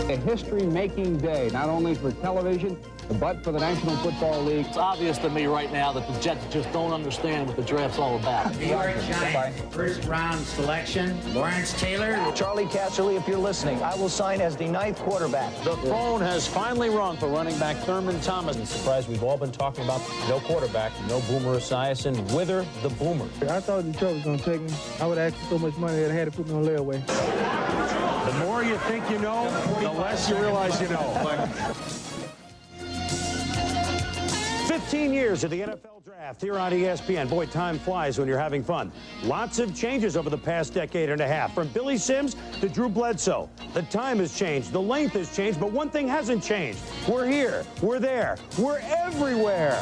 A history-making day, not only for television, but for the National Football League. It's obvious to me right now that the Jets just don't understand what the draft's all about. New York Giants, first-round selection, Lawrence Taylor. Charlie Casserly, if you're listening, I will sign as the 9th quarterback. The phone has finally rung for running back Thurman Thomas. I'm surprised we've all been talking about no quarterback, no Boomer Esiason. Wither the Boomer. I thought Detroit was going to take me. I would have asked so much money that I had to put me on layaway. The more you think you know, the less you realize you know. 15 years of the NFL Draft here on ESPN. Boy, time flies when you're having fun. Lots of changes over the past decade and a half, from Billy Sims to Drew Bledsoe. The time has changed, the length has changed, but one thing hasn't changed. We're here, we're there, we're everywhere.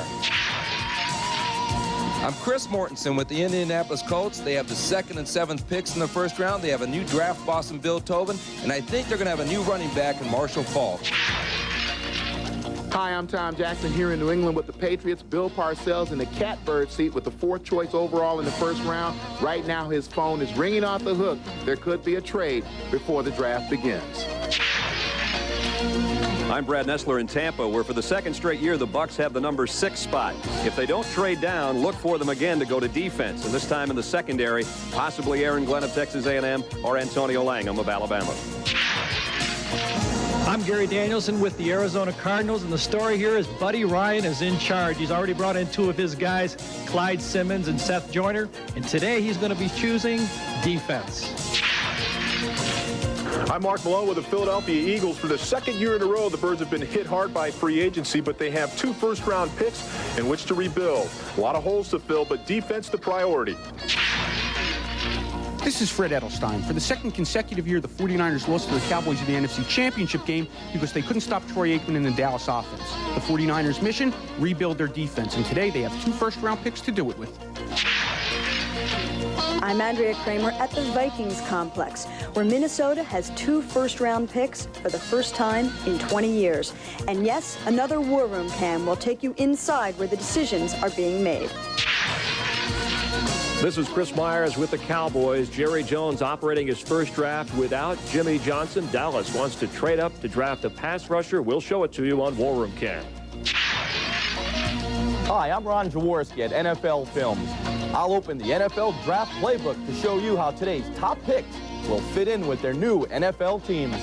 I'm Chris Mortensen with the Indianapolis Colts. They have the 2nd and 7th picks in the first round. They have a new draft boss in Bill Tobin, and I think they're going to have a new running back in Marshall Faulk. Hi, I'm Tom Jackson here in New England with the Patriots. Bill Parcells in the catbird seat with the 4th choice overall in the first round. Right now, his phone is ringing off the hook. There could be a trade before the draft begins. I'm Brad Nessler in Tampa, where for the 2nd straight year, the Bucs have the number 6 spot. If they don't trade down, look for them again to go to defense, and this time in the secondary, possibly Aaron Glenn of Texas A&M or Antonio Langham of Alabama. I'm Gary Danielson with the Arizona Cardinals, and the story here is Buddy Ryan is in charge. He's already brought in 2 of his guys, Clyde Simmons and Seth Joyner, and today he's going to be choosing defense. I'm Mark Malone with the Philadelphia Eagles. For the 2nd year in a row, the Birds have been hit hard by free agency, but they have 2 first-round picks in which to rebuild. A lot of holes to fill, but defense the priority. This is Fred Edelstein. For the 2nd consecutive year, the 49ers lost to the Cowboys in the NFC Championship game because they couldn't stop Troy Aikman and the Dallas offense. The 49ers' mission, rebuild their defense, and today they have 2 first-round picks to do it with. I'm Andrea Kramer at the Vikings complex, where Minnesota has 2 first-round picks for the first time in 20 years. And yes, another War Room cam will take you inside where the decisions are being made. This is Chris Myers with the Cowboys. Jerry Jones operating his first draft without Jimmy Johnson. Dallas wants to trade up to draft a pass rusher. We'll show it to you on War Room Cam. Hi, I'm Ron Jaworski at NFL Films. I'll open the NFL Draft Playbook to show you how today's top picks will fit in with their new NFL teams.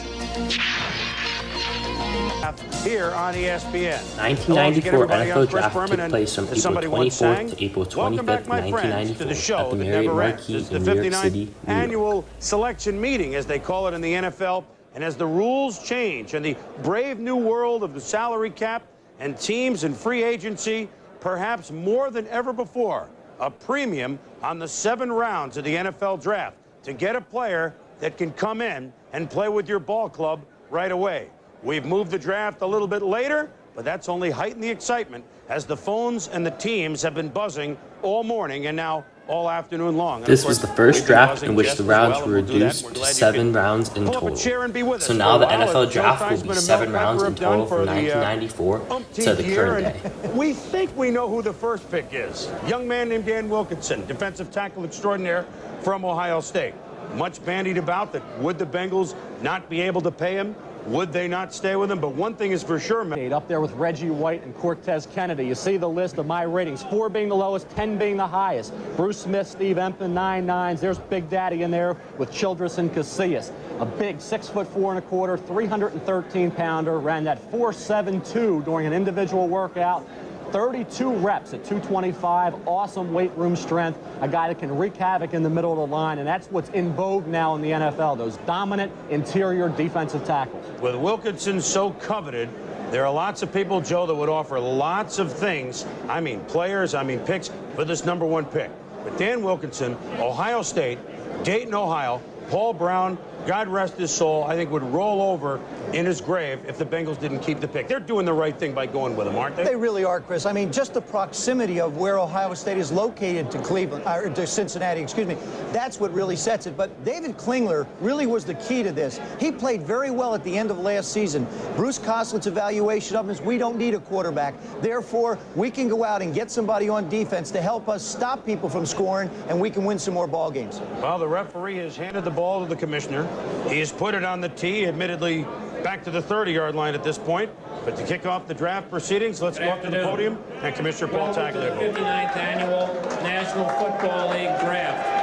Here on ESPN. 1994 NFL Draft took place from April 24th to April 25th, 1994 at the Marriott Marquis in New York City, New York. Annual selection meeting, as they call it in the NFL. And as the rules change and the brave new world of the salary cap and teams and free agency, perhaps more than ever before, a premium on the 7 rounds of the NFL Draft to get a player that can come in and play with your ball club right away. We've moved the draft a little bit later, but that's only heightened the excitement as the phones and the teams have been buzzing all morning and now all afternoon long. This was the first draft in which the rounds were reduced to 7 rounds in total. So now the NFL Draft will be 7 rounds in total from 1994 to the current day. We think we know who the first pick is. Young man named Dan Wilkinson, defensive tackle extraordinaire from Ohio State. Much bandied about that would the Bengals not be able to pay him? Would they not stay with him? But one thing is for sure, man. Up there with Reggie White and Cortez Kennedy. You see the list of my ratings. 4 being the lowest, 10 being the highest. Bruce Smith, Steve Empen, 9-9s. There's Big Daddy in there with Childress and Casillas. A big 6'4 1/4", 313-pounder. Ran that 4.72 during an individual workout. 32 reps at 225, awesome weight room strength, a guy that can wreak havoc in the middle of the line, and that's what's in vogue now in the NFL, those dominant interior defensive tackles. With Wilkinson so coveted, there are lots of people, Joe, that would offer lots of things, I mean players, I mean picks, for this #1 pick. But Dan Wilkinson, Ohio State, Dayton, Ohio, Paul Brown, God rest his soul, I think would roll over in his grave if the Bengals didn't keep the pick. They're doing the right thing by going with him, aren't they? They really are, Chris. I mean, just the proximity of where Ohio State is located to Cleveland, or to Cincinnati, excuse me, that's what really sets it. But David Klingler really was the key to this. He played very well at the end of last season. Bruce Koslitz's evaluation of him is we don't need a quarterback. Therefore, we can go out and get somebody on defense to help us stop people from scoring, and we can win some more ball games. Well, the referee has handed the ball to the commissioner. He has put it on the tee, admittedly back to the 30-yard line at this point. But to kick off the draft proceedings, let's go up to the podium and Commissioner Paul Tagliabue. The 59th Annual National Football League Draft.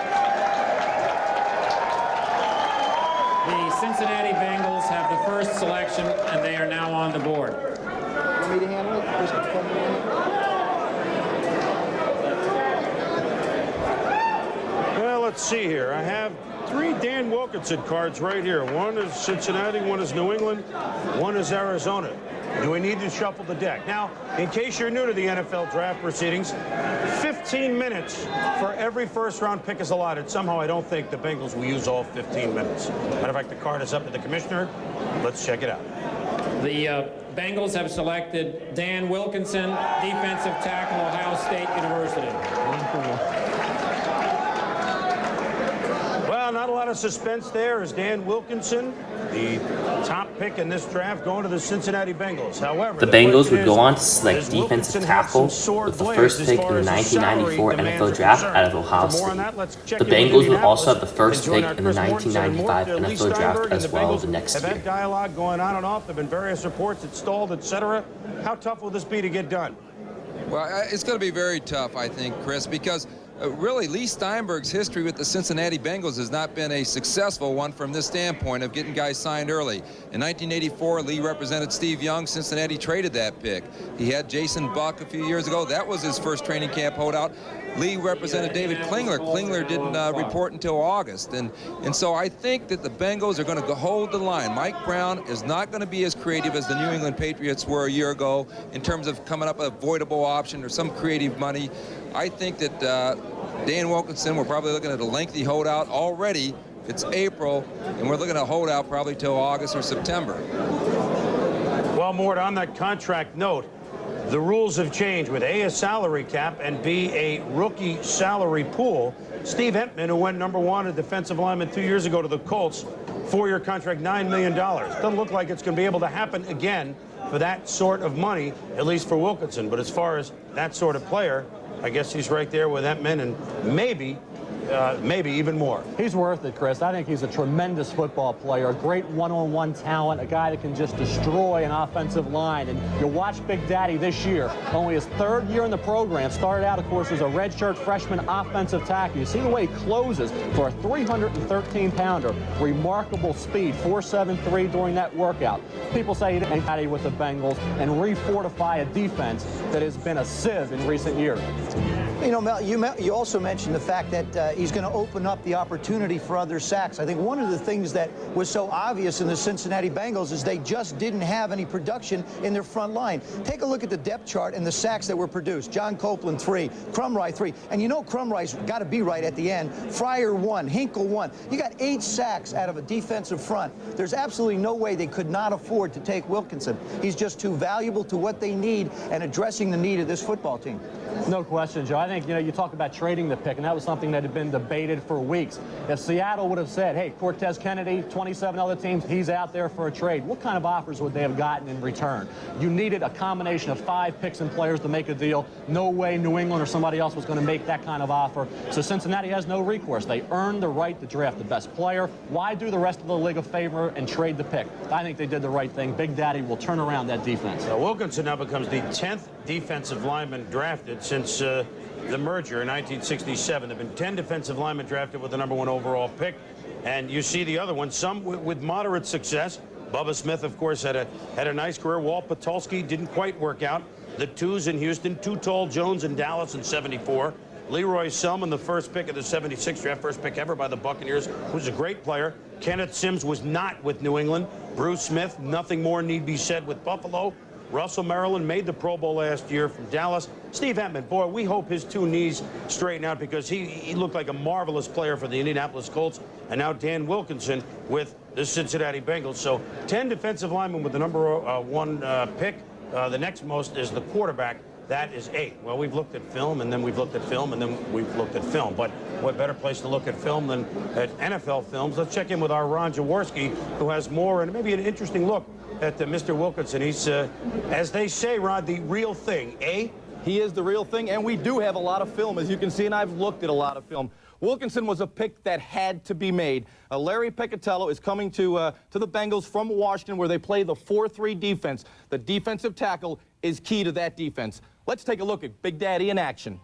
The Cincinnati Bengals have the first selection, and they are now on the board. Want me to handle it? Well, let's see here. I have 3 Dan Wilkinson cards right here. One is Cincinnati, one is New England, one is Arizona. Do we need to shuffle the deck? Now, in case you're new to the NFL draft proceedings, 15 minutes for every first-round pick is allotted. Somehow, I don't think the Bengals will use all 15 minutes. Matter of fact, the card is up to the commissioner. Let's check it out. The Bengals have selected Dan Wilkinson, defensive tackle, Ohio State University. Well, not a lot of suspense there as Dan Wilkinson, the top pick in this draft, going to the Cincinnati Bengals. However, the Bengals would go on to select defensive tackle with the first pick in the 1994 NFL Draft out of Ohio State. The Bengals would also have the first pick in the 1995 NFL Draft as well the next year. Have had dialogue going on and off. There have been various reports it stalled, etc. How tough will this be to get done? Well, it's going to be very tough, I think, Chris, because really, Lee Steinberg's history with the Cincinnati Bengals has not been a successful one from this standpoint of getting guys signed early. In 1984, Lee represented Steve Young. Cincinnati traded that pick. He had Jason Buck a few years ago. That was his first training camp holdout. Lee represented David Klingler. Klingler didn't report until August. And so I think that the Bengals are going to hold the line. Mike Brown is not going to be as creative as the New England Patriots were a year ago in terms of coming up with a voidable option or some creative money. I think that Dan Wilkinson, we're probably looking at a lengthy holdout already. It's April, and we're looking at a holdout probably till August or September. Well, Mort, on that contract note, the rules have changed with A, a salary cap, and B, a rookie salary pool. Steve Hempman, who went #1 at defensive lineman 2 years ago to the Colts, 4-year contract, $9 million. Doesn't look like it's going to be able to happen again for that sort of money, at least for Wilkinson. But as far as that sort of player, I guess he's right there with Hempman and maybe even more. He's worth it, Chris. I think he's a tremendous football player, a great one-on-one talent, a guy that can just destroy an offensive line. And you'll watch Big Daddy this year, only his 3rd year in the program. Started out, of course, as a redshirt freshman offensive tackle. You see the way he closes for a 313-pounder. Remarkable speed, 4.73 during that workout. People say he didn't get with the Bengals and refortify a defense that has been a sieve in recent years. You know, Mel, you also mentioned the fact that he's going to open up the opportunity for other sacks. I think one of the things that was so obvious in the Cincinnati Bengals is they just didn't have any production in their front line. Take a look at the depth chart and the sacks that were produced. John Copeland, 3. Crumry, 3. And you know Crumry's got to be right at the end. Fryer, 1. Hinkle, 1. You got 8 sacks out of a defensive front. There's absolutely no way they could not afford to take Wilkinson. He's just too valuable to what they need and addressing the need of this football team. No question, Joe. I think, you talk about trading the pick, and that was something that had been debated for weeks. If Seattle would have said, hey, Cortez Kennedy, 27 other teams, he's out there for a trade, what kind of offers would they have gotten in return? You needed a combination of 5 picks and players to make a deal. No way New England or somebody else was going to make that kind of offer. So Cincinnati has no recourse. They earned the right to draft the best player. Why do the rest of the league a favor and trade the pick? I think they did the right thing. Big Daddy will turn around that defense. Now, Wilkinson now becomes the 10th defensive lineman drafted since the merger in 1967. There have been 10 defensive linemen drafted with the #1 overall pick, and you see the other ones, some with moderate success. Bubba Smith, of course, had a nice career. Walt Patulski didn't quite work out. The 2s in Houston, Too Tall Jones in Dallas in '74. Leroy Selman, the first pick of the '76 draft, first pick ever by the Buccaneers, who's a great player. Kenneth Sims was not with New England. Bruce Smith, nothing more need be said with Buffalo. Russell Maryland made the Pro Bowl last year from Dallas. Steve Hempman, boy, we hope his 2 knees straighten out because he looked like a marvelous player for the Indianapolis Colts. And now Dan Wilkinson with the Cincinnati Bengals. So 10 defensive linemen with the #1 pick. The next most is the quarterback. That is 8. Well, we've looked at film, and then we've looked at film, and then we've looked at film. But what better place to look at film than at NFL films? Let's check in with our Ron Jaworski, who has more and maybe an interesting look at Mr. Wilkinson. He's, as they say, Rod, the real thing, eh? He is the real thing, and we do have a lot of film, as you can see, and I've looked at a lot of film. Wilkinson was a pick that had to be made. Larry Piccatello is coming to the Bengals from Washington, where they play the 4-3 defense. The defensive tackle is key to that defense. Let's take a look at Big Daddy in action.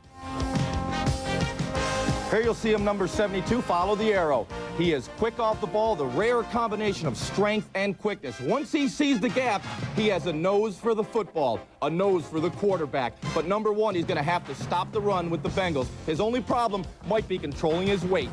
Here you'll see him, number 72, follow the arrow. He is quick off the ball, the rare combination of strength and quickness. Once he sees the gap, he has a nose for the football, a nose for the quarterback. But number one, he's going to have to stop the run with the Bengals. His only problem might be controlling his weight.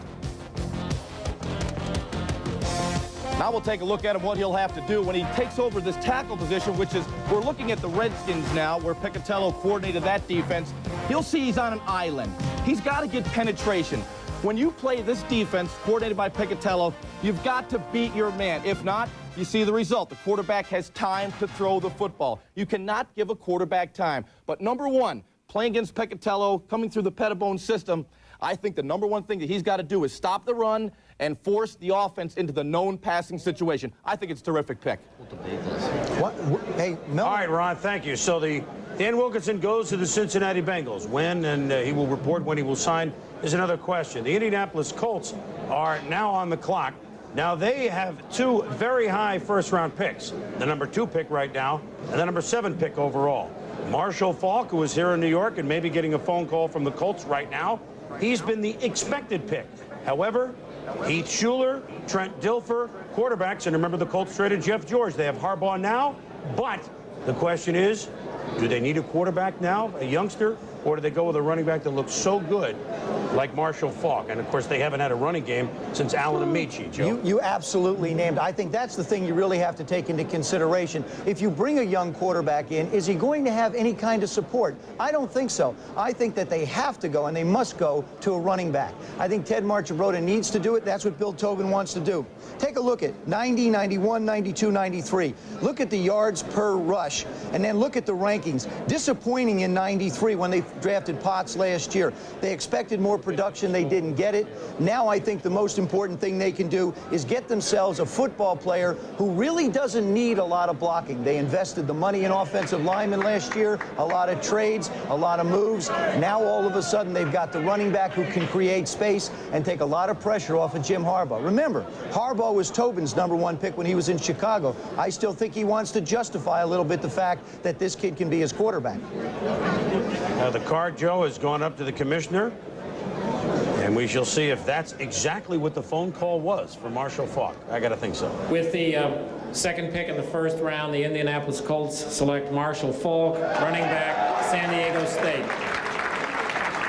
Now we'll take a look at him, what he'll have to do when he takes over this tackle position, which is, we're looking at the Redskins now, where Piccatello coordinated that defense. He'll see he's on an island. He's got to get penetration. When you play this defense, coordinated by Piccatello, you've got to beat your man. If not, you see the result. The quarterback has time to throw the football. You cannot give a quarterback time. But number one, playing against Piccatello, coming through the Pettibone system, I think the number one thing that he's got to do is stop the run and force the offense into the known passing situation. I think it's a terrific pick. What? Hey, Mel. All right, Ron, thank you. So Dan Wilkinson goes to the Cincinnati Bengals. When, and he will report when he will sign, is another question. The Indianapolis Colts are now on the clock. Now, they have two very high first-round picks, the number 2 pick right now and the number 7 pick overall. Marshall Faulk, who is here in New York and maybe getting a phone call from the Colts right now, he's been the expected pick. However, Heath Schuler, Trent Dilfer, quarterbacks, and remember the Colts traded Jeff George. They have Harbaugh now, but the question is, do they need a quarterback now, a youngster, or do they go with a running back that looks so good like Marshall Faulk? And, of course, they haven't had a running game since Allen Amici, Joe. You absolutely named it. I think that's the thing you really have to take into consideration. If you bring a young quarterback in, is he going to have any kind of support? I don't think so. I think that they have to go, and they must go, to a running back. I think Ted Marchibroda needs to do it. That's what Bill Tobin wants to do. Take a look at 90, 91, 92, 93. Look at the yards per rush, and then look at the rankings. Disappointing in 93 when they drafted Potts last year. They expected more production. They didn't get it. Now I think the most important thing they can do is get themselves a football player who really doesn't need a lot of blocking. They invested the money in offensive linemen last year, a lot of trades, a lot of moves. Now all of a sudden they've got the running back who can create space and take a lot of pressure off of Jim Harbaugh. Remember, Harbaugh was Tobin's number 1 pick when he was in Chicago. I still think he wants to justify a little bit the fact that this kid can be his quarterback. The card, Joe, has gone up to the commissioner, and we shall see if that's exactly what the phone call was for Marshall Faulk. I got to think so. With the 2nd pick in the 1st round, the Indianapolis Colts select Marshall Faulk, running back, San Diego State.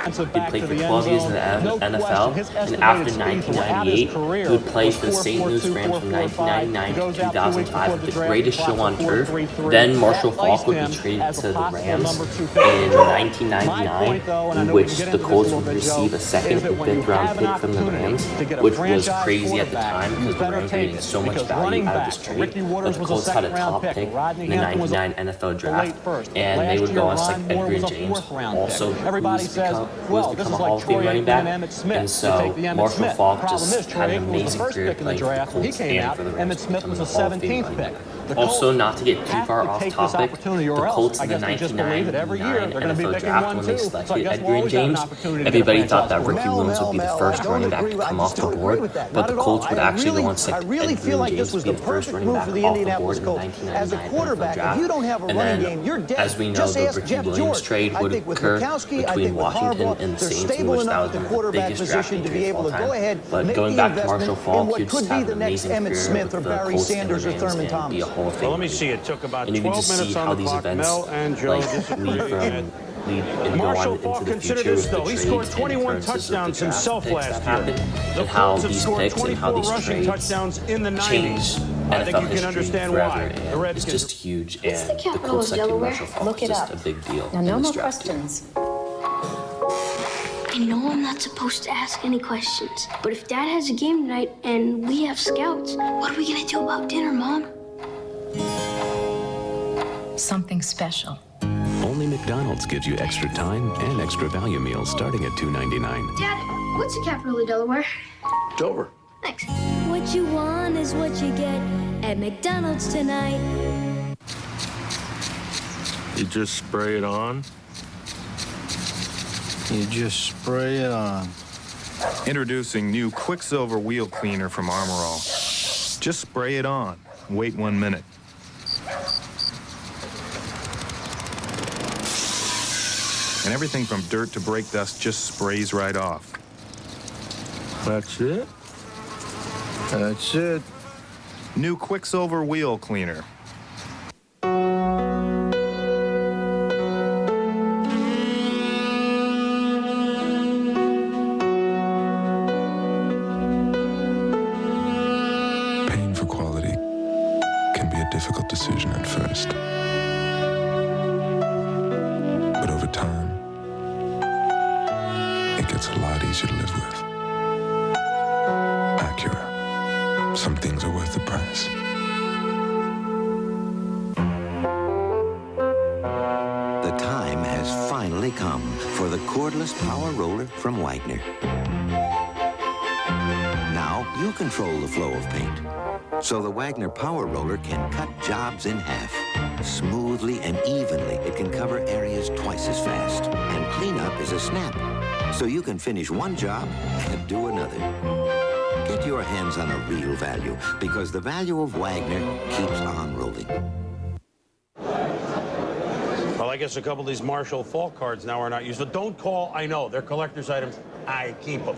He played for 12 years in the NFL, and after 1998, he would play for the St. Louis Rams from 1999 to 2005 with the greatest show on turf. Then Marshall Faulk would be traded to the Rams in 1999, in which the Colts would receive a 2nd and 5th round pick from the Rams, which was crazy at the time because the Rams were getting so much value out of this trade. But the Colts had a top pick in the 99 NFL draft, and they would go on like Edgar James, also who has become a Hall of Fame running back, and so Marshall Faulk just had an amazing career playing for the Colts and for the Rams, becoming a Hall of Fame running back. Also, not to get too far off topic, the Colts in the 1999 NFL draft, when they selected Edgar James, everybody thought that Ricky Williams would be the first running back to come off the board, but the Colts would actually go and select Edgar James to be the first running back off the board in the 1999 NFL draft. And then, as we know, the Ricky Williams trade would occur between Washington and the Saints, in which that was one of the biggest drafting trades of all time. But going back to Marshall Faulk, he just had an amazing career with the Colts and the Rams and be a Hall of Fame. Well, let me see. It took about 12 and you can just minutes see on how the these clock. events Mel and Joe lead and go on into the future with the he scored 21 touchdowns himself last year. And how these picks and how these trades touchdowns in the 90s. change I think NFL you can history understand forever, why. and it's just huge. It's And the the capital Colts of selecting Delaware. Marshall Faulk Look is it just up. a big deal. Now, in no this more draft. questions. I know I'm not supposed to ask any questions, but if Dad has a game tonight and we have scouts, what are we gonna do about dinner, Mom? Something special. Only McDonald's gives you extra time and extra value meals starting at $2.99. Dad, what's the capital of Delaware? Dover. Thanks. What you want is what you get at McDonald's tonight. You just spray it on? You just spray it on. Introducing new Quicksilver Wheel Cleaner from Armorall. Just spray it on. Wait 1 minute. And everything from dirt to brake dust just sprays right off. That's it. That's it. New Quicksilver Wheel Cleaner. Paying for quality can be a difficult decision at first. But over time, it gets a lot easier to live with. Acura. Some things are worth the price. The time has finally come for the cordless power roller from Wagner. Now you control the flow of paint. So the Wagner power roller can cut jobs in half. Smoothly and evenly, it can cover areas twice as fast. And cleanup is a snap. So you can finish one job and do another. Get your hands on a real value, because the value of Wagner keeps on rolling. Well, I guess a couple of these Marshall Faulk cards now are not used. So don't call, I know, they're collector's items. I keep them.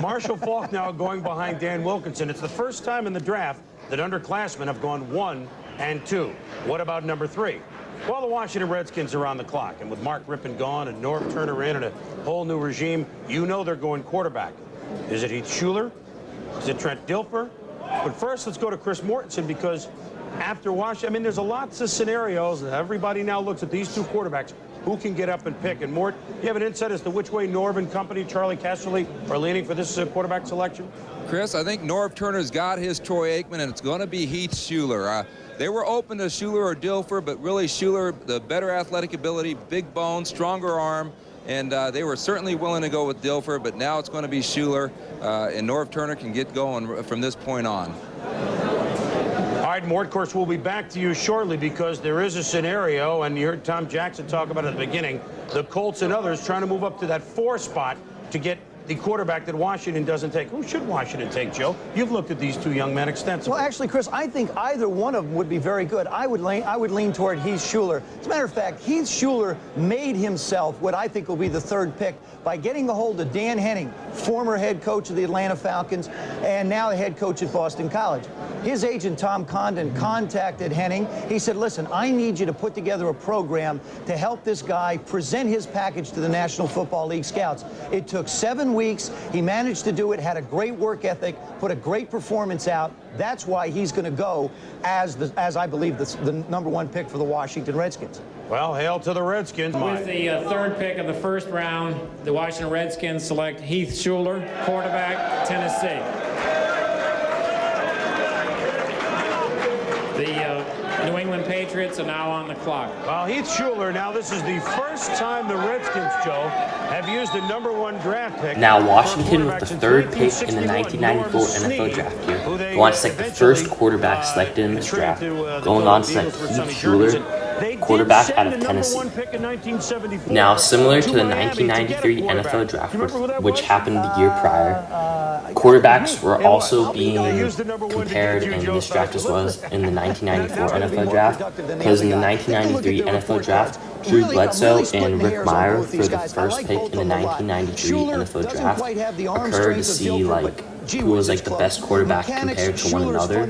Marshall Faulk now going behind Dan Wilkinson. It's the first time in the draft that underclassmen have gone 1 and 2. What about number 3? Well, the Washington Redskins are on the clock. And with Mark Rippon gone and Norv Turner in and a whole new regime, you know they're going quarterback. Is it Heath Schuler? Is it Trent Dilfer? But first, let's go to Chris Mortensen, because after Washington, I mean, there's lots of scenarios. Everybody now looks at these two quarterbacks. Who can get up and pick? And Mort, you have an insight as to which way Norv and company, Charlie Casserly, are leaning for this quarterback selection? Chris, I think Norv Turner's got his Troy Aikman, and it's going to be Heath Schuler. They were open to Schuler or Dilfer, but really Schuler, the better athletic ability, big bones, stronger arm. And they were certainly willing to go with Dilfer, but now it's going to be Schuler, and Norv Turner can get going from this point on. All right, Mort, of course, we'll be back to you shortly, because there is a scenario, and you heard Tom Jackson talk about it at the beginning, the Colts and others trying to move up to that 4 spot to get the quarterback that Washington doesn't take. Who should Washington take, Joe? You've looked at these two young men extensively. Well, actually, Chris, I think either one of them would be very good. I would lean toward Heath Schuler. As a matter of fact, Heath Schuler made himself what I think will be the 3rd pick by getting a hold of Dan Henning, former head coach of the Atlanta Falcons and now the head coach at Boston College. His agent, Tom Condon, contacted Henning. He said, listen, I need you to put together a program to help this guy present his package to the National Football League scouts. It took 7 weeks. He managed to do it, had a great work ethic, put a great performance out. That's why he's going to go as I believe, the #1 pick for the Washington Redskins. Well, hail to the Redskins. With the 3rd pick of the 1st round, the Washington Redskins select Heath Schuler, quarterback, Tennessee. The New England Patriots are now on the clock. Well, Heath Schuler, now this is the first time the Redskins, Joe, have used the #1 draft pick. Now Washington, with the 3rd pick in the 1994 NFL draft year, wants to select the first quarterback selected in this draft, going on to select Heath Schuler, quarterback out of Tennessee. Now, similar to the 1993 NFL draft, which happened the year prior, quarterbacks were also being compared in this draft as well as in the 1994 NFL draft, because in the 1993 NFL draft, Drew Bledsoe and Rick Meyer for the first pick in the 1993 NFL draft occurred to see who was the best quarterback compared to one another.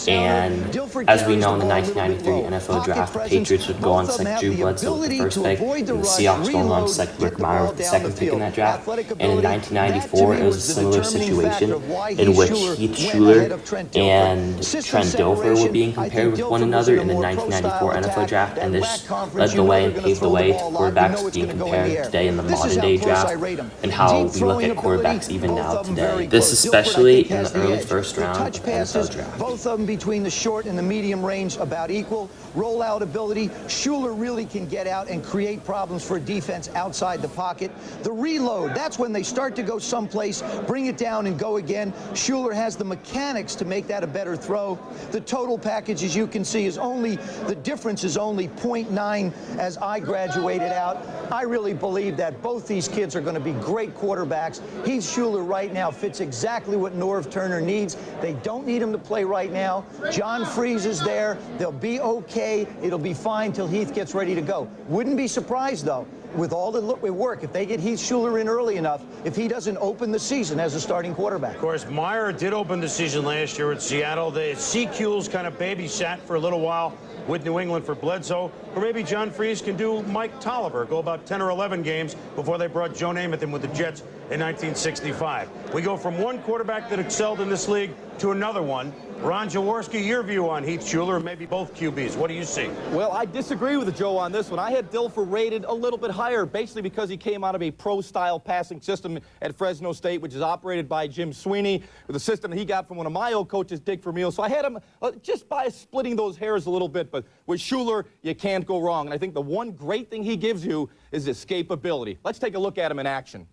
And as we know, in the 1993 NFL draft, the Patriots would go on to select Drew Bledsoe with the first pick, and the Seahawks going on to select Rick Meyer with the 2nd pick in that draft. And in 1994, it was a similar situation in which Heath Schuler and Trent Dilfer were being compared with one another in the 1994 NFL draft, and this led the way and paved the way to quarterbacks being compared today in the modern day draft, and how we look at quarterbacks even now today. This especially in the early first round of touch the passes, NFL draft. both of them between the short and the medium range about equal. Rollout ability, Schuler really can get out and create problems for a defense outside the pocket. The reload, that's when they start to go someplace, bring it down and go again. Schuler has the mechanics to make that a better throw. The total package, as you can see, is only, the difference is only 0.9 as I graduated out. I really believe that both these kids are going to be great quarterbacks. Heath Schuler right now fits exactly what Norv Turner needs. They don't need him to play right now. John Freeze is there. They'll be okay. It'll be fine till Heath gets ready to go. Wouldn't be surprised, though, with all the work, if they get Heath Schuler in early enough, if he doesn't open the season as a starting quarterback. Of course, Meyer did open the season last year at Seattle. The Seacules kind of babysat for a little while with New England for Bledsoe. Or maybe John Freeze can do Mike Tolliver, go about 10 or 11 games before they brought Joe Namath in with the Jets in 1965. We go from one quarterback that excelled in this league to another one. Ron Jaworski, your view on Heath Schuler and maybe both QBs. What do you see? Well, I disagree with Joe on this one. I had Dilfer rated a little bit higher, basically because he came out of a pro-style passing system at Fresno State, which is operated by Jim Sweeney, with a system that he got from one of my old coaches, Dick Vermeil. So I had him just by splitting those hairs a little bit. But with Schuler, you can't go wrong. And I think the one great thing he gives you is escapability. Let's take a look at him in action.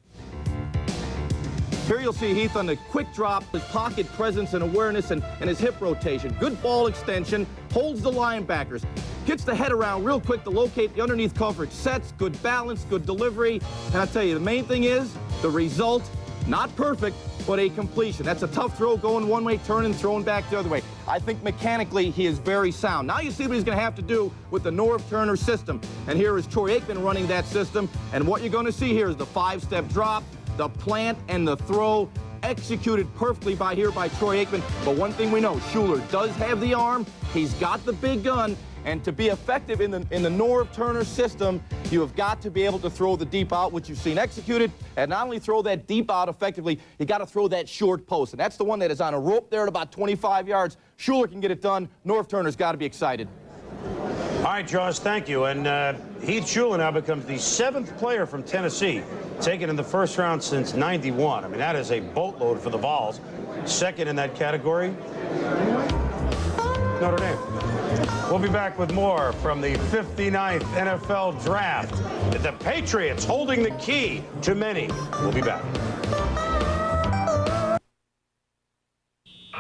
Here you'll see Heath on the quick drop, his pocket presence and awareness and his hip rotation. Good ball extension, holds the linebackers, gets the head around real quick to locate the underneath coverage. Sets, good balance, good delivery. And I'll tell you, the main thing is the result, not perfect, but a completion. That's a tough throw going one way, turning, throwing back the other way. I think mechanically he is very sound. Now you see what he's going to have to do with the Norv Turner system. And here is Troy Aikman running that system. And what you're going to see here is the 5-step drop, the plant and the throw executed perfectly by Troy Aikman. But one thing we know, Schuler does have the arm. He's got the big gun. And to be effective in the Norv Turner system, you have got to be able to throw the deep out, which you've seen executed. And not only throw that deep out effectively, you got to throw that short post. And that's the one that is on a rope there at about 25 yards. Schuler can get it done. Norv Turner's got to be excited. All right, Jaws, thank you. And Heath Schuler now becomes the 7th player from Tennessee taken in the first round since '91. I mean, that is a boatload for the Vols. Second in that category, Notre Dame. We'll be back with more from the 59th NFL Draft. The Patriots holding the key to many. We'll be back.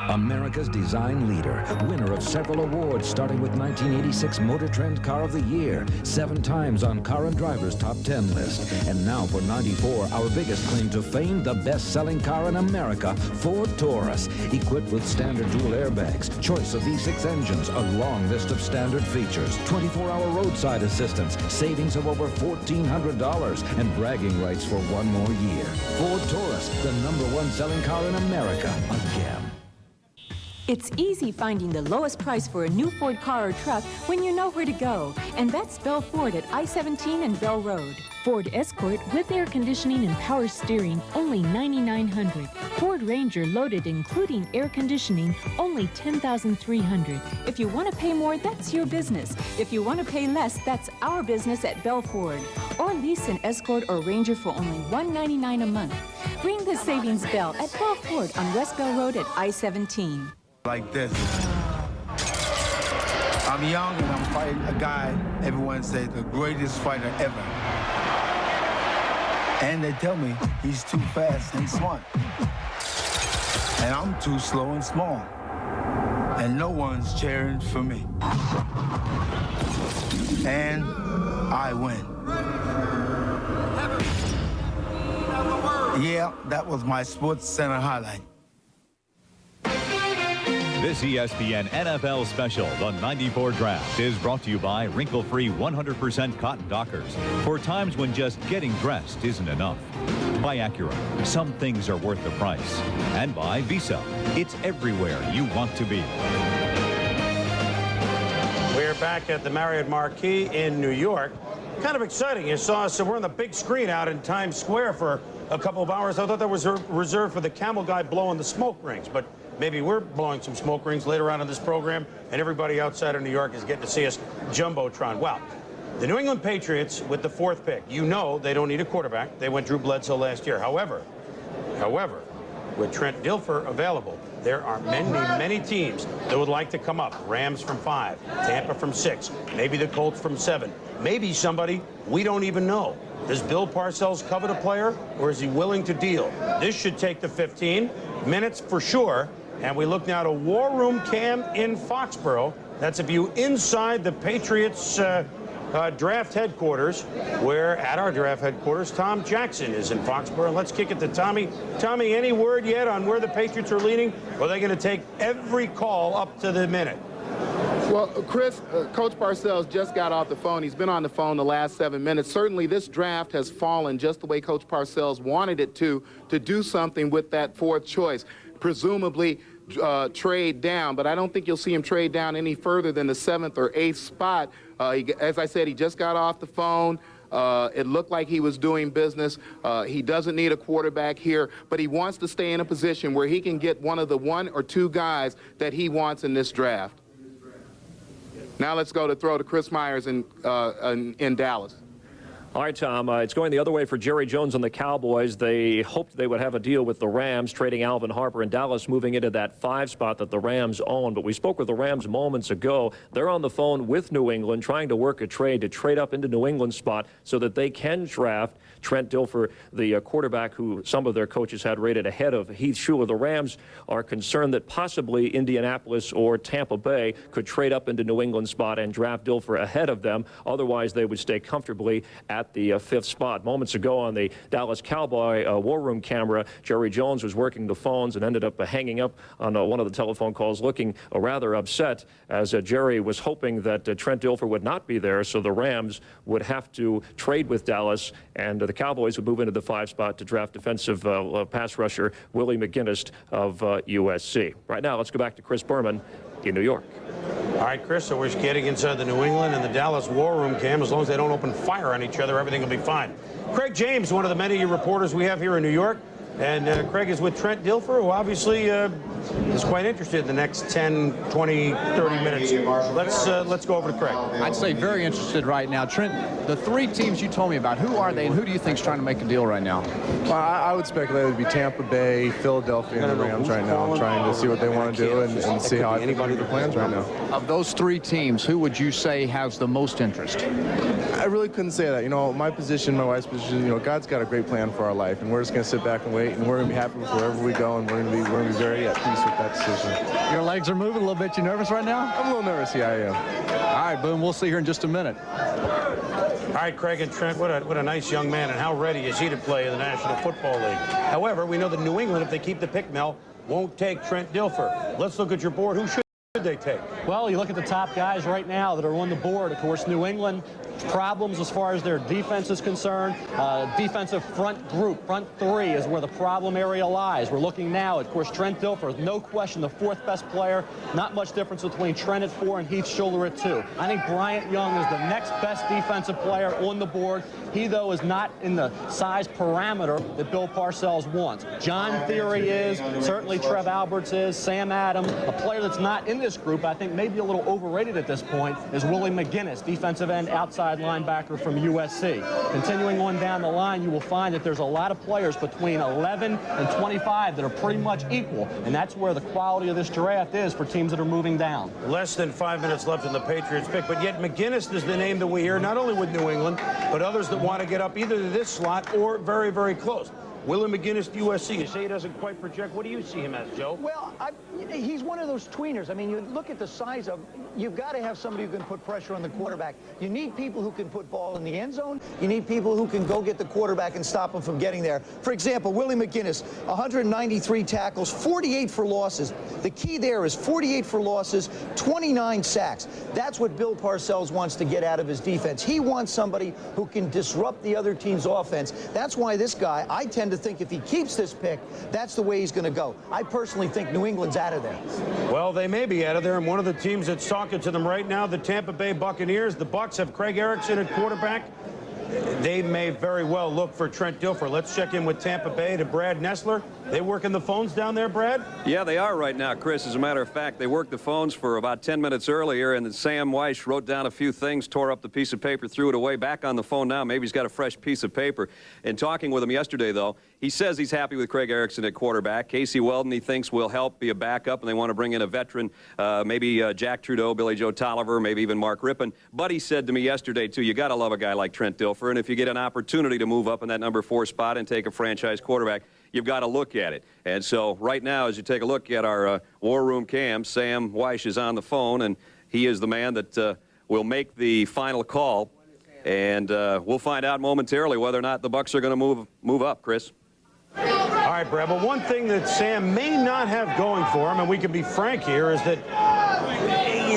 America's design leader, winner of several awards starting with 1986 Motor Trend Car of the Year, 7 times on Car and Driver's Top 10 list. And now for 94, our biggest claim to fame, the best-selling car in America, Ford Taurus. Equipped with standard dual airbags, choice of V6 engines, a long list of standard features, 24-hour roadside assistance, savings of over $1,400, and bragging rights for 1 more year. Ford Taurus, the #1 selling car in America, again. It's easy finding the lowest price for a new Ford car or truck when you know where to go. And that's Bell Ford at I-17 and Bell Road. Ford Escort with air conditioning and power steering, only $9,900. Ford Ranger loaded including air conditioning, only $10,300. If you want to pay more, that's your business. If you want to pay less, that's our business at Bell Ford. Or lease an Escort or Ranger for only $199 a month. Ring the savings bell at Bell Ford on West Bell Road at I-17. Like this. I'm young and I'm fighting a guy everyone says the greatest fighter ever. And they tell me he's too fast and smart. And I'm too slow and small. And no one's cheering for me. And I win. Yeah, that was my Sports Center highlight. This ESPN NFL special, the 94 Draft, is brought to you by wrinkle-free 100% cotton Dockers for times when just getting dressed isn't enough. By Acura, some things are worth the price. And by Visa, it's everywhere you want to be. We're back at the Marriott Marquis in New York. Kind of exciting. You saw us, so we're on the big screen out in Times Square for a couple of hours. I thought that was reserved for the camel guy blowing the smoke rings, but maybe we're blowing some smoke rings later on in this program, and everybody outside of New York is getting to see us Jumbotron. Well, the New England Patriots with the 4th pick, you know they don't need a quarterback. They went Drew Bledsoe last year. However, with Trent Dilfer available, there are many teams that would like to come up. Rams from 5, Tampa from 6, maybe the Colts from 7, maybe somebody we don't even know. Does Bill Parcells covet a player, or is he willing to deal? This should take the 15 minutes for sure. And we look now to War Room Cam in Foxborough. That's a view inside the Patriots draft headquarters, where at our draft headquarters, Tom Jackson is in Foxborough. Let's kick it to Tommy. Tommy, any word yet on where the Patriots are leaning? Or are they going to take every call up to the minute? Well, Chris, Coach Parcells just got off the phone. He's been on the phone the last 7 minutes. Certainly, this draft has fallen just the way Coach Parcells wanted it to do something with that 4th choice. Presumably trade down, but I don't think you'll see him trade down any further than the 7th or 8th spot. As I said, he just got off the phone. It looked like he was doing business. He doesn't need a quarterback here, but he wants to stay in a position where he can get one of the 1 or 2 guys that he wants in this draft. Now let's go to throw to Chris Myers in Dallas. All right, Tom, it's going the other way for Jerry Jones and the Cowboys. They hoped they would have a deal with the Rams, trading Alvin Harper and Dallas, moving into that 5 spot that the Rams own. But we spoke with the Rams moments ago. They're on the phone with New England, trying to work a trade to trade up into New England's spot so that they can draft Trent Dilfer, the quarterback who some of their coaches had rated ahead of Heath Schuler. The Rams are concerned that possibly Indianapolis or Tampa Bay could trade up into New England's spot and draft Dilfer ahead of them. Otherwise, they would stay comfortably at the 5th spot. Moments ago on the Dallas Cowboy War Room camera, Jerry Jones was working the phones and ended up hanging up on one of the telephone calls, looking rather upset, as Jerry was hoping that Trent Dilfer would not be there, so the Rams would have to trade with Dallas, and the Cowboys would move into the 5 spot to draft defensive pass rusher Willie McGinnis of USC. Right now, let's go back to Chris Berman in New York. All right, Chris, so we're getting inside the New England and the Dallas War Room, Cam. As long as they don't open fire on each other, everything will be fine. Craig James, one of the many reporters we have here in New York. And Craig is with Trent Dilfer, who obviously is quite interested in the next 10, 20, 30 minutes. Let's go over to Craig. I'd say very interested right now. Trent, the 3 teams you told me about, who are they and who do you think is trying to make a deal right now? Well, I would speculate it would be Tampa Bay, Philadelphia, and the Rams right now. I'm trying to see what they want to do and see how anybody the plans right now. Of those 3 teams, who would you say has the most interest? I really couldn't say that. You know, my position, my wife's position, you know, God's got a great plan for our life, and we're just going to sit back and wait, and we're going to be happy with wherever we go, and we're going to be very at peace with that decision. Your legs are moving a little bit. You nervous right now? I'm a little nervous. Yeah, I am. All right, boom. We'll see here in just a minute. All right, Craig and Trent, what a nice young man, and how ready is he to play in the National Football League? However, we know that New England, if they keep the pick, Mel, won't take Trent Dilfer. Let's look at your board. Who should they take? Well, you look at the top guys right now that are on the board. Of course, New England, problems as far as their defense is concerned. Defensive front group, front 3 is where the problem area lies. We're looking now at, of course, Trent Dilfer, no question the 4th best player. Not much difference between Trent at 4 and Heath Schuler at 2. I think Bryant Young is the next best defensive player on the board. He, though, is not in the size parameter that Bill Parcells wants. John Theory is, certainly Trev Alberts is, Sam Adams. A player that's not in this group, I think maybe a little overrated at this point, is Willie McGinnis, defensive end outside linebacker from USC. Continuing on down the line, you will find that there's a lot of players between 11 and 25 that are pretty much equal, and that's where the quality of this draft is for teams that are moving down. Less than 5 minutes left in the Patriots pick, but yet McGinnis is the name that we hear, not only with New England, but others that want to get up either to this slot or very, very close. Willie McGinnis, USC. You say he doesn't quite project. What do you see him as, Joe? Well, he's one of those tweeners. I mean, you look at the size of, you've got to have somebody who can put pressure on the quarterback. You need people who can put ball in the end zone. You need people who can go get the quarterback and stop him from getting there. For example, Willie McGinnis, 193 tackles, 48 for losses. The key there is 48 for losses, 29 sacks. That's what Bill Parcells wants to get out of his defense. He wants somebody who can disrupt the other team's offense. That's why this guy, I tend to think if he keeps this pick, that's the way he's going to go. I personally think New England's out of there. Well, they may be out of there, and one of the teams that's talking to them right now, the Tampa Bay Buccaneers. The Bucs have Craig Erickson at quarterback. they may very well look for Trent Dilfer. Let's check in with Tampa Bay to Brad Nessler. They working the phones down there, Brad? Yeah, they are right now, Chris. As a matter of fact, they worked the phones for about 10 minutes earlier, and then Sam Weiss wrote down a few things, tore up the piece of paper, threw it away. Back on the phone now. Maybe he's got a fresh piece of paper. And talking with him yesterday, though, he says he's happy with Craig Erickson at quarterback. Casey Weldon, he thinks, will help be a backup, and they want to bring in a veteran, maybe Jack Trudeau, Billy Joe Tolliver, maybe even Mark Rippon. But he said to me yesterday, too, you got to love a guy like Trent Dilfer, and if you get an opportunity to move up in that number 4 spot and take a franchise quarterback, you've got to look at it. And so right now, as you take a look at our War Room cam, Sam Weiss is on the phone, and he is the man that will make the final call. And we'll find out momentarily whether or not the Bucs are going to move up, Chris. All right, Brad, but one thing that Sam may not have going for him, and we can be frank here, is that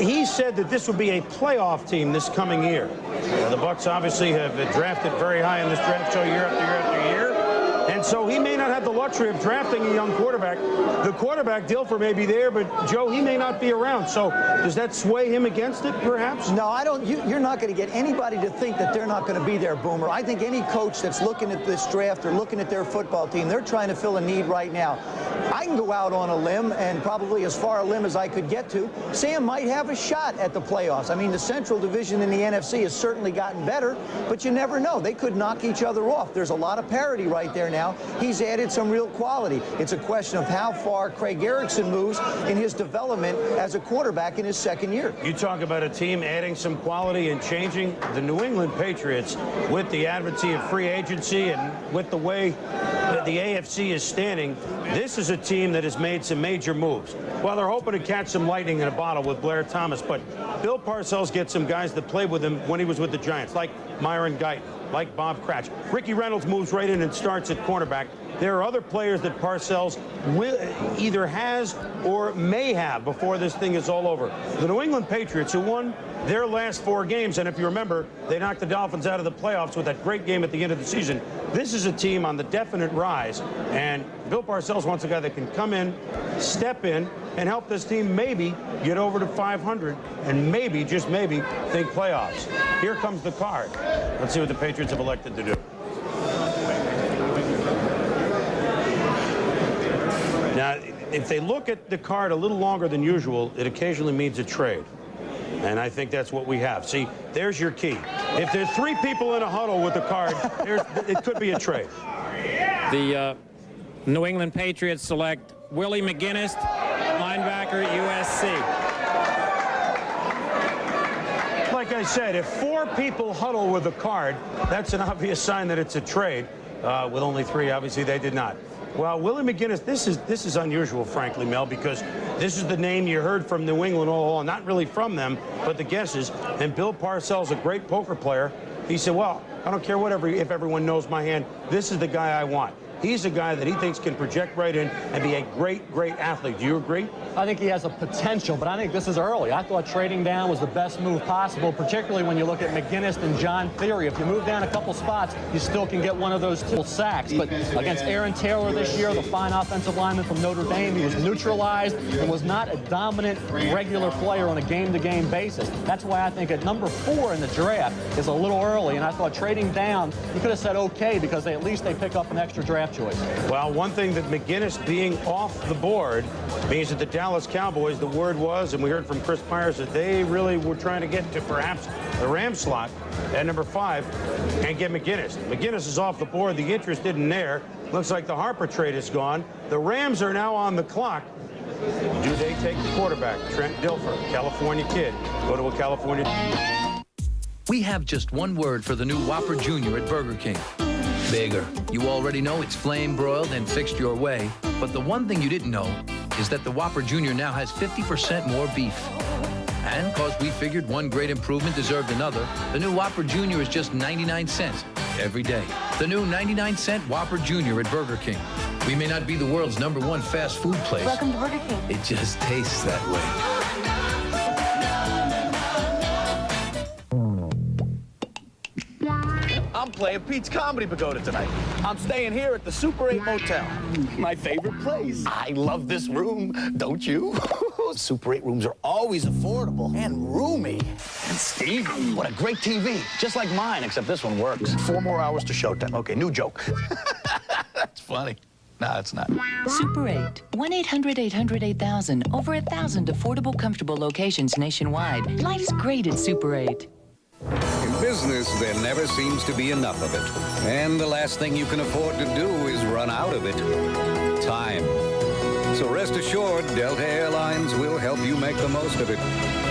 he said that this would be a playoff team this coming year. The Bucs obviously have drafted very high in this draft show year after year after year. And so he may not have the luxury of drafting a young quarterback. The quarterback, Dilfer, may be there, but, Joe, he may not be around. So does that sway him against it, perhaps? No, I don't. You're not going to get anybody to think that they're not going to be there, Boomer. I think any coach that's looking at this draft or looking at their football team, they're trying to fill a need right now. I can go out on a limb, and probably as far a limb as I could get to. Sam might have a shot at the playoffs. I mean, the Central Division in the NFC has certainly gotten better, but you never know. They could knock each other off. There's a lot of parity right there now. He's added some real quality. It's a question of how far Craig Erickson moves in his development as a quarterback in his second year. You talk about a team adding some quality and changing. The New England Patriots, with the advocacy of free agency and with the way that the AFC is standing, this is a team that has made some major moves. Well, they're hoping to catch some lightning in a bottle with Blair Thomas, but Bill Parcells gets some guys that played with him when he was with the Giants, like Myron Guyton, like Bob Cratch. Ricky Reynolds moves right in and starts at cornerback. There are other players that Parcells either has or may have before this thing is all over. The New England Patriots, who won their last 4 games, and if you remember, they knocked the Dolphins out of the playoffs with that great game at the end of the season. This is a team on the definite rise, and Bill Parcells wants a guy that can come in, step in, and help this team maybe get over to 500 and maybe, just maybe, think playoffs. Here comes the card. Let's see what the Patriots have elected to do. Now, if they look at the card a little longer than usual, it occasionally means a trade. And I think that's what we have. See, there's your key. If there's 3 people in a huddle with the card, it could be a trade. The New England Patriots select Willie McGinnis, linebacker, USC. Like I said, if 4 people huddle with a card, that's an obvious sign that it's a trade. With only 3, obviously, they did not. Well, Willie McGinnis, this is unusual, frankly, Mel, because this is the name you heard from New England all along. Not really from them, but the guesses. And Bill Parcells, a great poker player, he said, well, I don't care if everyone knows my hand. This is the guy I want. He's a guy that he thinks can project right in and be a great, great athlete. Do you agree? I think he has a potential, but I think this is early. I thought trading down was the best move possible, particularly when you look at McGinnis and John Theory. If you move down a couple spots, you still can get one of those 2 sacks. But against Aaron Taylor this year, the fine offensive lineman from Notre Dame, he was neutralized and was not a dominant regular player on a game-to-game basis. That's why I think at number 4 in the draft is a little early, and I thought trading down, you could have said okay, because at least they pick up an extra draft choice. Well, one thing that McGinnis being off the board means that the Dallas Cowboys, the word was, and we heard from Chris Myers, that they really were trying to get to perhaps the Rams slot at number 5 and get McGinnis. McGinnis is off the board. The interest isn't there. Looks like the Harper trade is gone. The Rams are now on the clock. Do they take the quarterback, Trent Dilfer, California kid, go to a California... We have just one word for the new Whopper Jr. at Burger King. Bigger. You already know it's flame broiled and fixed your way. But the one thing you didn't know is that the Whopper Jr. now has 50% more beef. And because we figured one great improvement deserved another, the new Whopper Jr. is just 99 cents every day. The new 99-cent Whopper Jr. at Burger King. We may not be the world's #1 fast food place. Welcome to Burger King. It just tastes that way. I'm playing Pete's Comedy Pagoda tonight. I'm staying here at the Super 8 Motel. My favorite place. I love this room, don't you? Super 8 rooms are always affordable and roomy. And Steve, what a great TV. Just like mine, except this one works. 4 more hours to showtime. Okay, new joke. That's funny. No, it's not. Super 8. 1-800-800-8000. Over 1,000 affordable, comfortable locations nationwide. Life's great at Super 8. In business, there never seems to be enough of it. And the last thing you can afford to do is run out of it. Time. So rest assured, Delta Airlines will help you make the most of it.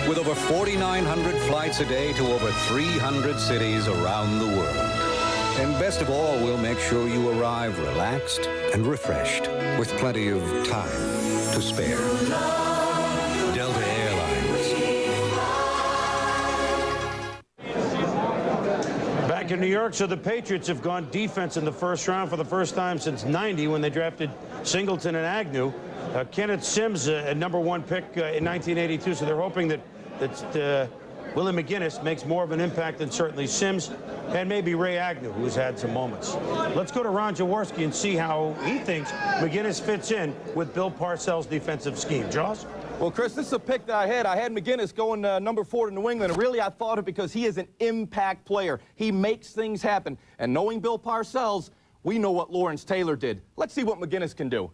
With over 4,900 flights a day to over 300 cities around the world. And best of all, we'll make sure you arrive relaxed and refreshed with plenty of time to spare. Delta Airlines. Back in New York, so the Patriots have gone defense in the first round for the first time since '90 when they drafted Singleton and Agnew. Kenneth Sims, a #1 pick in 1982, so they're hoping that Willie McGinnis makes more of an impact than certainly Sims and maybe Ray Agnew, who's had some moments. Let's go to Ron Jaworski and see how he thinks McGinnis fits in with Bill Parcells' defensive scheme. Jaws? Well, Chris, this is a pick that I had. I had McGinnis going #4 to New England. And really, I thought it because he is an impact player. He makes things happen. And knowing Bill Parcells, we know what Lawrence Taylor did. Let's see what McGinnis can do.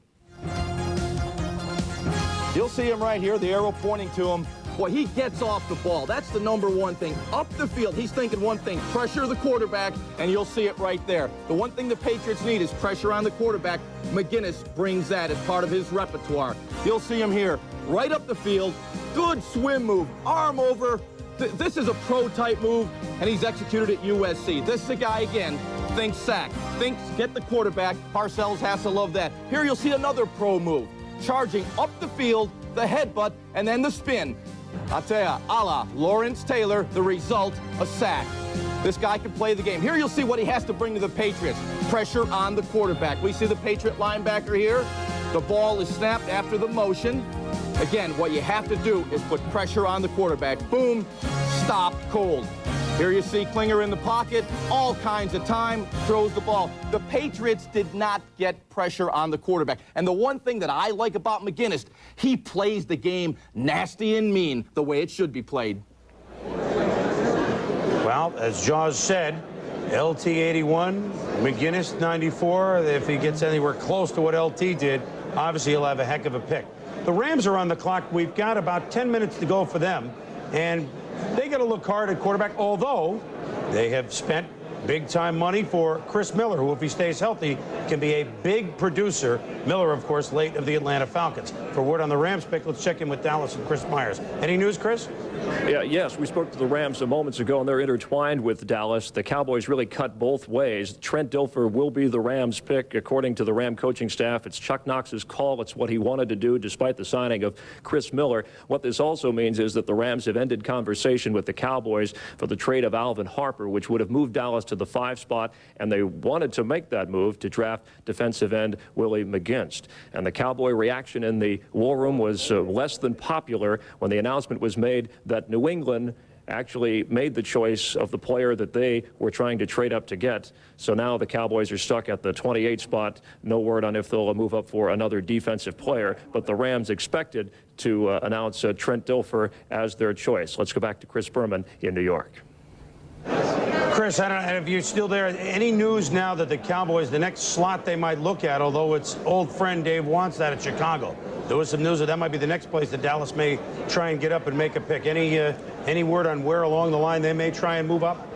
You'll see him right here, the arrow pointing to him. Boy, he gets off the ball. That's the #1 thing. Up the field, he's thinking one thing, pressure the quarterback, and you'll see it right there. The one thing the Patriots need is pressure on the quarterback. McGinnis brings that as part of his repertoire. You'll see him here, right up the field. Good swim move, arm over. This is a pro-type move, and he's executed at USC. This is a guy, again, thinks sack, thinks get the quarterback. Parcells has to love that. Here you'll see another pro move. Charging up the field, the headbutt, and then the spin. I'll tell you, a la Lawrence Taylor, the result, a sack. This guy can play the game. Here you'll see what he has to bring to the Patriots. Pressure on the quarterback. We see the Patriot linebacker here. The ball is snapped after the motion. Again, what you have to do is put pressure on the quarterback. Boom, stop cold. Here you see Klinger in the pocket, all kinds of time, throws the ball. The Patriots did not get pressure on the quarterback. And the one thing that I like about McGinnis, he plays the game nasty and mean, the way it should be played. Well, as Jaws said, LT 81, McGinnis 94. If he gets anywhere close to what LT did, obviously he'll have a heck of a pick. The Rams are on the clock. We've got about 10 minutes to go for them. And they got to look hard at quarterback, although they have spent big-time money for Chris Miller, who, if he stays healthy, can be a big producer. Miller, of course, late of the Atlanta Falcons. For word on the Rams pick, let's check in with Dallas and Chris Myers. Any news, Chris? Yes, we spoke to the Rams moments ago, and they're intertwined with Dallas. The Cowboys really cut both ways. Trent Dilfer will be the Rams pick. According to the Ram coaching staff, it's Chuck Knox's call. It's what he wanted to do, despite the signing of Chris Miller. What this also means is that the Rams have ended conversation with the Cowboys for the trade of Alvin Harper, which would have moved Dallas to the 5 spot, and they wanted to make that move to draft defensive end Willie McGinnis. And the Cowboy reaction in the war room was less than popular when the announcement was made that New England actually made the choice of the player that they were trying to trade up to get. So now the Cowboys are stuck at the 28 spot. No word on if they'll move up for another defensive player, but the Rams expected to announce Trent Dilfer as their choice. Let's go back to Chris Berman in New York. Chris, I don't know if you're still there. Any news now that the Cowboys, the next slot they might look at, although it's old friend Dave wants that at Chicago. There was some news that might be the next place that Dallas may try and get up and make a pick. Any word on where along the line they may try and move up?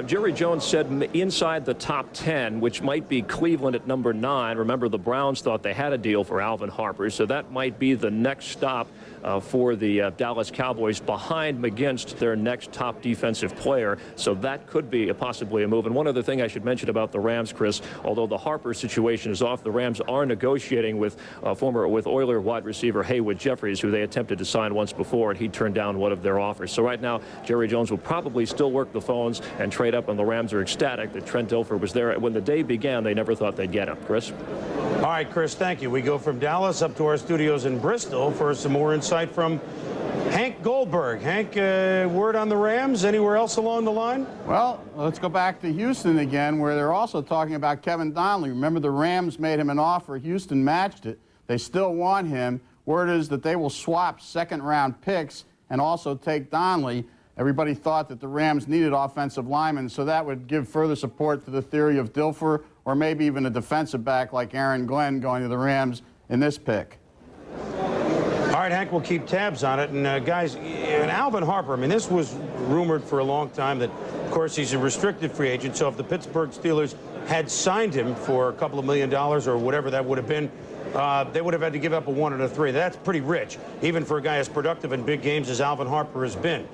Jerry Jones said inside the top 10, which might be Cleveland at number 9. Remember, the Browns thought they had a deal for Alvin Harper, so that might be the next stop for the Dallas Cowboys behind McGinnis, their next top defensive player. So that could be possibly a move. And one other thing I should mention about the Rams, Chris, although the Harper situation is off, the Rams are negotiating with Oiler wide receiver Haywood Jeffries, who they attempted to sign once before, and he turned down one of their offers. So right now, Jerry Jones will probably still work the phones and trade up, and the Rams are ecstatic that Trent Dilfer was there. When the day began, they never thought they'd get him. Chris? All right, Chris, thank you. We go from Dallas up to our studios in Bristol for some more insight from Hank Goldberg. Hank, word on the Rams? Anywhere else along the line? Well, let's go back to Houston again, where they're also talking about Kevin Donnelly. Remember, the Rams made him an offer. Houston matched it. They still want him. Word is that they will swap second-round picks and also take Donnelly. Everybody thought that the Rams needed offensive linemen, so that would give further support to the theory of Dilfer or maybe even a defensive back like Aaron Glenn going to the Rams in this pick. All right, Hank, we'll keep tabs on it. And, guys, and Alvin Harper, I mean, this was rumored for a long time that, of course, he's a restricted free agent. So if the Pittsburgh Steelers had signed him for a couple of $1 million or whatever that would have been, they would have had to give up a 1 and a 3. That's pretty rich, even for a guy as productive in big games as Alvin Harper has been.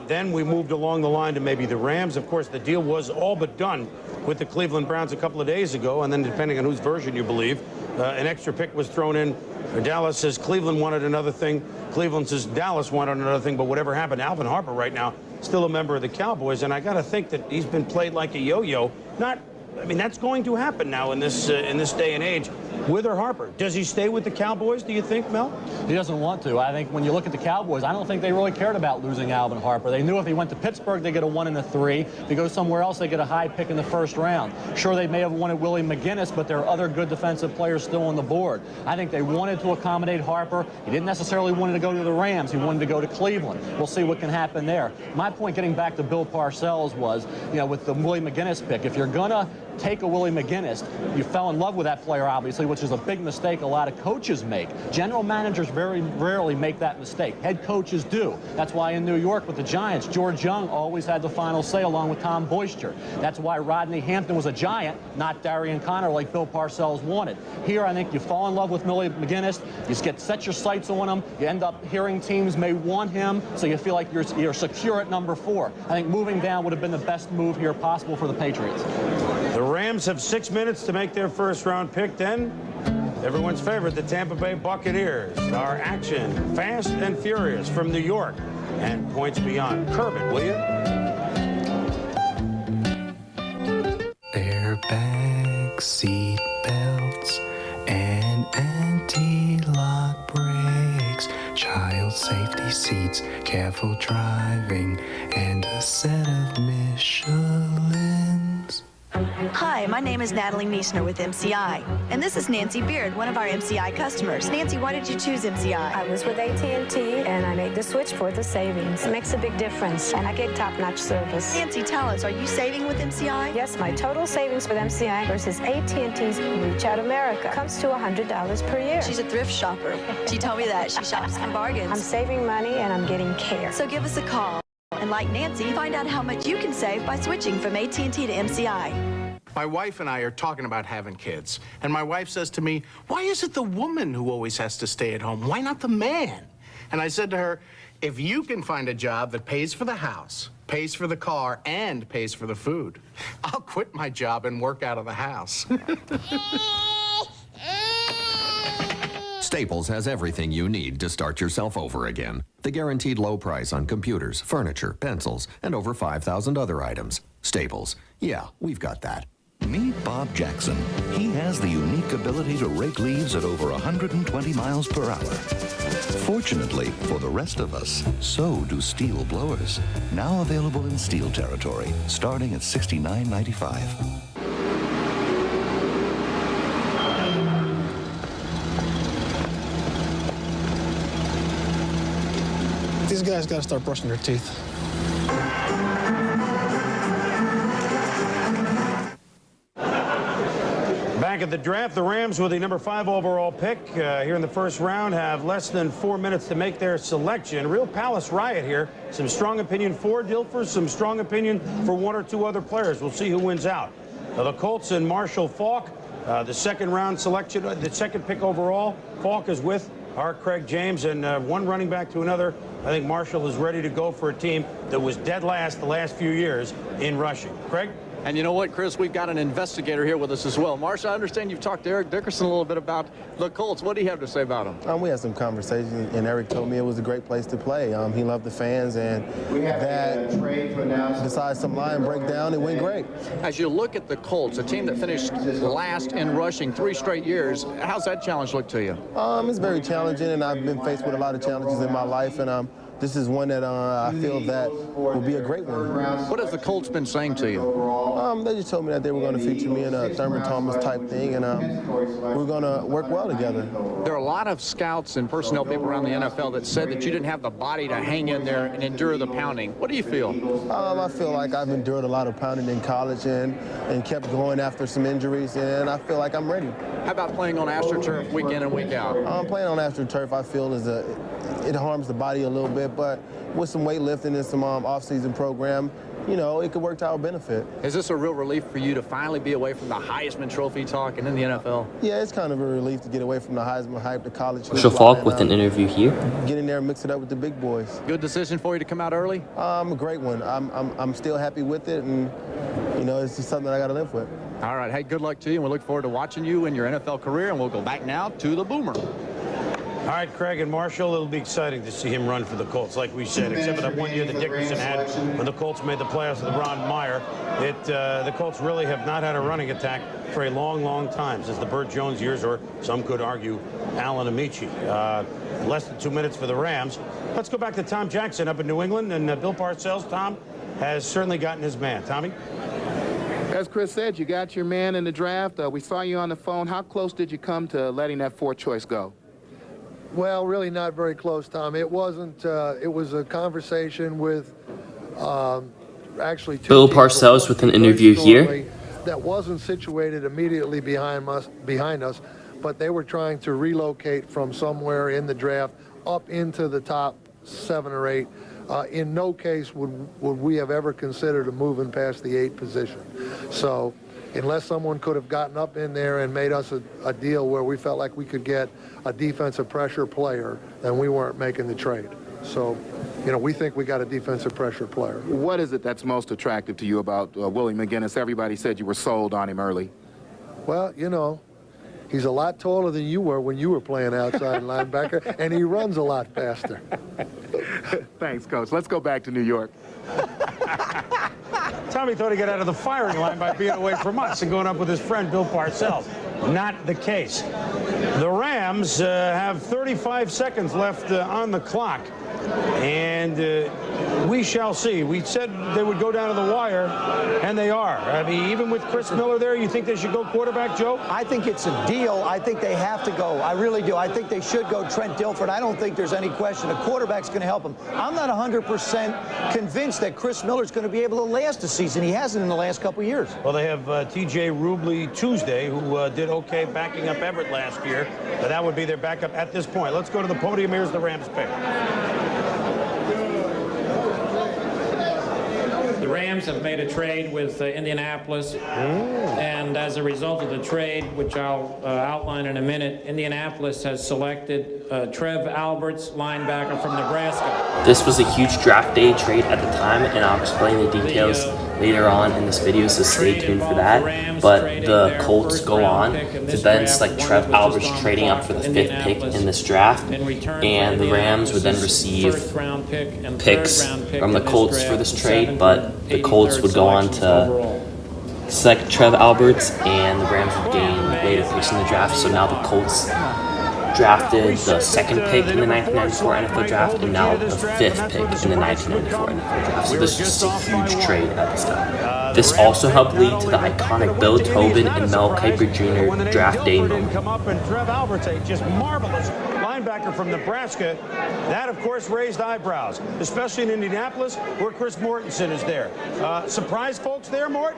Then we moved along the line to maybe the Rams. Of course, the deal was all but done with the Cleveland Browns a couple of days ago, and then depending on whose version you believe, an extra pick was thrown in. Dallas says Cleveland wanted another thing. Cleveland says Dallas wanted another thing, but whatever happened, Alvin Harper right now still a member of the Cowboys, and I got to think that he's been played like a yo-yo. I mean, that's going to happen now in this day and age. With or Harper, does he stay with the Cowboys, do you think, Mel? He doesn't want to. I think when you look at the Cowboys, I don't think they really cared about losing Alvin Harper. They knew if he went to Pittsburgh, they get a 1 and a 3. If he goes somewhere else, they get a high pick in the first round. Sure, they may have wanted Willie McGinnis, but there are other good defensive players still on the board. I think they wanted to accommodate Harper. He didn't necessarily want to go to the Rams. He wanted to go to Cleveland. We'll see what can happen there. My point, getting back to Bill Parcells, was, you know, with the Willie McGinnis pick, if you're going to take a Willie McGinnis, you fell in love with that player, obviously, which is a big mistake a lot of coaches make. General managers very rarely make that mistake. Head coaches do. That's why in New York with the Giants, George Young always had the final say along with Tom Boyster. That's why Rodney Hampton was a Giant, not Darian Connor like Bill Parcells wanted. Here, I think you fall in love with Willie McGinnis, you set your sights on him, you end up hearing teams may want him, so you feel like you're secure at number 4. I think moving down would have been the best move here possible for the Patriots. The Rams have 6 minutes to make their first-round pick. Then, everyone's favorite, the Tampa Bay Buccaneers. Our action, fast and furious from New York and points beyond. Kerbin, will you? Airbags, seat belts, and anti-lock brakes, child safety seats, careful driving, and a set of Michelins. Hi, my name is Natalie Niesner with MCI, and this is Nancy Beard, one of our MCI customers. Nancy, why did you choose MCI? I was with AT&T, and I made the switch for the savings. It makes a big difference, and I get top-notch service. Nancy, tell us, are you saving with MCI? Yes, my total savings with MCI versus AT&T's Reach Out America comes to $100 per year. She's a thrift shopper. She told me that. She shops for bargains. I'm saving money, and I'm getting care. So give us a call. And like Nancy, find out how much you can save by switching from AT&T to MCI. My wife and I are talking about having kids. And my wife says to me, why is it the woman who always has to stay at home? Why not the man? And I said to her, if you can find a job that pays for the house, pays for the car, and pays for the food, I'll quit my job and work out of the house. Staples has everything you need to start yourself over again. The guaranteed low price on computers, furniture, pencils, and over 5,000 other items. Staples. Yeah, we've got that. Meet Bob Jackson. He has the unique ability to rake leaves at over 120 miles per hour. Fortunately for the rest of us, so do steel blowers. Now available in steel territory, starting at $69.95. These guys got to start brushing their teeth. Back at the draft, the Rams with the number 5 overall pick here in the first round have less than 4 minutes to make their selection. Real palace riot here. Some strong opinion for Dilfer, some strong opinion for 1 or 2 other players. We'll see who wins out. The Colts and Marshall Faulk, the second round selection, the second pick overall. Faulk is with our Craig James, and one running back to another. I think Marshall is ready to go for a team that was dead last the last few years in rushing. Craig? And you know what, Chris? We've got an investigator here with us as well. Marshall, I understand you've talked to Eric Dickerson a little bit about the Colts. What do you have to say about them? We had some conversations, and Eric told me it was a great place to play. He loved the fans, and that besides some line breakdown, it went great. As you look at the Colts, a team that finished last in rushing 3 straight years, how's that challenge look to you? It's very challenging, and I've been faced with a lot of challenges in my life, and this is one that I feel that will be a great one. What has the Colts been saying to you? They just told me that they were going to feature me in a Thurman Thomas type thing, and we're going to work well together. There are a lot of scouts and personnel people around the NFL that said that you didn't have the body to hang in there and endure the pounding. What do you feel? I feel like I've endured a lot of pounding in college and kept going after some injuries, and I feel like I'm ready. How about playing on AstroTurf week in and week out? Playing on AstroTurf, I feel, it harms the body a little bit, but with some weightlifting and some off-season program, you know, it could work to our benefit. Is this a real relief for you to finally be away from the Heisman Trophy talk and in the NFL? Yeah, it's kind of a relief to get away from the Heisman hype, the college. Marshall Faulk with an interview here. Get in there and mix it up with the big boys. Good decision for you to come out early? A great one. I'm still happy with it, and you know, it's just something I got to live with. All right, hey, good luck to you, and we look forward to watching you in your NFL career, and we'll go back now to the Boomer. All right, Craig and Marshall, it'll be exciting to see him run for the Colts, like we said, except for that 1 year that Dickerson had when the Colts made the playoffs with Ron Meyer. The Colts really have not had a running attack for a long, long time, since the Burt Jones years, or some could argue Allen Amici. Less than 2 minutes for the Rams. Let's go back to Tom Jackson up in New England, and Bill Parcells, Tom, has certainly gotten his man. Tommy? As Chris said, you got your man in the draft. We saw you on the phone. How close did you come to letting that fourth choice go? Well, really not very close, Tom. It wasn't. It was a conversation with actually Bill Parcells with an interview here. That wasn't situated immediately behind us, but they were trying to relocate from somewhere in the draft up into the top 7 or 8. In no case would we have ever considered a moving past the 8 position. So unless someone could have gotten up in there and made us a deal where we felt like we could get a defensive pressure player, then we weren't making the trade. So, you know, we think we got a defensive pressure player. What is it that's most attractive to you about Willie McGinnis? Everybody said you were sold on him early. Well, you know, he's a lot taller than you were when you were playing outside linebacker, and he runs a lot faster. Thanks, Coach. Let's go back to New York. Tommy thought he'd get out of the firing line by being away from us and going up with his friend Bill Parcells. Not the case. The Rams have 35 seconds left on the clock, and we shall see. We said they would go down to the wire, and they are. I mean, even with Chris Miller there, you think they should go quarterback, Joe? I think it's a deal. I think they have to go. I really do. I think they should go Trent Dilfer. I don't think there's any question. A quarterback's going to help him. I'm not 100% convinced that Chris Miller's going to be able to last a season. He hasn't in the last couple of years. Well, they have T.J. Rubley Tuesday, who did okay backing up Everett last year. But that would be their backup at this point. Let's go to the podium. Here's the Rams pick. The Rams have made a trade with Indianapolis, and as a result of the trade, which I'll outline in a minute, Indianapolis has selected Trev Alberts, linebacker from Nebraska. This was a huge draft day trade at the time, and I'll explain the details later on in this video, so stay tuned for that. But the Colts go on to then select Trev Alberts, trading up for the 5th pick in this draft, and the Rams would then receive picks from the Colts for this trade, but the Colts would go on to select Trev Alberts, and the Rams would gain later picks in the draft. So now the Colts drafted the 2nd pick in the 1994 NFL draft, and now the 5th pick in the 1994 NFL draft. So this is just a huge trade at this time. This also helped lead to the iconic Bill Tobin and Mel Kiper Jr. draft day moment. Come up, and Trev Alberts, a just marvelous linebacker from Nebraska. That, of course, raised eyebrows, especially in Indianapolis, where Chris Mortensen is there. Surprise folks there, Mort?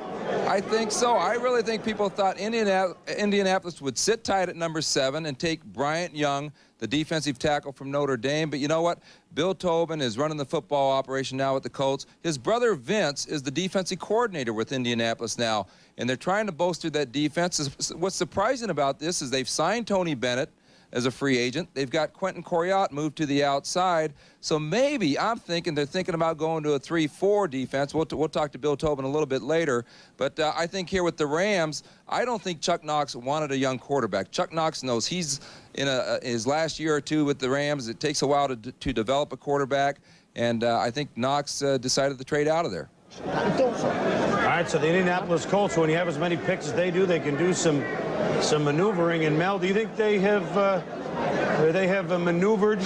I think so. I really think people thought Indianapolis would sit tight at number 7 and take Bryant Young, the defensive tackle from Notre Dame. But you know what? Bill Tobin is running the football operation now with the Colts. His brother Vince is the defensive coordinator with Indianapolis now, and they're trying to bolster that defense. What's surprising about this is they've signed Tony Bennett as a free agent. They've got Quentin Coryatt moved to the outside. So maybe, I'm thinking, they're thinking about going to a 3-4 defense. We'll talk to Bill Tobin a little bit later. But I think here with the Rams, I don't think Chuck Knox wanted a young quarterback. Chuck Knox knows he's in his last year or two with the Rams. It takes a while to develop a quarterback. And I think Knox decided to trade out of there. All right, so the Indianapolis Colts, when you have as many picks as they do, they can do some maneuvering. And Mel, do you think they have maneuvered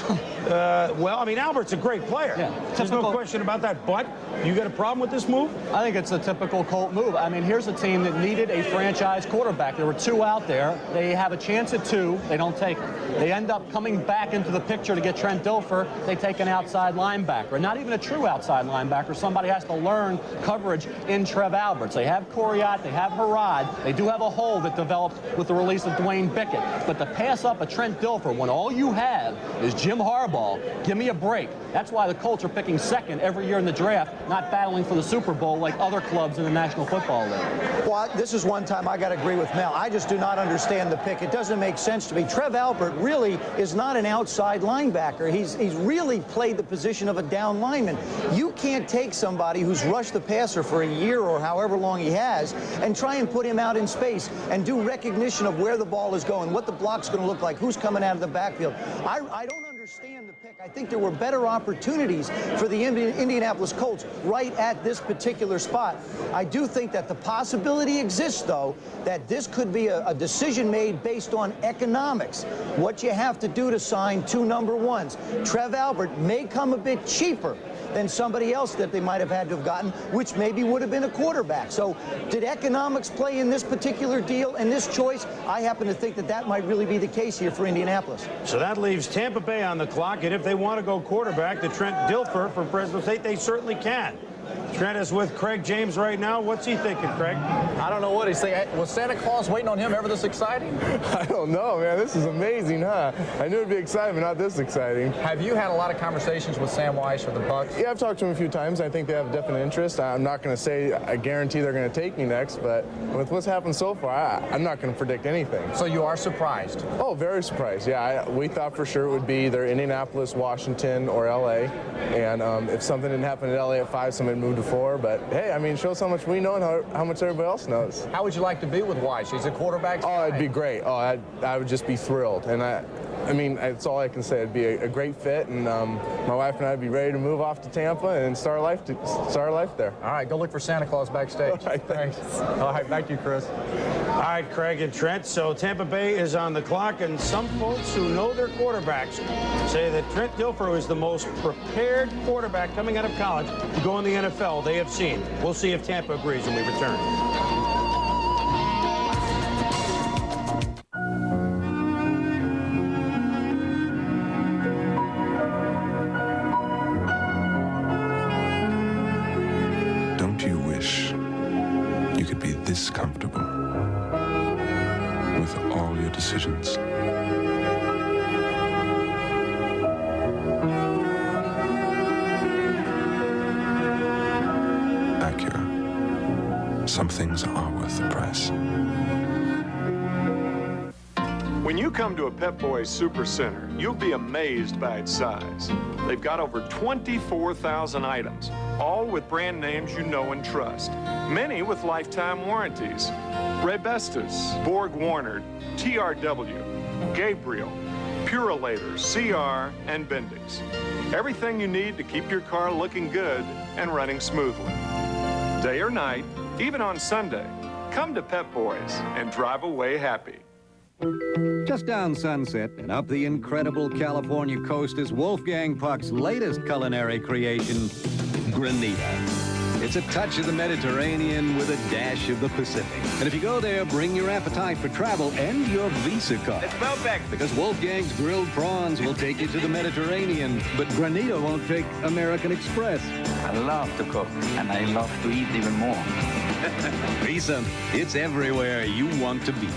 Well, I mean, Albert's a great player. Yeah, There's no question about that. But you got a problem with this move? I think it's a typical Colt move. I mean, here's a team that needed a franchise quarterback. There were 2 out there. They have a chance at 2. They don't take it. They end up coming back into the picture to get Trent Dilfer. They take an outside linebacker, not even a true outside linebacker. Somebody has to learn coverage in Trev Alberts. They have Coriat. They have Harrod. They do have a hole that developed with the release of Dwayne Bickett. But to pass up a Trent Dilfer when all you have is Jim Harbaugh, give me a break. That's why the Colts are picking second every year in the draft, not battling for the Super Bowl like other clubs in the National Football League. Well, this is one time I got to agree with Mel. I just do not understand the pick. It doesn't make sense to me. Trev Albert really is not an outside linebacker. He's really played the position of a down lineman. You can't take somebody who's rushed the passer for a year or however long he has and try and put him out in space and do recognition of where the ball is going, what the block's going to look like, who's coming out of the backfield. I don't understand the pick. I think there were better opportunities for the Indianapolis Colts right at this particular spot. I do think that the possibility exists, though, that this could be a decision made based on economics. What you have to do to sign 2 number 1s. Trev Albert may come a bit cheaper than somebody else that they might have had to have gotten, which maybe would have been a quarterback. So did economics play in this particular deal and this choice? I happen to think that that might really be the case here for Indianapolis. So that leaves Tampa Bay on the clock, and if they want to go quarterback to Trent Dilfer for Fresno State, they certainly can. Trent is with Craig James right now. What's he thinking, Craig? I don't know what he's thinking. Was Santa Claus waiting on him ever this exciting? I don't know, man. This is amazing, huh? I knew it'd be exciting, but not this exciting. Have you had a lot of conversations with Sam Weiss or the Bucs? Yeah, I've talked to him a few times. I think they have a definite interest. I'm not going to say I guarantee they're going to take me next, but with what's happened so far, I'm not going to predict anything. So you are surprised? Oh, very surprised. Yeah, we thought for sure it would be either Indianapolis, Washington, or L.A. And if something didn't happen at L.A. at 5, somebody moved to 4. But hey, I mean, shows how much we know and how much everybody else knows. How would you like to be with Weiss? He's a quarterback. Oh, it'd be great. Oh, I would just be thrilled. And I mean, that's all I can say. It'd be a great fit, and my wife and I would be ready to move off to Tampa and start our life there. All right, go look for Santa Claus backstage. All right, thanks. All right, thank you, Chris. All right, Craig and Trent. So Tampa Bay is on the clock, and some folks who know their quarterbacks say that Trent Dilfer is the most prepared quarterback coming out of college to go in the NFL they have seen. We'll see if Tampa agrees when we return. This comfortable with all your decisions. Acura. Some things are worth the price. When you come to a Pep Boys Super Center, you'll be amazed by its size. They've got over 24,000 items, all with brand names you know and trust. Many with lifetime warranties. Rebestas, Borg Warner, TRW, Gabriel, Purolator, CR, and Bendix. Everything you need to keep your car looking good and running smoothly. Day or night, even on Sunday, come to Pep Boys and drive away happy. Just down Sunset and up the incredible California coast is Wolfgang Puck's latest culinary creation, granita. It's a touch of the Mediterranean with a dash of the Pacific. And if you go there, bring your appetite for travel and your Visa card. It's Melbeck. Because Wolfgang's grilled prawns will take you to the Mediterranean, but granita won't take American Express. I love to cook, and I love to eat even more. Visa, it's everywhere you want to be.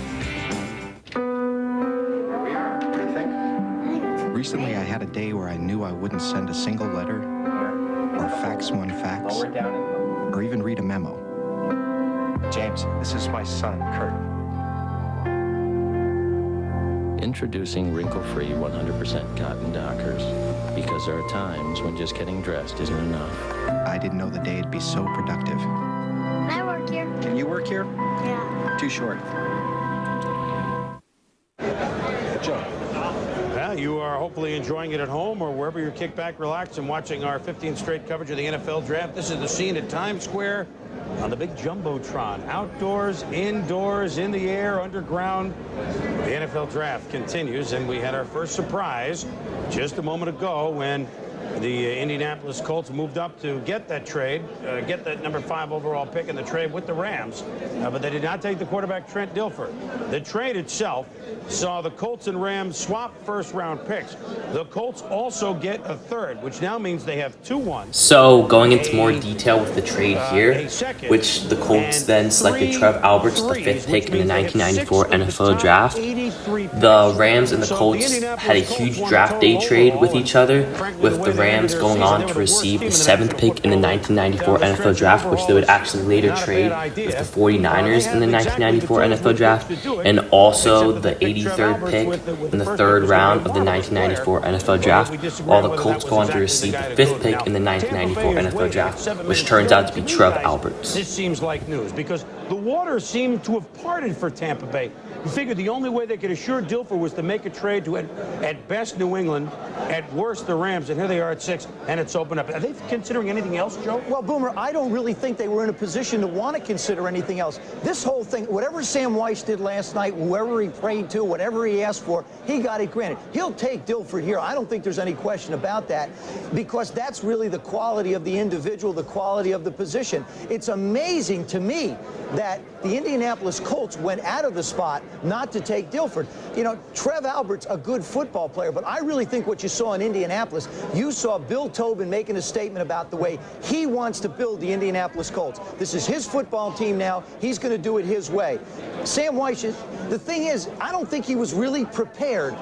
Recently, I had a day where I knew I wouldn't send a single letter, or fax one fax, or even read a memo. James, this is my son, Kurt. Introducing wrinkle-free 100% cotton Dockers, because there are times when just getting dressed isn't enough. I didn't know the day would be so productive. Can I work here? Can you work here? Yeah. Too short. Joe. Well, you are hopefully enjoying it at home or wherever you're kicked back, relaxed, and watching our 15th straight coverage of the NFL Draft. This is the scene at Times Square on the big Jumbotron. Outdoors, indoors, in the air, underground. The NFL Draft continues, and we had our first surprise just a moment ago when the Indianapolis Colts moved up to get that trade, get that number 5 overall pick in the trade with the Rams, but they did not take the quarterback Trent Dilfer. The trade itself saw the Colts and Rams swap first-round picks. The Colts also get a third, which now means they have 2-1. So going into more detail with the trade here, which the Colts then selected Trev Alberts, the 5th pick in the 1994 NFL Draft. The Rams and the Colts had a huge draft day trade with each other, with the Rams going on to receive the 7th pick in the 1994 NFL Draft, which they would actually later trade with the 49ers in the 1994 NFL Draft, and also the 83rd pick in the 3rd round of the 1994 NFL Draft, while the Colts go on to receive the 5th pick in the 1994 NFL Draft, which turns out to be Trev Alberts. This seems like news because the waters seem to have parted for Tampa Bay. You figured the only way they could assure Dilfer was to make a trade to, at best, New England, at worst, the Rams, and here they are at 6, and it's opened up. Are they considering anything else, Joe? Well, Boomer, I don't really think they were in a position to want to consider anything else. This whole thing, whatever Sam Weiss did last night, whoever he prayed to, whatever he asked for, he got it granted. He'll take Dilfer here. I don't think there's any question about that, because that's really the quality of the individual, the quality of the position. It's amazing to me that the Indianapolis Colts went out of the spot not to take Dilfer. You know, Trev Alberts, a good football player, but I really think what you saw in Indianapolis, you saw Bill Tobin making a statement about the way he wants to build the Indianapolis Colts. This is his football team now. He's going to do it his way. Sam Weiss, the thing is, I don't think he was really prepared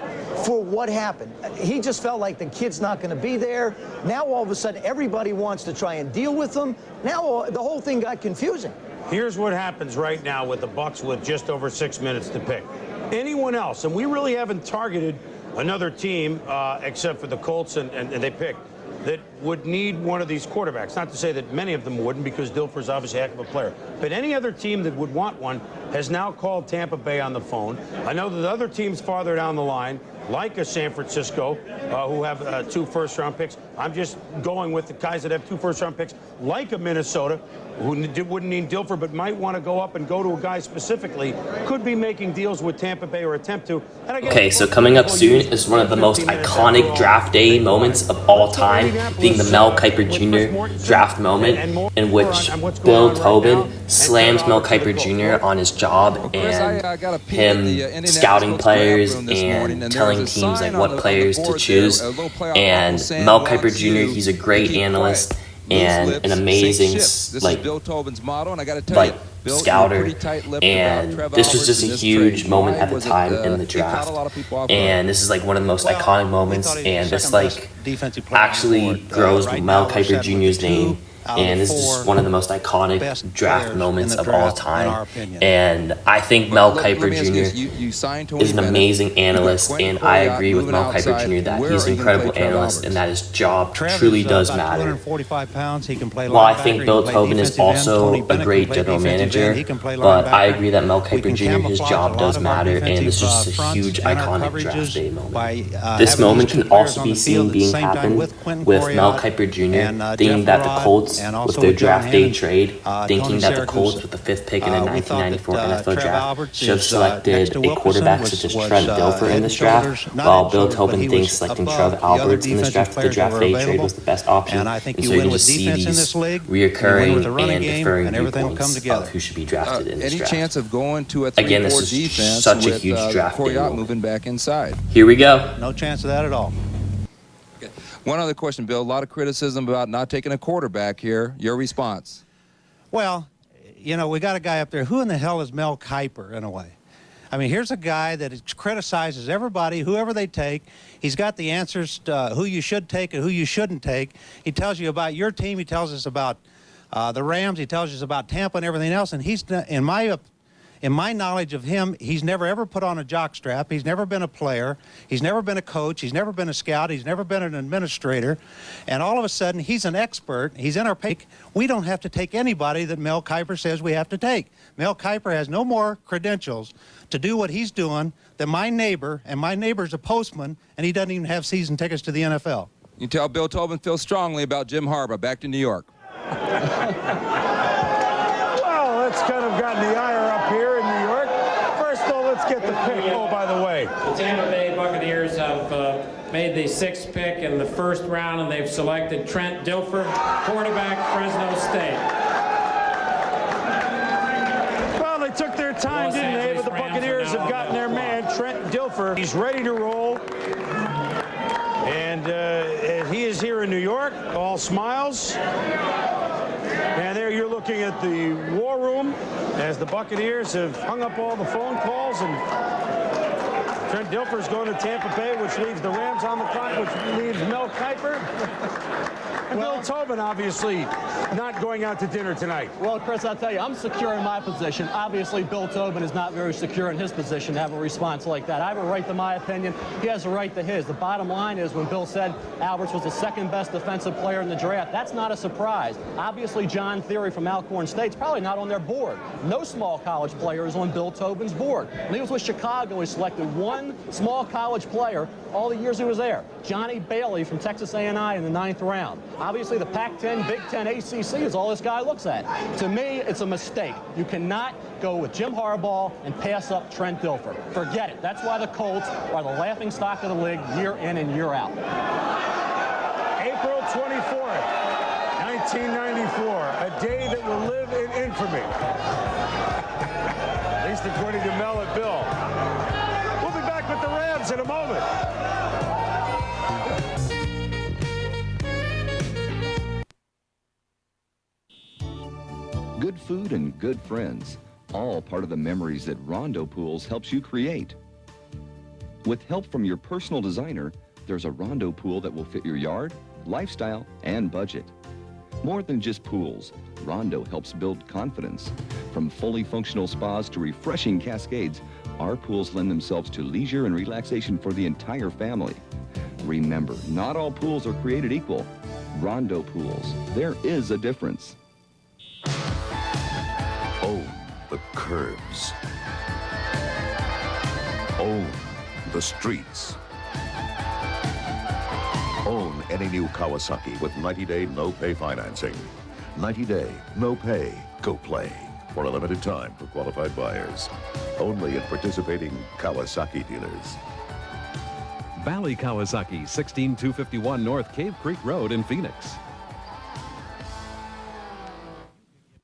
for what happened. He just felt like the kid's not going to be there. Now, all of a sudden, everybody wants to try and deal with him. Now, the whole thing got confusing. Here's what happens right now with the Bucs with just over 6 minutes to pick. Anyone else, and we really haven't targeted another team except for the Colts, and they picked, that would need one of these quarterbacks. Not to say that many of them wouldn't, because Dilfer's obviously a heck of a player. But any other team that would want one has now called Tampa Bay on the phone. I know that other teams farther down the line, like a San Francisco, who have 2 first-round picks. I'm just going with the guys that have 2 first-round picks, like a Minnesota, who wouldn't need Dilfer, but might want to go up and go to a guy specifically, could be making deals with Tampa Bay or attempt to. Okay, so coming up soon is one of the most iconic draft day moments of all time, being the Mel Kiper Jr. draft moment, in which Bill Tobin slams Mel Kiper Jr. on his job and him scouting players and telling teams like what players to choose. And Mel Kiper Jr., he's a great analyst and an amazing scouter, and this was just a huge moment at the time in the draft, and this is like one of the most iconic moments, and this like actually grows Mel Kiper Jr.'s name, and this is just one of the most iconic draft moments of all time. And I think Mel Kiper Jr. is an amazing analyst, and I agree with Mel Kiper Jr. that he's an incredible analyst and that his job truly does matter. While I think Bill Tobin is also a great general manager, but I agree that Mel Kiper Jr., his job does matter, and this is just a huge iconic draft day moment. This moment can also be seen being happened with Mel Kiper Jr. thinking that the Colts, with their draft day trade, thinking that the Colts with the 5th pick in the 1994 NFL Draft should have selected a quarterback such as Trent Dilfer in this draft, while Bill Tobin thinks selecting Trev Alberts in this draft with the draft day trade was the best option. And so you can just see these reoccurring and differing viewpoints of who should be drafted in this draft. Any chance of going to a 3-4 Again, this is defense such a with huge draft day moment. moving back inside? Here we go. No chance of that at all. One other question, Bill. A lot of criticism about not taking a quarterback here. Your response? Well, you know, we got a guy up there. Who in the hell is Mel Kiper, in a way? I mean, here's a guy that criticizes everybody, whoever they take. He's got the answers to who you should take and who you shouldn't take. He tells you about your team. He tells us about the Rams. He tells us about Tampa and everything else. And he's, in my knowledge of him, he's never ever put on a jockstrap. He's never been a player. He's never been a coach. He's never been a scout. He's never been an administrator. And all of a sudden, he's an expert. He's in our pick. We don't have to take anybody that Mel Kiper says we have to take. Mel Kiper has no more credentials to do what he's doing than my neighbor, and my neighbor's a postman, and he doesn't even have season tickets to the NFL. You tell Bill Tobin feels strongly about Jim Harbaugh. Back to New York. Well, it's kind of gotten the ire up here in New York. First, though, let's get the pick. Oh, by the way. The Tampa Bay Buccaneers have made the 6th pick in the 1st round, and they've selected Trent Dilfer, quarterback, Fresno State. Well, they took their time, didn't they? But the Buccaneers have gotten their man, Trent Dilfer. He's ready to roll. And he is here in New York, all smiles. And there you're looking at the war room as the Buccaneers have hung up all the phone calls, and Trent Dilfer's going to Tampa Bay, which leaves the Rams on the clock, which leaves Mel Kiper. And Bill Tobin, obviously, not going out to dinner tonight. Well, Chris, I'll tell you, I'm secure in my position. Obviously, Bill Tobin is not very secure in his position to have a response like that. I have a right to my opinion. He has a right to his. The bottom line is when Bill said Alberts was the 2nd best defensive player in the draft, that's not a surprise. Obviously, John Theory from Alcorn State's probably not on their board. No small college player is on Bill Tobin's board. When he was with Chicago, he selected one small college player all the years he was there. Johnny Bailey from Texas A&I in the 9th round. Obviously, the Pac-10, Big Ten, ACC is all this guy looks at. To me, it's a mistake. You cannot go with Jim Harbaugh and pass up Trent Dilfer. Forget it. That's why the Colts are the laughingstock of the league year in and year out. April 24th, 1994, a day that will live in infamy. At least according to Mel and Bill. We'll be back with the Rams in a moment. Good food and good friends, all part of the memories that Rondo Pools helps you create. With help from your personal designer, there's a Rondo pool that will fit your yard, lifestyle, and budget. More than just pools, Rondo helps build confidence. From fully functional spas to refreshing cascades, our pools lend themselves to leisure and relaxation for the entire family. Remember, not all pools are created equal. Rondo Pools, there is a difference. Own the curves. Own the streets. Own any new Kawasaki with 90-day no-pay financing. 90-day, no pay, go play. For a limited time for qualified buyers. Only at participating Kawasaki dealers. Valley Kawasaki, 16251 North Cave Creek Road in Phoenix.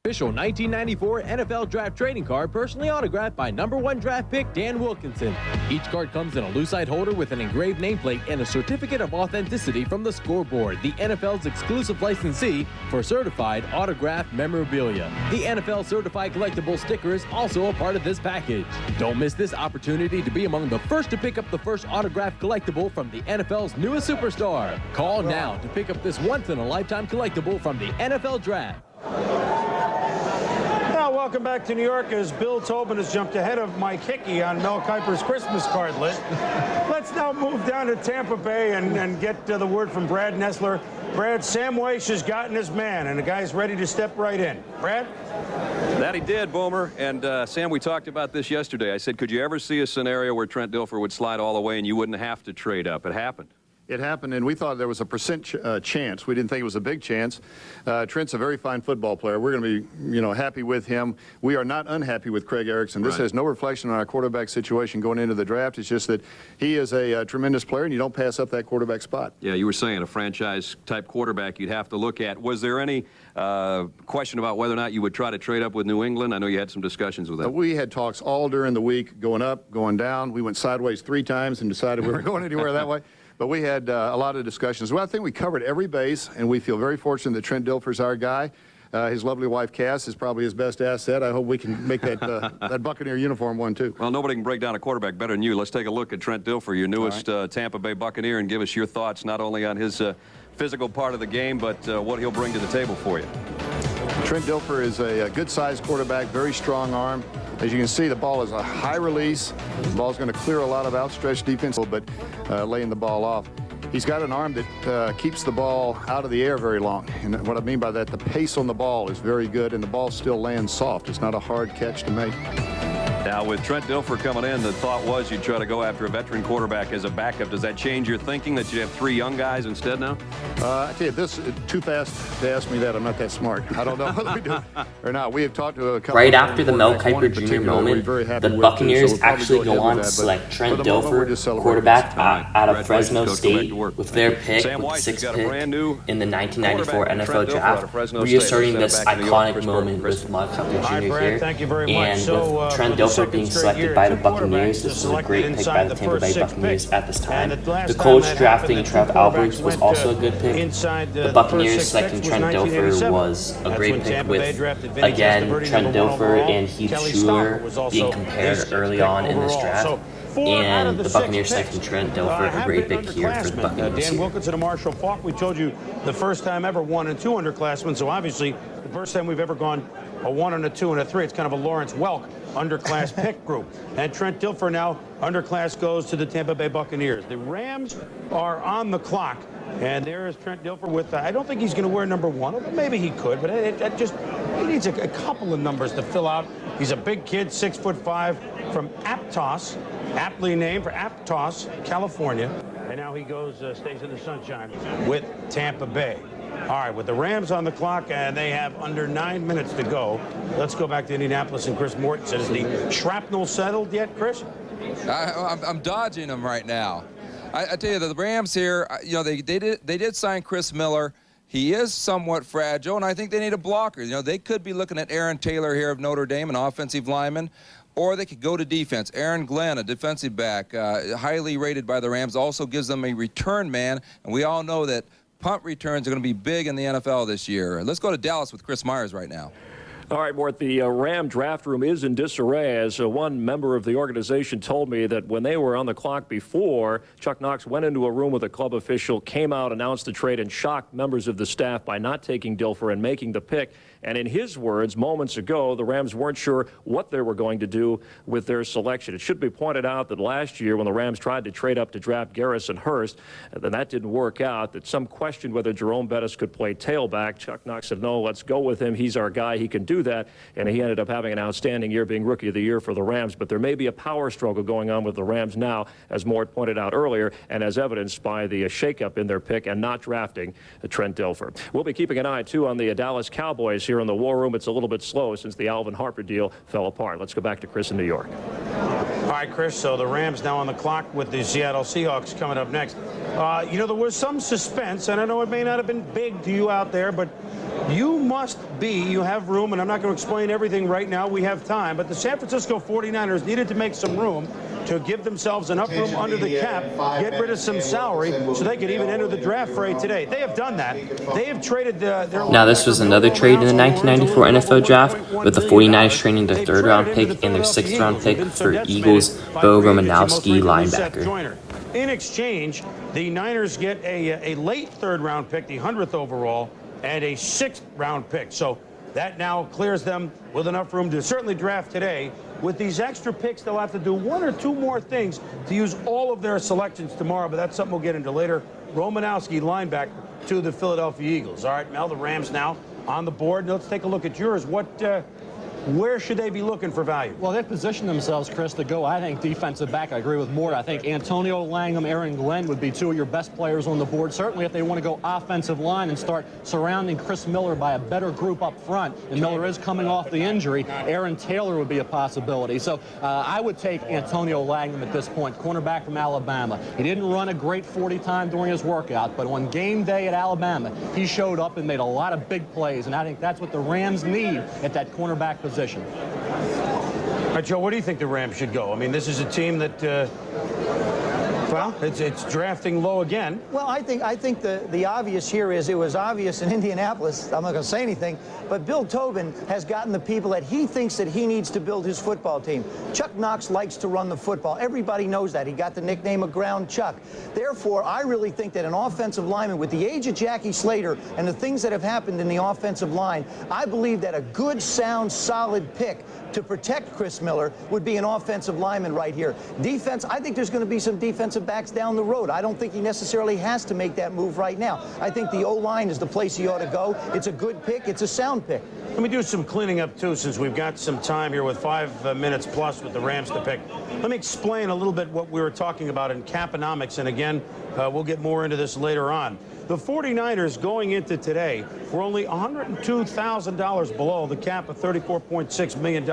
Official 1994 NFL Draft Trading Card personally autographed by #1 draft pick Dan Wilkinson. Each card comes in a lucite holder with an engraved nameplate and a certificate of authenticity from the Scoreboard, the NFL's exclusive licensee for certified autographed memorabilia. The NFL Certified Collectible sticker is also a part of this package. Don't miss this opportunity to be among the first to pick up the first autographed collectible from the NFL's newest superstar. Call now to pick up this once-in-a-lifetime collectible from the NFL Draft. Now, welcome back to New York as Bill Tobin has jumped ahead of Mike Hickey on Mel Kiper's Christmas card list. Let's now move down to Tampa Bay and get the word from Brad Nessler. Brad, Sam Weiss has gotten his man, and the guy's ready to step right in. Brad? That he did, Boomer. And, Sam, we talked about this yesterday. I said, could you ever see a scenario where Trent Dilfer would slide all the way and you wouldn't have to trade up? It happened. It happened, and we thought there was a percent chance. We didn't think it was a big chance. Trent's a very fine football player. We're going to be, happy with him. We are not unhappy with Craig Erickson. This has no reflection on our quarterback situation going into the draft. It's just that he is a tremendous player, and you don't pass up that quarterback spot. Yeah, you were saying a franchise-type quarterback you'd have to look at. Was there any question about whether or not you would try to trade up with New England? I know you had some discussions with that. We had talks all during the week, going up, going down. We went sideways 3 times and decided we weren't going anywhere that way. But we had a lot of discussions. Well, I think we covered every base, and we feel very fortunate that Trent Dilfer's our guy. His lovely wife, Cass, is probably his best asset. I hope we can make that that Buccaneer uniform one, too. Well, nobody can break down a quarterback better than you. Let's take a look at Trent Dilfer, your newest Tampa Bay Buccaneer, and give us your thoughts not only on his physical part of the game, but what he'll bring to the table for you. Trent Dilfer is a good-sized quarterback, very strong arm. As you can see, the ball is a high release. The ball's going to clear a lot of outstretched defense, but laying the ball off. He's got an arm that keeps the ball out of the air very long. And what I mean by that, the pace on the ball is very good, and the ball still lands soft. It's not a hard catch to make. Now, with Trent Dilfer coming in, the thought was you'd try to go after a veteran quarterback as a backup. Does that change your thinking that you have 3 young guys instead now? I tell you, this is too fast to ask me that. I'm not that smart. I don't know whether we do or not. We have talked to a couple Right of after the Mel Kiper Jr. moment, the Buccaneers actually go on to select Trent Dilfer, quarterback out of Fresno State, with their pick, with the 6th pick in the 1994 NFL Draft, reasserting this iconic moment with Mel Kiper Jr. here. And with Trent Dilfer being selected by the Buccaneers, this is a great pick by the Tampa Bay Buccaneers at this time. The Colts drafting Trev Alberts was also a good pick. The Buccaneers selecting Trent Dilfer was a great pick with, again, Trent Dilfer and Heath Schuler being compared early on in this draft. And the Buccaneers selecting Trent Dilfer, a great pick here for the Buccaneers. Dan Wilkinson and Marshall Faulk, we told you the first time ever 1 and 2 underclassmen, so obviously the first time we've ever gone a 1 and a 2 and a 3. It's kind of a Lawrence Welk underclass pick group. And Trent Dilfer now, underclass, goes to the Tampa Bay Buccaneers. The Rams are on the clock. And there is Trent Dilfer with, I don't think he's going to wear number 1, or maybe he could, but he needs a couple of numbers to fill out. He's a big kid, 6'5", from Aptos, aptly named for Aptos, California. And now he goes, stays in the sunshine with Tampa Bay. All right, with the Rams on the clock, and they have under 9 minutes to go. Let's go back to Indianapolis, and Chris Morton says, is the shrapnel settled yet, Chris? I'm dodging them right now. I tell you, the Rams here, you know, they did sign Chris Miller. He is somewhat fragile, and I think they need a blocker. You know, they could be looking at Aaron Taylor here of Notre Dame, an offensive lineman, or they could go to defense. Aaron Glenn, a defensive back, highly rated by the Rams, also gives them a return man, and we all know that punt returns are going to be big in the NFL this year. Let's go to Dallas with Chris Myers right now. All right, Mort, the Ram draft room is in disarray, as one member of the organization told me that when they were on the clock before, Chuck Knox went into a room with a club official, came out, announced the trade, and shocked members of the staff by not taking Dilfer and making the pick. And in his words, moments ago, the Rams weren't sure what they were going to do with their selection. It should be pointed out that last year, when the Rams tried to trade up to draft Garrison Hurst, then that didn't work out, that some questioned whether Jerome Bettis could play tailback. Chuck Knox said, no, let's go with him. He's our guy. He can do that. And he ended up having an outstanding year, being Rookie of the Year for the Rams. But there may be a power struggle going on with the Rams now, as Mort pointed out earlier, and as evidenced by the shakeup in their pick and not drafting Trent Dilfer. We'll be keeping an eye, too, on the Dallas Cowboys here in the War Room. It's a little bit slow since the Alvin Harper deal fell apart. Let's go back to Chris in New York. All right, Chris, so the Rams now on the clock with the Seattle Seahawks coming up next. You know, there was some suspense, and I know it may not have been big to you out there, but you have room, and I'm not going to explain everything right now. We have time, but the San Francisco 49ers needed to make some room to give themselves enough room under the cap, get rid of some salary, so they could even enter the draft fray today. They have done that. They have traded their... Now, this was another trade in the 1994 NFL Draft, with the 49ers trading their 3rd-round pick and their 6th-round pick for Eagles' Bo Romanowski linebacker. In exchange, the Niners get a late 3rd-round pick, the 100th overall, and a 6th-round pick. So that now clears them with enough room to certainly draft today. With these extra picks, they'll have to do 1 or 2 more things to use all of their selections tomorrow, but that's something we'll get into later. Romanowski, linebacker, to the Philadelphia Eagles. All right, Mel, the Rams now on the board. Let's take a look at yours. Where should they be looking for value? Well, they've positioned themselves, Chris, to go, I think, defensive back. I agree with Mort. I think Antonio Langham, Aaron Glenn would be 2 of your best players on the board. Certainly if they want to go offensive line and start surrounding Chris Miller by a better group up front, and Miller is coming off the injury, Aaron Taylor would be a possibility. So I would take Antonio Langham at this point, cornerback from Alabama. He didn't run a great 40 time during his workout, but on game day at Alabama, he showed up and made a lot of big plays, and I think that's what the Rams need at that cornerback position. All right, Joe, where do you think the Rams should go? I mean, this is a team that, well, it's drafting low again. Well, I think the obvious here is, it was obvious in Indianapolis. I'm not going to say anything, but Bill Tobin has gotten the people that he thinks that he needs to build his football team. Chuck Knox likes to run the football. Everybody knows that. He got the nickname of Ground Chuck. Therefore, I really think that an offensive lineman, with the age of Jackie Slater and the things that have happened in the offensive line, I believe that a good, sound, solid pick to protect Chris Miller would be an offensive lineman right here. Defense, I think there's going to be some defensive defensive backs down the road. I don't think he necessarily has to make that move right now. I think the O-line is the place he ought to go. It's a good pick. It's a sound pick. Let me do some cleaning up, too, since we've got some time here with 5 minutes plus with the Rams to pick. Let me explain a little bit what we were talking about in caponomics, and again, we'll get more into this later on. The 49ers going into today were only $102,000 below the cap of $34.6 million.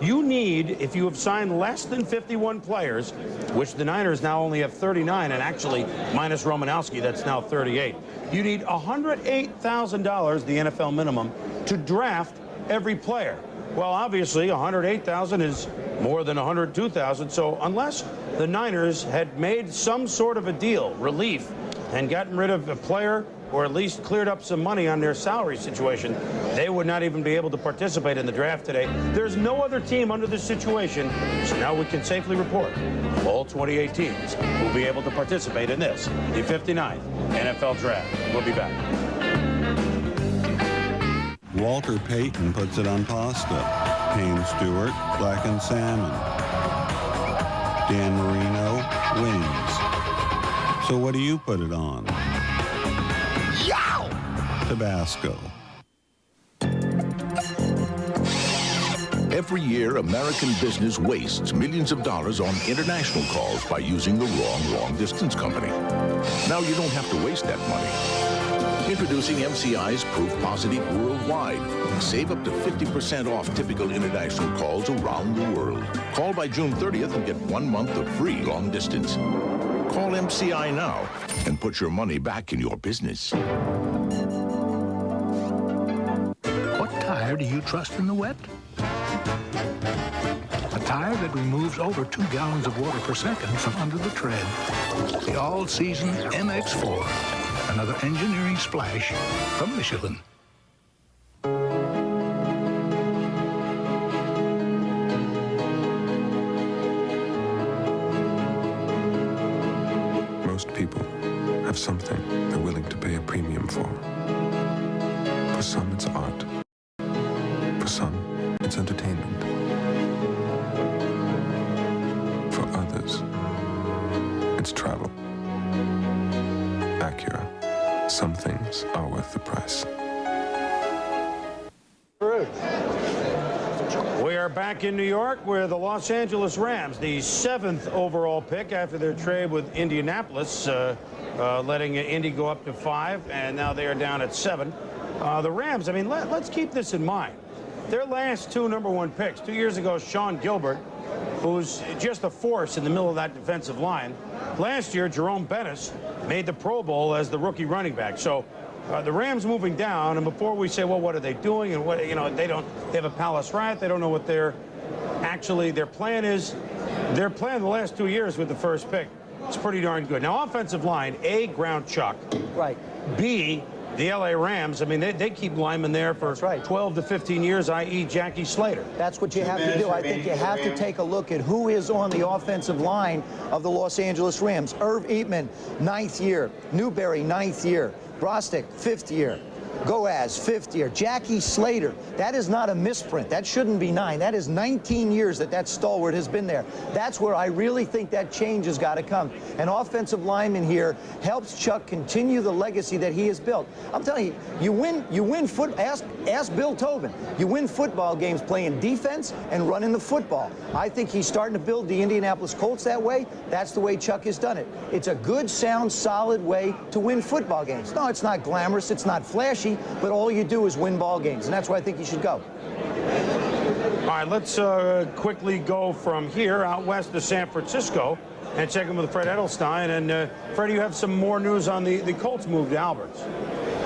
You need, if you have signed less than 51 players, which the Niners now only have 39, and actually minus Romanowski, that's now 38, you need $108,000, the NFL minimum, to draft every player. Well, obviously, $108,000 is more than $102,000, so unless the Niners had made some sort of a deal, relief, and gotten rid of a player or at least cleared up some money on their salary situation, they would not even be able to participate in the draft today. There's no other team under this situation, so now we can safely report all 28 teams will be able to participate in this, the 59th NFL Draft. We'll be back. Walter Payton puts it on pasta. Payne Stewart, blackened salmon. Dan Marino wings. So what do you put it on? Yow! Tabasco. Every year, American business wastes millions of dollars on international calls by using the wrong long-distance company. Now you don't have to waste that money. Introducing MCI's Proof Positive Worldwide. Save up to 50% off typical international calls around the world. Call by June 30th and get 1 month of free long distance. Call MCI now and put your money back in your business. What tire do you trust in the wet? A tire that removes over 2 gallons of water per second from under the tread. The all-season MX4. Another engineering splash from Michelin. Most people have something they're willing to pay a premium for. For some, it's art. For some, it's entertainment. For others, it's travel. Acura. Some things are worth the price. We are back in New York where the Los Angeles Rams, the 7th overall pick after their trade with Indianapolis, letting Indy go up to 5, and now they are down at 7. The Rams, I mean, let's keep this in mind. Their last 2 #1 picks, 2 years ago, Sean Gilbert, who's just a force in the middle of that defensive line. Last year, Jerome Bettis made the Pro Bowl as the rookie running back. So the Rams moving down, and before we say, well, what are they doing? And what, you know, they have a palace riot. They don't know what their plan is. Their plan the last 2 years with the first pick, it's pretty darn good. Now, offensive line, A, ground chuck. Right. B, the LA Rams, I mean, they keep linemen there for 12 to 15 years, i.e. Jackie Slater. That's what you have to do. I think you have to take a look at who is on the offensive line of the Los Angeles Rams. Irv Eatman, 9th year. Newberry, 9th year. Brostick, 5th year. Goaz, 5th year. Jackie Slater, that is not a misprint. That shouldn't be 9. That is 19 years that stalwart has been there. That's where I really think that change has got to come. An offensive lineman here helps Chuck continue the legacy that he has built. I'm telling you, you win ask Bill Tobin. You win football games playing defense and running the football. I think he's starting to build the Indianapolis Colts that way. That's the way Chuck has done it. It's a good, sound, solid way to win football games. No, it's not glamorous. It's not flashy. But all you do is win ball games, and that's where I think you should go. All right, let's quickly go from here out west to San Francisco and check in with Fred Edelstein. And Fred, you have some more news on the Colts move to Alberts.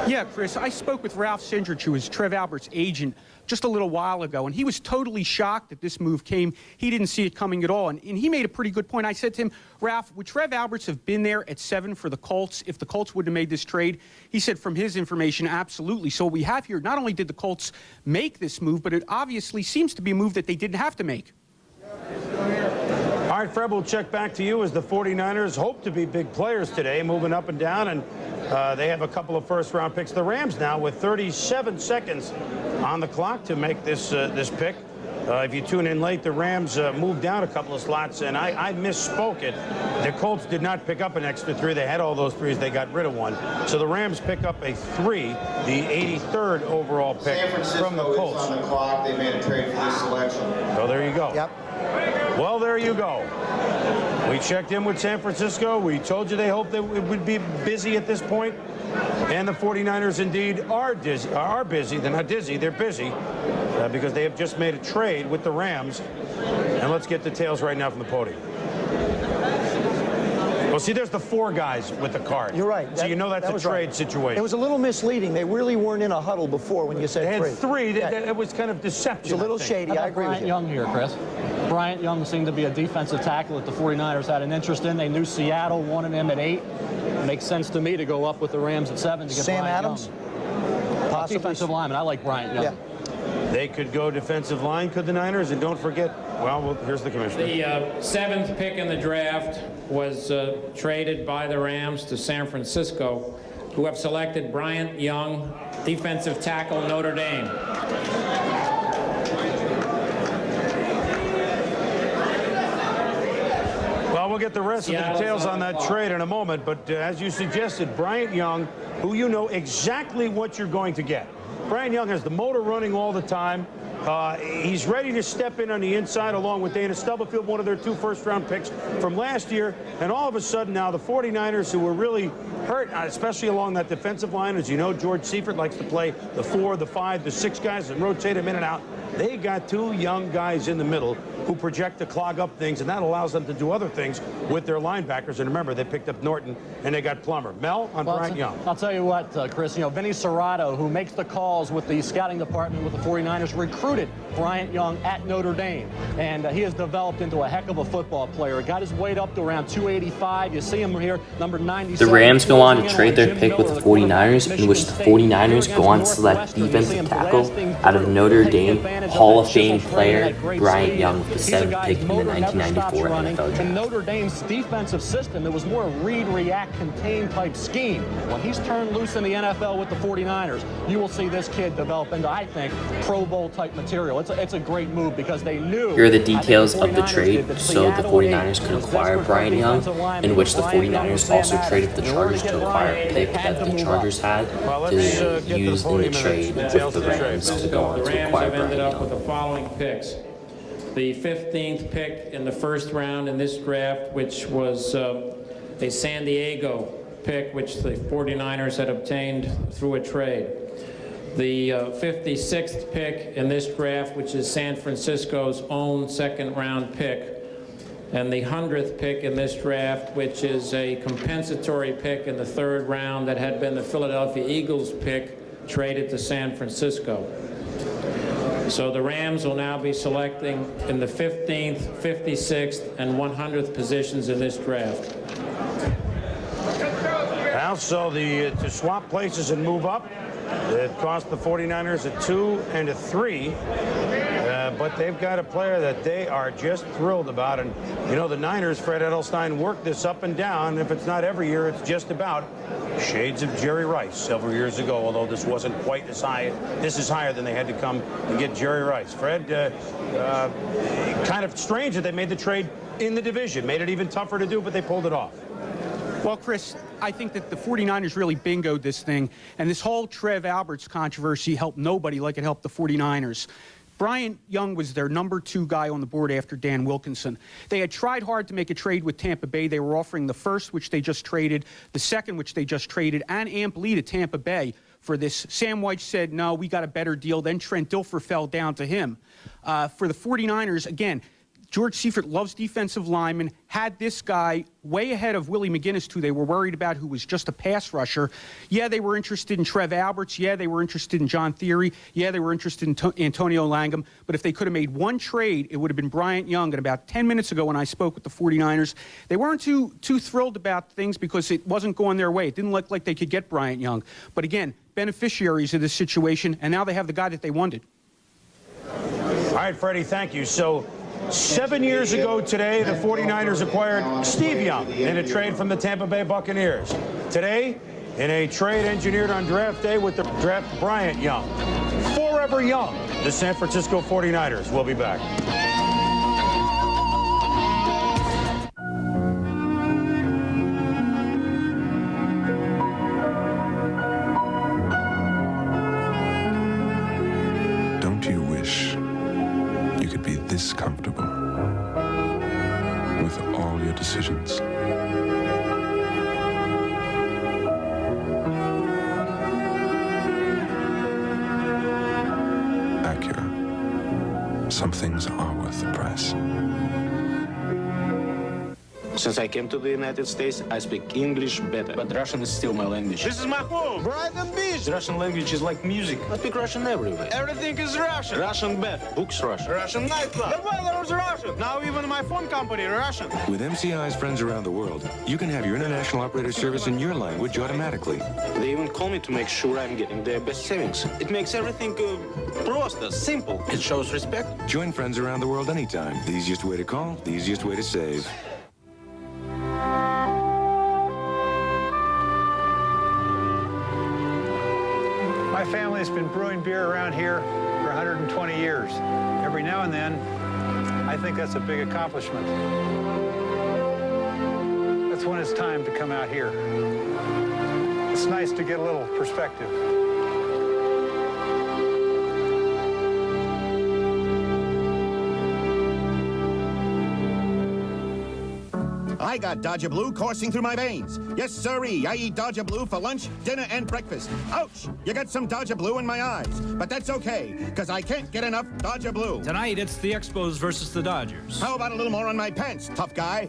Yeah, Chris, I spoke with Ralph Sindrich, who is Trev Albert's agent, just a little while ago, and he was totally shocked that this move came. He didn't see it coming at all, and he made a pretty good point. I said to him, Ralph, would Trev Alberts have been there at 7 for the Colts if the Colts wouldn't have made this trade? He said from his information, absolutely. So what we have here, not only did the Colts make this move, but it obviously seems to be a move that they didn't have to make. All right, Fred, we'll check back to you as the 49ers hope to be big players today, moving up and down, and they have a couple of first-round picks. The Rams now with 37 seconds on the clock to make this pick. If you tune in late, the Rams moved down a couple of slots, and I misspoke it. The Colts did not pick up an extra 3. They had all those 3s. They got rid of 1. So the Rams pick up a 3, the 83rd overall pick from the Colts. On the clock. They made a trade for this selection. So there you go. Yep. Well, there you go. We checked in with San Francisco. We told you they hoped that it would be busy at this point. And the 49ers indeed are busy. They're not dizzy, they're busy because they have just made a trade with the Rams. And let's get details right now from the podium. Well, see, there's the 4 guys with the card. You're right. So you know that's a trade situation. It was a little misleading. They really weren't in a huddle before when you said they trade. had 3. It was kind of deception. It was a little shady. I agree with you. Bryant Young here, Chris. Bryant Young seemed to be a defensive tackle that the 49ers had an interest in. They knew Seattle wanted him at 8. It makes sense to me to go up with the Rams at 7 to get Sam Bryant Adams? Young. Possibly. Defensive lineman. I like Bryant Young. Yeah. They could go defensive line, could the Niners? And don't forget, well, here's the commissioner. The 7th pick in the draft was traded by the Rams to San Francisco, who have selected Bryant Young, defensive tackle, Notre Dame. Well, we'll get the rest of the details on that trade in a moment, but as you suggested, Bryant Young, who you know exactly what you're going to get. Bryant Young has the motor running all the time. He's ready to step in on the inside along with Dana Stubblefield, one of their 2 first-round picks from last year. And all of a sudden now the 49ers, who were really hurt, especially along that defensive line, as you know, George Seifert likes to play the 4, the 5, the 6 guys and rotate them in and out. They got 2 young guys in the middle who project to clog up things, and that allows them to do other things with their linebackers. And remember, they picked up Norton, and they got Plummer. Mel on Bryant Young. I'll tell you what, Chris, Vinny Serrato, who makes the calls with the scouting department with the 49ers, recruited Bryant Young at Notre Dame, and he has developed into a heck of a football player. Got his weight up to around 285. You see him here, number 97. The Rams go on to trade their pick with the 49ers, in which the 49ers go on to select defensive tackle out of Notre Dame, Hall of Fame player Bryant Young with the 7th pick in the 1994 NFL draft. In Notre Dame's defensive system, it was more a read, react, contain type scheme. When he's turned loose in the NFL with the 49ers, you will see this kid develop into, I think, Pro Bowl type material. It's a great move because they knew. Here are the details of the trade so the 49ers could acquire Bryant Young, in which the 49ers also traded the Chargers to acquire a pick that the Chargers had to use in the trade with the Rams to go on to acquire Bryant Ended up Young. with the following picks. The 15th pick in the first round in this draft, which was a San Diego pick, which the 49ers had obtained through a trade. The 56th pick in this draft, which is San Francisco's own 2nd round pick. And the 100th pick in this draft, which is a compensatory pick in the 3rd round that had been the Philadelphia Eagles pick, traded to San Francisco. So the Rams will now be selecting in the 15th, 56th, and 100th positions in this draft. Now, so to swap places and move up, it cost the 49ers a 2 and a 3. But they've got a player that they are just thrilled about. And, the Niners, Fred Edelstein, worked this up and down. If it's not every year, it's just about shades of Jerry Rice several years ago, although this wasn't quite as high. This is higher than they had to come and get Jerry Rice. Fred, kind of strange that they made the trade in the division. Made it even tougher to do, but they pulled it off. Well, Chris, I think that the 49ers really bingoed this thing, and this whole Trev Alberts controversy helped nobody like it helped the 49ers. Bryant Young was their number 2 guy on the board after Dan Wilkinson. They had tried hard to make a trade with Tampa Bay. They were offering the 1st, which they just traded, the 2nd, which they just traded, and Amp Lee to Tampa Bay for this. Sam White said, no, we got a better deal. Then Trent Dilfer fell down to him. For the 49ers, again, George Seifert loves defensive linemen, had this guy way ahead of Willie McGinnis, who they were worried about, who was just a pass rusher. Yeah, they were interested in Trev Alberts. Yeah, they were interested in John Theory. Yeah, they were interested in Antonio Langham. But if they could have made one trade, it would have been Bryant Young. And about 10 minutes ago when I spoke with the 49ers, they weren't too thrilled about things because it wasn't going their way. It didn't look like they could get Bryant Young. But again, beneficiaries of this situation, and now they have the guy that they wanted. All right, Freddie, thank you. So 7 years ago today, the 49ers acquired Steve Young in a trade from the Tampa Bay Buccaneers. Today, in a trade engineered on draft day with the draft Bryant Young. Forever young. the San Francisco 49ers. We'll be back. Don't you wish you could be this comfortable with all your decisions? Acura. Some things are worth the price. Since I came to the United States, I speak English better, but Russian is still my language. This is my home. Bright and beach. Russian language is like music. I speak Russian everywhere. Everything is Russian. Russian bed, books Russian. Russian nightclub. The weather is Russian. Now even my phone company Russian. With MCI's friends around the world, you can have your international operator service in your language automatically. They even call me to make sure I'm getting their best savings. It makes everything просто, simple. It shows respect. Join friends around the world anytime. The easiest way to call, the easiest way to save. My family's been brewing beer around here for 120 years. Every now and then, I think that's a big accomplishment. That's when it's time to come out here. It's nice to get a little perspective. I got Dodger Blue coursing through my veins. Yes, sirree, I eat Dodger Blue for lunch, dinner, and breakfast. Ouch! You got some Dodger Blue in my eyes. But that's okay, because I can't get enough Dodger Blue. Tonight, it's the Expos versus the Dodgers. How about a little more on my pants, tough guy?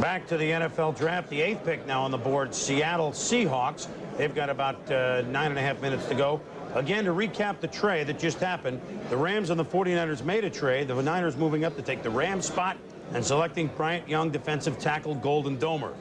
Back to the NFL draft, the 8th pick now on the board, Seattle Seahawks. They've got about 9.5 minutes to go. Again, to recap the trade that just happened, the Rams and the 49ers made a trade. The Niners moving up to take the Rams spot and selecting Bryant Young, defensive tackle, Golden Domer.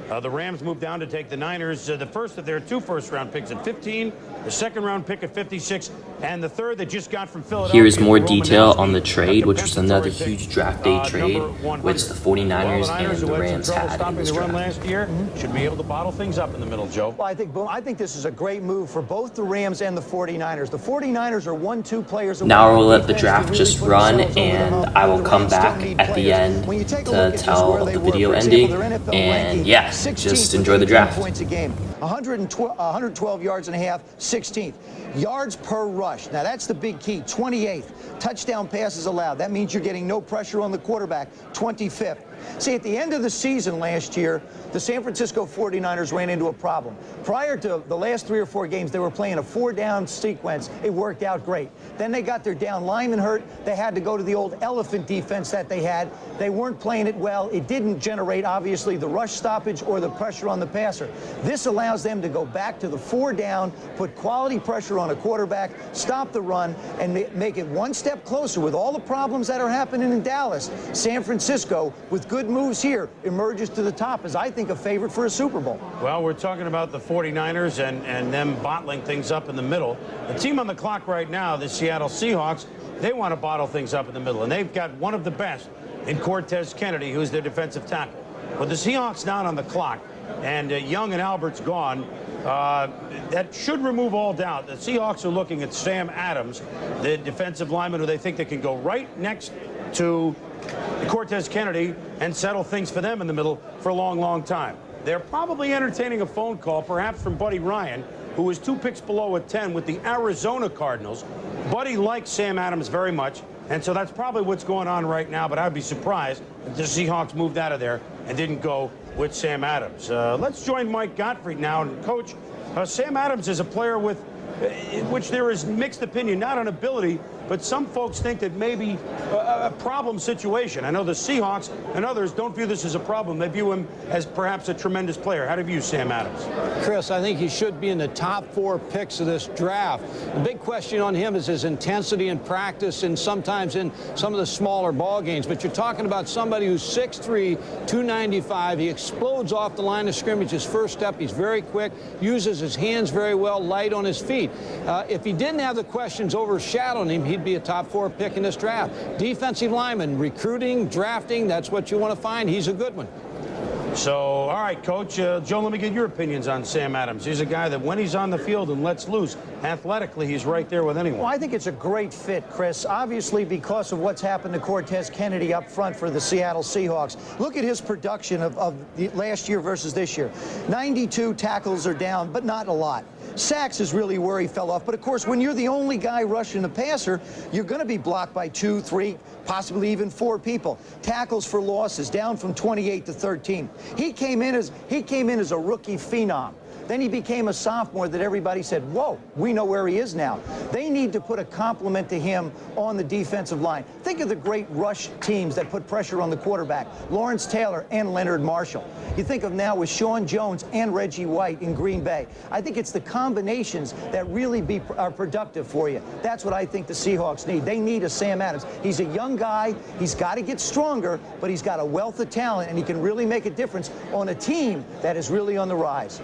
The Rams moved down to take the Niners, the first of their 2 first-round picks at 15, the second-round pick at 56, and the third they just got from Philadelphia. Here is more detail on the trade, which was another huge draft day trade, which the 49ers and the Rams had in this draft. Last year should be able to bottle things up in the middle, Joe. Well, I think this is a great move for both the Rams and the 49ers. The 49ers are 1-2 players. Now we'll let the draft just run, and I will come back at the end to tell the video ending. And yeah, just enjoy the draft. Points a game, 112 yards and a half, 16th. Yards per rush. Now that's the big key. 28th. Touchdown passes allowed. That means you're getting no pressure on the quarterback. 25th. See, at the end of the season last year, the San Francisco 49ers ran into a problem. Prior to the last 3 or 4 games, they were playing a 4-down sequence. It worked out great. Then they got their down lineman hurt. They had to go to the old elephant defense that they had. They weren't playing it well. It didn't generate, obviously, the rush stoppage or the pressure on the passer. This allows them to go back to the 4-down, put quality pressure on a quarterback, stop the run, and make it one step closer. With all the problems that are happening in Dallas, San Francisco, with good moves here, emerges to the top as, I think, a favorite for a Super Bowl. Well, we're talking about the 49ers and them bottling things up in the middle. The team on the clock right now, the Seattle Seahawks, they want to bottle things up in the middle, and they've got one of the best in Cortez Kennedy, who's their defensive tackle. But the Seahawks down on the clock, and Young and Albert's gone, that should remove all doubt. The Seahawks are looking at Sam Adams, the defensive lineman who they think they can go right next to Cortez Kennedy and settle things for them in the middle for a long, long time. They're probably entertaining a phone call, perhaps from Buddy Ryan, who was 2 picks below at 10 with the Arizona Cardinals. Buddy likes Sam Adams very much, and so that's probably what's going on right now, but I'd be surprised if the Seahawks moved out of there and didn't go with Sam Adams. Let's join Mike Gottfried now. And Coach, Sam Adams is a player with which there is mixed opinion, not on ability, but some folks think that maybe a problem situation. I know the Seahawks and others don't view this as a problem. They view him as perhaps a tremendous player. How do you view Sam Adams? Chris, I think he should be in the top 4 picks of this draft. The big question on him is his intensity in practice and sometimes in some of the smaller ball games. But you're talking about somebody who's 6'3", 295. He explodes off the line of scrimmage. His first step, he's very quick, uses his hands very well, light on his feet. If he didn't have the questions overshadowing him, he'd be a top 4 pick in this draft. Defensive lineman, recruiting, drafting, that's what you want to find. He's a good one. So, all right, Coach. Joe, let me get your opinions on Sam Adams. He's a guy that when he's on the field and lets loose, athletically, he's right there with anyone. Well, I think it's a great fit, Chris, obviously because of what's happened to Cortez Kennedy up front for the Seattle Seahawks. Look at his production of the last year versus this year. 92 tackles are down, but not a lot. Sacks is really where he fell off. But, of course, when you're the only guy rushing the passer, you're going to be blocked by 2, 3, possibly even 4 people. Tackles for losses down from 28 to 13. He came in as a rookie phenom. Then he became a sophomore that everybody said, whoa, we know where he is now. They need to put a compliment to him on the defensive line. Think of the great rush teams that put pressure on the quarterback, Lawrence Taylor and Leonard Marshall. You think of now with Sean Jones and Reggie White in Green Bay. I think it's the combinations that really are productive for you. That's what I think the Seahawks need. They need a Sam Adams. He's a young guy. He's got to get stronger, but he's got a wealth of talent, and he can really make a difference on a team that is really on the rise.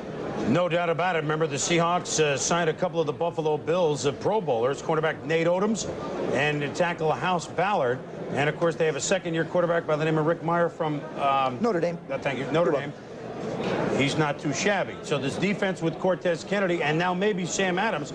No doubt about it. Remember, the Seahawks signed a couple of the Buffalo Bills Pro Bowlers, quarterback Nate Odoms and tackle House Ballard. And, of course, they have a second-year quarterback by the name of Rick Meyer from Notre Dame. Thank you, Notre Dame. He's not too shabby. So this defense with Cortez Kennedy and now maybe Sam Adams.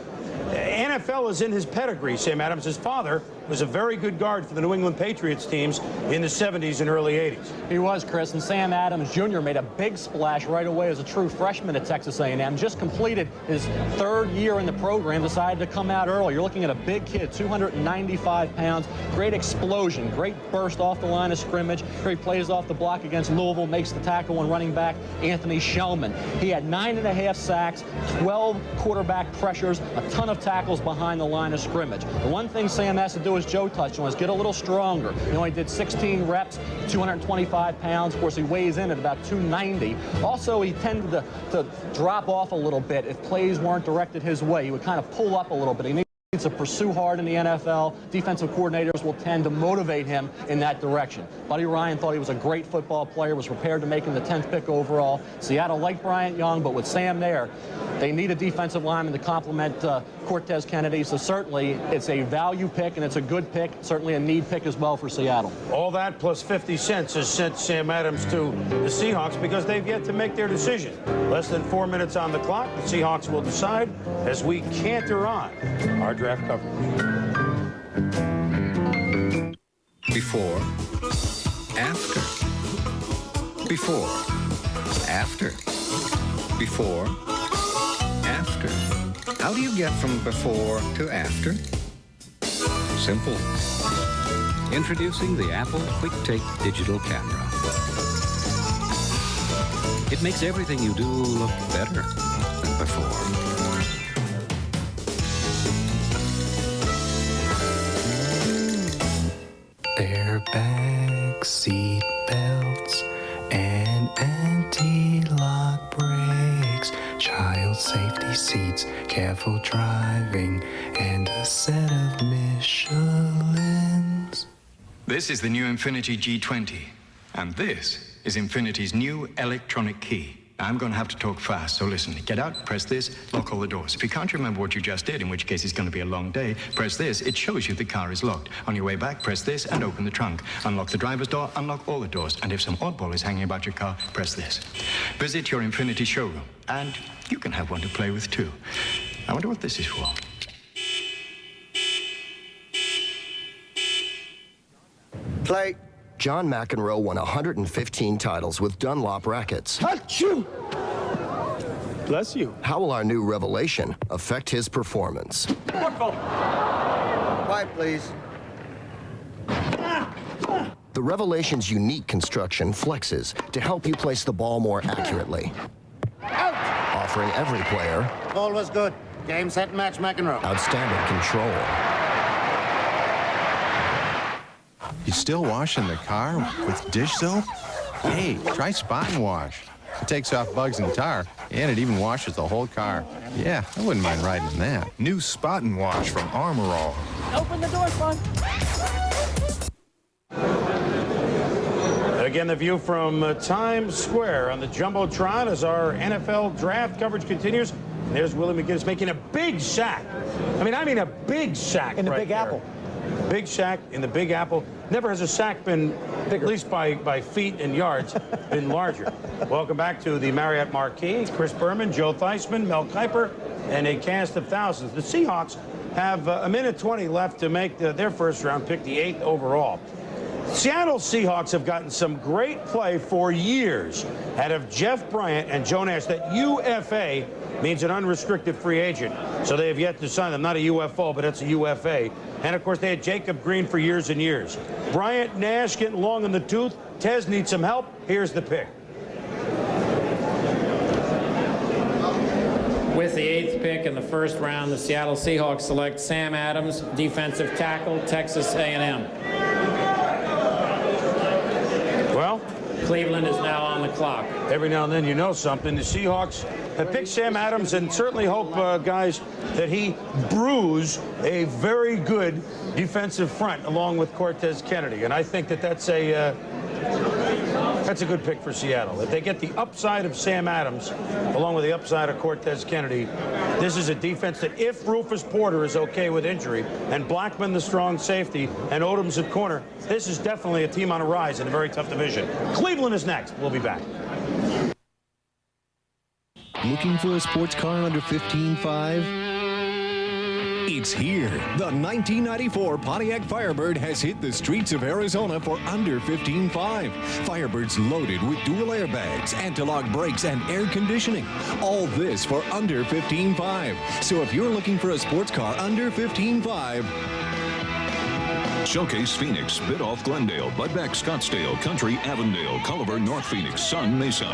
NFL is in his pedigree, Sam Adams. His father was a very good guard for the New England Patriots teams in the 70s and early 80s. He was, Chris, and Sam Adams Jr. made a big splash right away as a true freshman at Texas A&M. Just completed his 3rd year in the program, decided to come out early. You're looking at a big kid, 295 pounds, great explosion, great burst off the line of scrimmage. Here he plays off the block against Louisville, makes the tackle on running back Anthony Shellman. He had 9.5 sacks, 12 quarterback pressures, a ton of tackles behind the line of scrimmage. The one thing Sam has to do, as Joe touched on, is get a little stronger. He only did 16 reps, 225 pounds. Of course, he weighs in at about 290. Also, he tended to drop off a little bit if plays weren't directed his way. He would kind of pull up a little bit. He needs to pursue hard in the NFL. Defensive coordinators will tend to motivate him in that direction. Buddy Ryan thought he was a great football player, was prepared to make him the 10th pick overall. Seattle liked Bryant Young, but with Sam there, they need a defensive lineman to complement Cortez Kennedy. So certainly it's a value pick, and it's a good pick, certainly a need pick as well for Seattle. All that plus 50 cents has sent Sam Adams to the Seahawks because they've yet to make their decision. Less than 4 minutes on the clock. The Seahawks will decide as we canter on our draft coverage. Before, after. Before, after. Before, after. How do you get from before to after? Simple. Introducing the Apple Quick Take Digital Camera. It makes everything you do look better than before. Airbags, seat belts, and anti-lock brakes, child safety seats, careful driving, and a set of Michelins. This is the new Infiniti G20, and this is Infinity's new electronic key. I'm going to have to talk fast, so listen. Get out, press this, lock all the doors. If you can't remember what you just did, in which case it's going to be a long day, press this. It shows you the car is locked. On your way back, press this and open the trunk. Unlock the driver's door, unlock all the doors. And if some oddball is hanging about your car, press this. Visit your Infiniti showroom, and you can have one to play with, too. I wonder what this is for. Play. John McEnroe won 115 titles with Dunlop rackets. Achoo! Bless you. How will our new revelation affect his performance? Quiet, please. The Revelation's unique construction flexes to help you place the ball more accurately. Out! Offering every player... Ball was good. Game, set, match, McEnroe. ...outstanding control. You still washing the car with dish soap? Hey, try Spot and Wash. It takes off bugs and tar, and it even washes the whole car. Yeah, I wouldn't mind riding in that. New Spot and Wash from Armor All. Open the door, son. Again, the view from Times Square on the Jumbotron as our NFL draft coverage continues. And there's Willie McGinnis making a big sack. I mean a big sack in the right Big there. Apple. big sack in the Big Apple. Never has a sack been, at least by feet and yards, been larger. Welcome back to the Marriott Marquis. Chris Berman, Joe Theismann, Mel Kiper, and a cast of thousands. The Seahawks have a minute 20 left to make their first round pick, the 8th overall. Seattle Seahawks have gotten some great play for years out of Jeff Bryant and Joe Nash. That UFA means an unrestricted free agent. So they have yet to sign them. Not a UFO, but it's a UFA. And, of course, they had Jacob Green for years and years. Bryant, Nash getting long in the tooth. Tez needs some help. Here's the pick. With the 8th pick in the first round, the Seattle Seahawks select Sam Adams, defensive tackle, Texas A&M. Well, Cleveland is now on the clock. Every now and then you know something. The Seahawks have picked Sam Adams and certainly hope, guys, that he brews a very good defensive front along with Cortez Kennedy. And I think that that's a good pick for Seattle. If they get the upside of Sam Adams along with the upside of Cortez Kennedy, this is a defense that if Rufus Porter is okay with injury and Blackman the strong safety and Odom's at corner, this is definitely a team on a rise in a very tough division. Cleveland is next. We'll be back. Looking for a sports car under $15,500? It's here. The 1994 Pontiac Firebird has hit the streets of Arizona for under $15,500. Firebird's loaded with dual airbags, anti-lock brakes, and air conditioning. All this for under $15,500. So if you're looking for a sports car under $15,500, Showcase Phoenix, Bidoff Glendale, Budbeck Scottsdale, Country Avondale, Culliver, North Phoenix, Sun Mesa.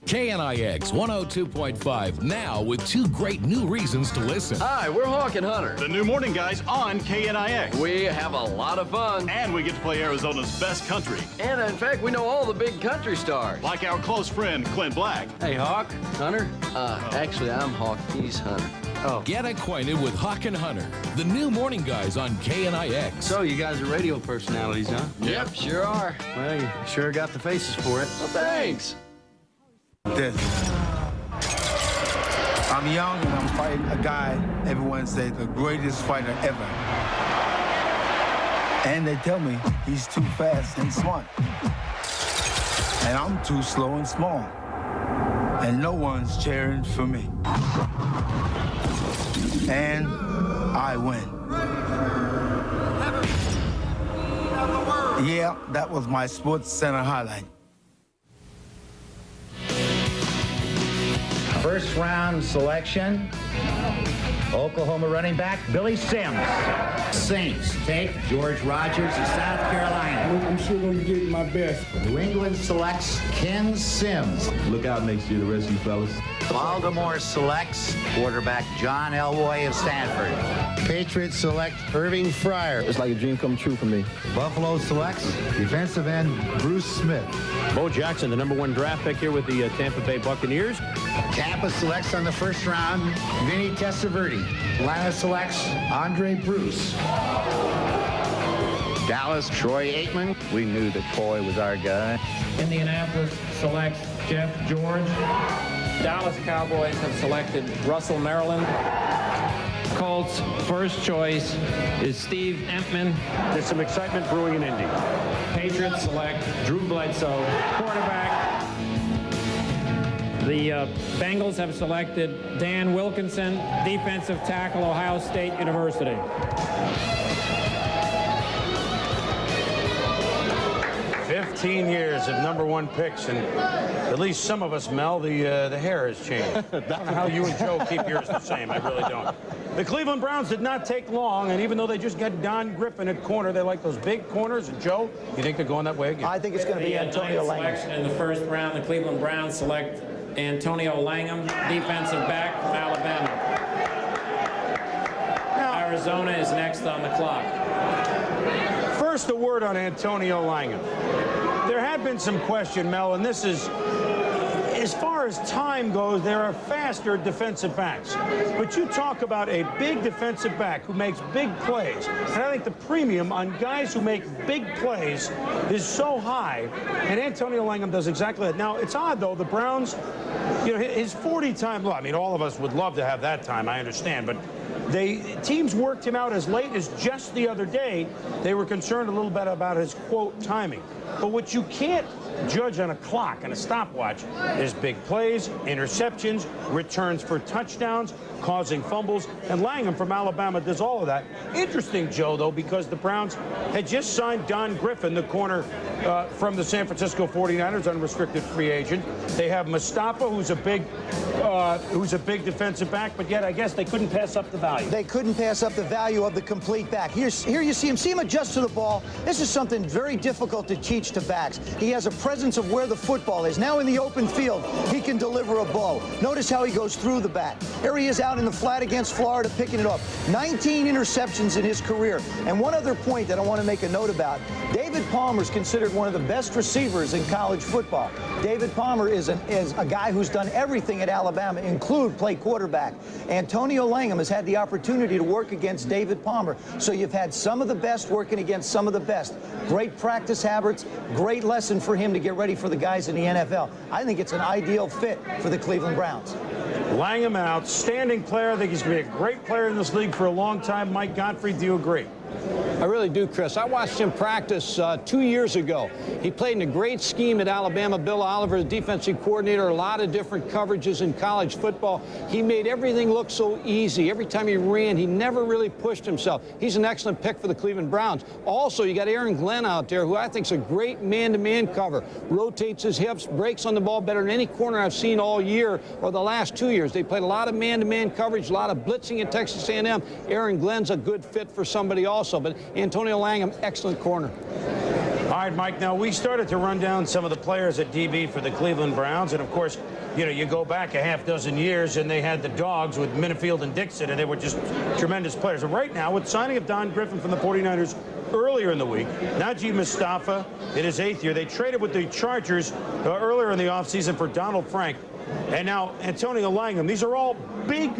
KNIX 102.5, now with 2 great new reasons to listen. Hi, we're Hawk and Hunter. The new morning guys on KNIX. We have a lot of fun. And we get to play Arizona's best country. And in fact, we know all the big country stars. Like our close friend, Clint Black. Hey, Hawk, Hunter. Actually, I'm Hawk, he's Hunter. Oh. Get acquainted with Hawk and Hunter, the new morning guys on KNIX. So you guys are radio personalities, huh? Yep, sure are. Well, you sure got the faces for it. Well, thanks. This. I'm young and I'm fighting a guy everyone says the greatest fighter ever. And they tell me he's too fast and smart. And I'm too slow and small. And no one's cheering for me. And I win. Yeah, that was my Sports Center highlight. First round selection, Oklahoma running back Billy Sims. Saints take George Rogers of South Carolina. I'm sure going to give my best. New England selects Ken Sims. Look out next year, the rest of you fellas. Baltimore selects quarterback John Elway of Stanford. Patriots select Irving Fryer. It's like a dream come true for me. Buffalo selects defensive end Bruce Smith. Bo Jackson, the #1 draft pick here with the Tampa Bay Buccaneers. Tampa selects on the first round Vinny Testaverde. Atlanta selects Andre Bruce. Dallas, Troy Aikman. We knew that Troy was our guy. Indianapolis selects Jeff George. Dallas Cowboys have selected Russell Maryland. Colts' first choice is Steve Empman. There's some excitement brewing in Indy. Patriots select Drew Bledsoe, quarterback. The Bengals have selected Dan Wilkinson, defensive tackle, Ohio State University. 15 years of #1 picks, and at least some of us, Mel, the hair has changed. I don't know how you and Joe keep yours the same. I really don't. The Cleveland Browns did not take long, and even though they just got Don Griffin at corner, they like those big corners. And Joe, you think they're going that way again? I think it's going to be Antonio Langham. In the first round, the Cleveland Browns select Antonio Langham, defensive back from Alabama. Arizona is next on the clock. First, a word on Antonio Langham. There had been some question, Mel, and this is, as far as time goes, there are faster defensive backs. But you talk about a big defensive back who makes big plays. And I think the premium on guys who make big plays is so high. And Antonio Langham does exactly that. Now, it's odd, though. The Browns, you know, his 40-time, well, I mean, all of us would love to have that time, I understand. But Teams worked him out as late as just the other day. They were concerned a little bit about his, quote, timing. But what you can't judge on a clock and a stopwatch is big plays, interceptions, returns for touchdowns, causing fumbles, and Langham from Alabama does all of that. Interesting, Joe, though, because the Browns had just signed Don Griffin, the corner from the San Francisco 49ers, unrestricted free agent. They have Mustafa, who's a big defensive back, but yet I guess they couldn't pass up the value. They couldn't pass up the value of the complete back. Here you see him adjust to the ball. This is something very difficult to teach to backs. He has a presence of where the football is. Now in the open field, he can deliver a blow. Notice how he goes through the back. Here he is out in the flat against Florida picking it up. 19 interceptions in his career. And one other point that I want to make a note about, David Palmer is considered one of the best receivers in college football. David Palmer is a guy who's done everything at Alabama, include play quarterback. Antonio Langham has had the opportunity to work against David Palmer. So you've had some of the best working against some of the best. Great practice habits, great lesson for him to get ready for the guys in the NFL. I think it's an ideal fit for the Cleveland Browns. Langham, an outstanding player. I think he's going to be a great player in this league for a long time. Mike Godfrey, do you agree? I really do, Chris. I watched him practice 2 years ago. He played in a great scheme at Alabama. Bill Oliver, the defensive coordinator, a lot of different coverages in college football. He made everything look so easy. Every time he ran, he never really pushed himself. He's an excellent pick for the Cleveland Browns. Also, you got Aaron Glenn out there, who I think is a great man-to-man cover. Rotates his hips, breaks on the ball better than any corner I've seen all year or the last 2 years. They played a lot of man-to-man coverage, a lot of blitzing at Texas A&M. Aaron Glenn's a good fit for somebody also, but Antonio Langham, excellent corner. All right, Mike, now we started to run down some of the players at DB for the Cleveland Browns, and of course, you know, you go back a half dozen years and they had the dogs with Minifield and Dixon, and they were just tremendous players. And right now, with signing of Don Griffin from the 49ers earlier in the week, Najee Mustafa in his 8th year, they traded with the Chargers earlier in the offseason for Donald Frank. And now Antonio Langham. These are all big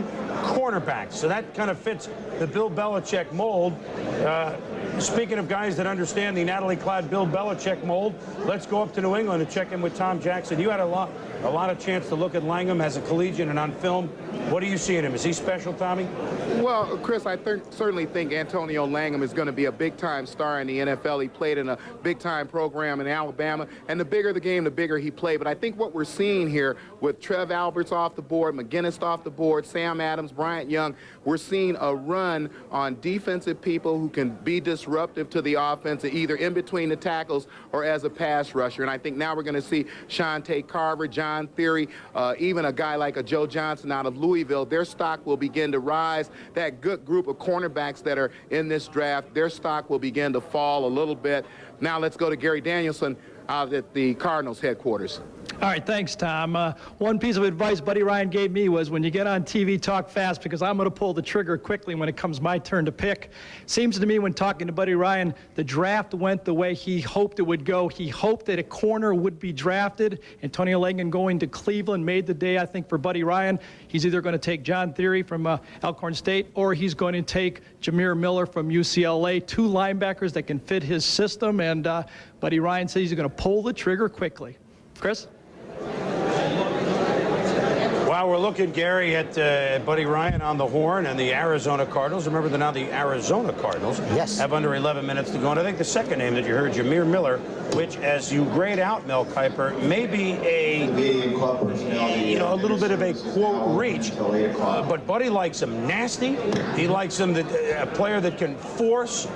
cornerbacks, so that kind of fits the Bill Belichick mold. Speaking of guys that understand the Natalie Clyde Bill Belichick mold, let's go up to New England and check in with Tom Jackson. You had a lot of chance to look at Langham as a collegiate and on film. What do you see in him? Is he special, Tommy? Well, Chris, I certainly think Antonio Langham is going to be a big-time star in the NFL. He played in a big-time program in Alabama, and the bigger the game, the bigger he played. But I think what we're seeing here with Trev Alberts off the board, McGinnis off the board, Sam Adams, Bryant Young, we're seeing a run on defensive people who can be disruptive to the offense, either in between the tackles or as a pass rusher. And I think now we're going to see Shante Carver, John Theory, even a guy like a Joe Johnson out of Louisville. Their stock will begin to rise. That good group of cornerbacks that are in this draft, their stock will begin to fall a little bit. Now let's go to Gary Danielson out at the Cardinals headquarters. All right, thanks, Tom. One piece of advice Buddy Ryan gave me was when you get on TV, talk fast, because I'm going to pull the trigger quickly when it comes my turn to pick. Seems to me when talking to Buddy Ryan, the draft went the way he hoped it would go. He hoped that a corner would be drafted. Antonio Langham going to Cleveland made the day, I think, for Buddy Ryan. He's either going to take John Theory from Alcorn State, or he's going to take Jameer Miller from UCLA, two linebackers that can fit his system, and Buddy Ryan says he's going to pull the trigger quickly. Chris? Wow, we're looking, Gary, at Buddy Ryan on the horn and the Arizona Cardinals. Remember that now the Arizona Cardinals have under 11 minutes to go. And I think the second name that you heard, Jameer Miller, which, as you grade out, Mel Kiper, may be a little bit of a quote reach. But Buddy likes him nasty. He likes him a player that can force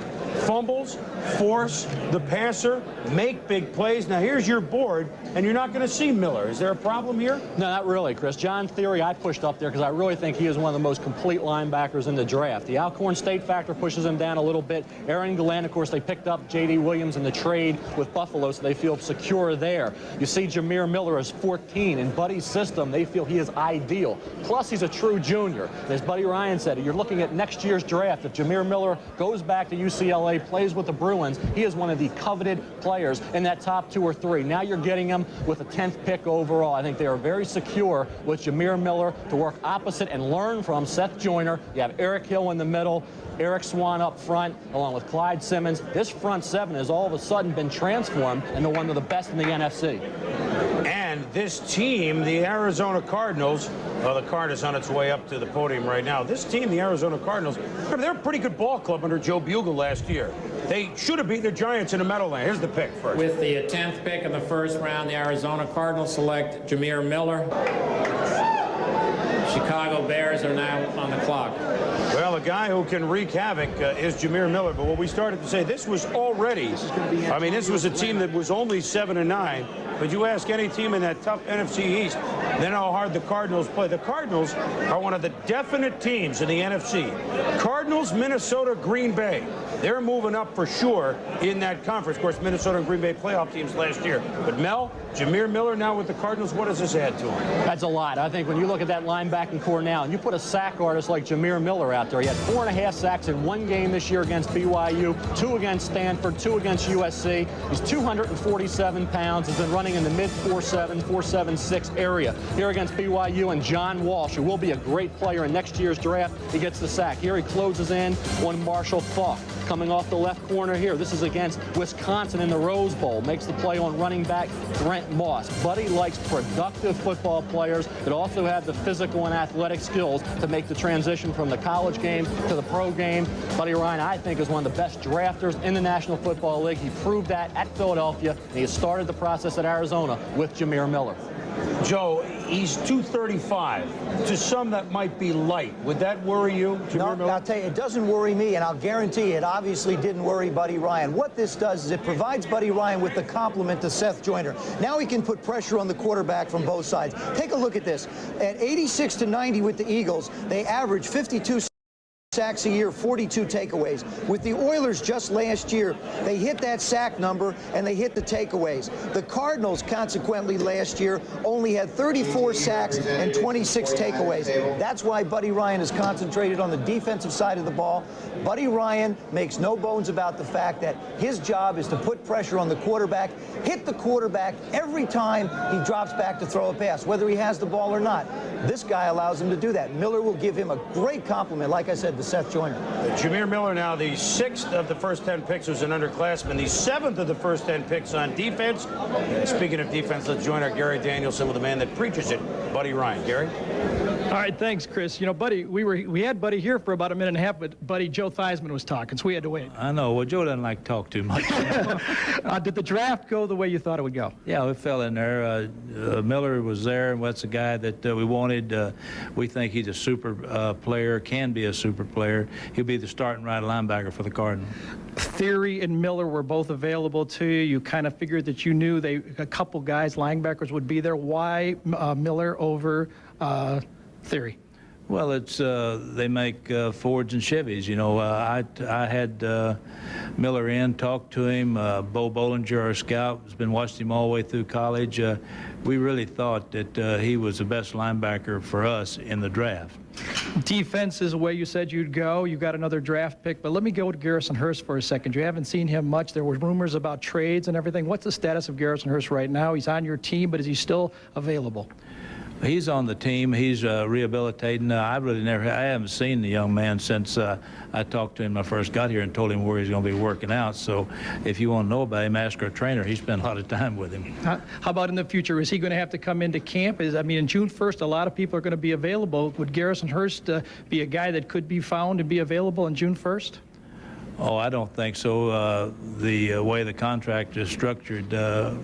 fumbles, force the passer, make big plays. Now here's your board, and you're not going to see Miller. Is there a problem here? No, not really, Chris. John Theory I pushed up there because I really think he is one of the most complete linebackers in the draft. The Alcorn State factor pushes him down a little bit. Aaron Glenn, of course, they picked up J.D. Williams in the trade with Buffalo, so they feel secure there. You see Jameer Miller is 14. In Buddy's system, they feel he is ideal. Plus, he's a true junior. As Buddy Ryan said, you're looking at next year's draft. If Jameer Miller goes back to UCLA, plays with the Bruins, he is one of the coveted players in that top 2 or 3. Now you're getting him with a 10th pick overall. I think they are very secure with Jameer Miller to work opposite and learn from Seth Joyner. You have Eric Hill in the middle, Eric Swan up front, along with Clyde Simmons. This front seven has all of a sudden been transformed into one of the best in the NFC. And And this team, the Arizona Cardinals, well, the card is on its way up to the podium right now. This team, the Arizona Cardinals, they're a pretty good ball club under Joe Bugle last year. They should have beaten the Giants in the Meadowlands. Here's the pick first. With the 10th pick in the first round, the Arizona Cardinals select Jameer Miller. Chicago Bears are now on the clock. Well, a guy who can wreak havoc is Jameer Miller. But what we started to say, this was already, I mean, this was a team that was only 7-9. But you ask any team in that tough NFC East, they know how hard the Cardinals play. The Cardinals are one of the definite teams in the NFC. Cardinals, Minnesota, Green Bay. They're moving up for sure in that conference. Of course, Minnesota and Green Bay playoff teams last year. But Mel, Jameer Miller now with the Cardinals, what does this add to him? That's a lot. I think when you look at that linebacking core now, and you put a sack artist like Jameer Miller out there, he had 4.5 sacks in one game this year against BYU, 2 against Stanford, 2 against USC. He's 247 pounds, has been running in the mid 4.7, 4.76 area. Here against BYU and John Walsh, who will be a great player in next year's draft, he gets the sack. Here he closes in on Marshall Faulk. Coming off the left corner here. This is against Wisconsin in the Rose Bowl. Makes the play on running back Brent Moss. Buddy likes productive football players that also have the physical and athletic skills to make the transition from the college game to the pro game. Buddy Ryan, I think, is one of the best drafters in the National Football League. He proved that at Philadelphia, and he has started the process at Arizona with Jameer Miller. Joe, he's 235. To some, that might be light. Would that worry you, Jameer Miller? I'll tell you, it doesn't worry me, and I'll guarantee it obviously didn't worry Buddy Ryan. What this does is it provides Buddy Ryan with the complement to Seth Joyner. Now he can put pressure on the quarterback from both sides. Take a look at this. At 86-90 with the Eagles, they average 52 sacks a year, 42 takeaways. With the Oilers just last year, they hit that sack number and they hit the takeaways. The Cardinals, consequently, last year only had 34 sacks and 26 takeaways. That's why Buddy Ryan is concentrated on the defensive side of the ball. Buddy Ryan makes no bones about the fact that his job is to put pressure on the quarterback, hit the quarterback every time he drops back to throw a pass, whether he has the ball or not. This guy allows him to do that. Miller will give him a great compliment, like I said, to Seth Joyner. Jameer Miller now the 6th of the first 10 picks was an underclassman, the 7th of the first 10 picks on defense. And speaking of defense, let's join our Gary Danielson with the man that preaches it, Buddy Ryan. Gary? All right, thanks, Chris. You know, Buddy, we had Buddy here for about a minute and a half, but Buddy, Joe Theismann was talking, so we had to wait. I know. Well, Joe doesn't like to talk too much. Did the draft go the way you thought it would go? Yeah, we fell in there. Miller was there, and that's the guy that we wanted. We think he's a super player, can be a super player. He'll be the starting right linebacker for the Cardinals. Theory and Miller were both available to you. You kind of figured that you knew a couple guys, linebackers, would be there. Why Miller over Theory? Well, it's they make Fords and Chevys. You know, I had Miller in, talked to him. Bo Bollinger, our scout, has been watching him all the way through college. We really thought that he was the best linebacker for us in the draft. Defense is the way you said you'd go. You got another draft pick, but let me go to Garrison Hurst for a second. You haven't seen him much. There were rumors about trades and everything. What's the status of Garrison Hurst right now? He's on your team, but is he still available? He's on the team. He's rehabilitating. I haven't seen the young man since I talked to him when I first got here and told him where he's going to be working out. So if you want to know about him, ask our trainer. He spent a lot of time with him. How about in the future? Is he going to have to come into camp? I mean, in June 1st, a lot of people are going to be available. Would Garrison Hurst be a guy that could be found and be available on June 1st? Oh, I don't think so. The way the contract is structured,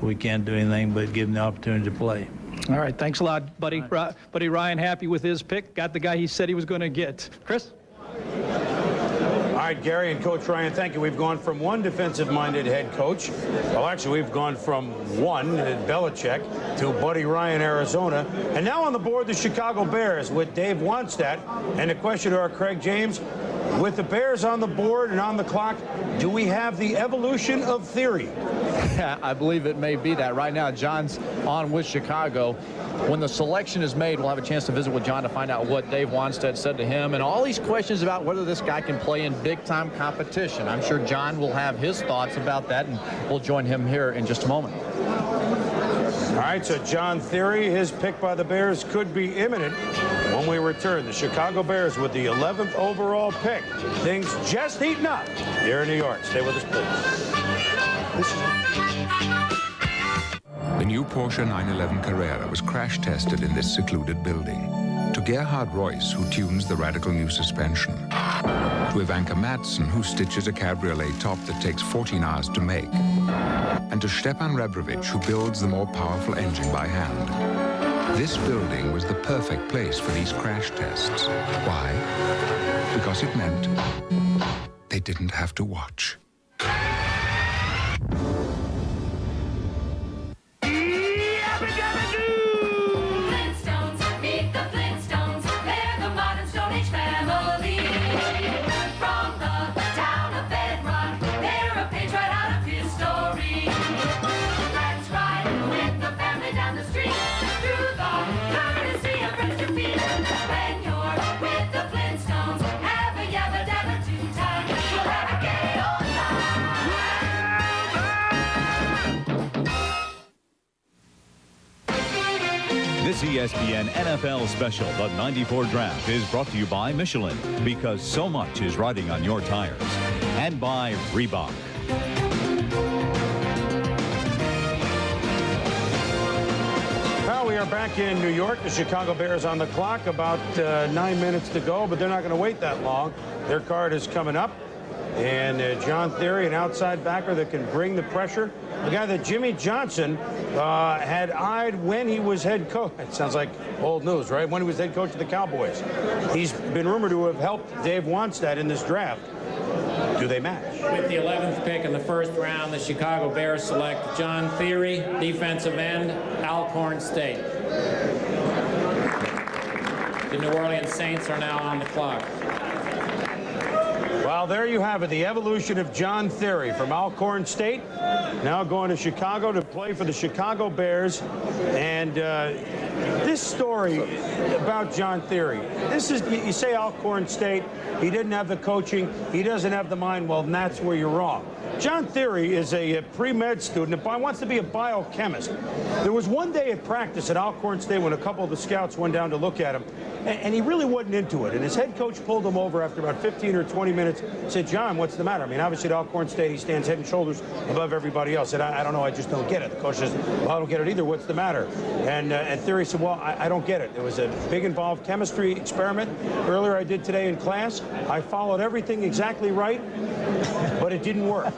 we can't do anything but give him the opportunity to play. All right, thanks a lot, Buddy. Right. Buddy Ryan, happy with his pick. Got the guy he said he was going to get. Chris? All right, Gary and Coach Ryan, thank you. We've gone from one defensive-minded head coach. Well, actually, we've gone from one, Belichick, to Buddy Ryan, Arizona. And now on the board, the Chicago Bears with Dave Wannstedt. And the question to our Craig James, with the Bears on the board and on the clock, do we have the evolution of theory? Yeah, I believe it may be that. Right now, John's on with Chicago. When the selection is made, we'll have a chance to visit with John to find out what Dave Wannstedt said to him and all these questions about whether this guy can play in big-time competition. I'm sure John will have his thoughts about that, and we'll join him here in just a moment. All right, so John Theory, his pick by the Bears could be imminent when we return. The Chicago Bears with the 11th overall pick. Things just heating up here in New York. Stay with us, please. The new Porsche 911 Carrera was crash tested in this secluded building. To Gerhard Royce, who tunes the radical new suspension. To Ivanka Madsen, who stitches a cabriolet top that takes 14 hours to make. And to Stepan Rebrovich, who builds the more powerful engine by hand. This building was the perfect place for these crash tests. Why? Because it meant they didn't have to watch. This ESPN NFL special, the '94 Draft, is brought to you by Michelin, because so much is riding on your tires, and by Reebok. Well, we are back in New York. The Chicago Bears on the clock, about 9 minutes to go, but they're not going to wait that long. Their card is coming up. And John Theory, an outside backer that can bring the pressure. A guy that Jimmy Johnson had eyed when he was head coach. It sounds like old news, right? When he was head coach of the Cowboys. He's been rumored to have helped Dave Wannstedt in this draft. Do they match? With the 11th pick in the first round, the Chicago Bears select John Theory, defensive end, Alcorn State. The New Orleans Saints are now on the clock. Well, there you have it, the evolution of John Theory from Alcorn State, now going to Chicago to play for the Chicago Bears. And this story about John Theory, this is, you say Alcorn State, he didn't have the coaching, he doesn't have the mind, well, that's where you're wrong. John Theory is a pre-med student and wants to be a biochemist. There was one day at practice at Alcorn State when a couple of the scouts went down to look at him, and he really wasn't into it. And his head coach pulled him over after about 15 or 20 minutes, said, John, what's the matter? I mean, obviously at Alcorn State, he stands head and shoulders above everybody else. Said, I don't know, I just don't get it. The coach says, well, I don't get it either. What's the matter? And Theory said, well, I don't get it. There was a big involved chemistry experiment earlier I did today in class. I followed everything exactly right, but it didn't work.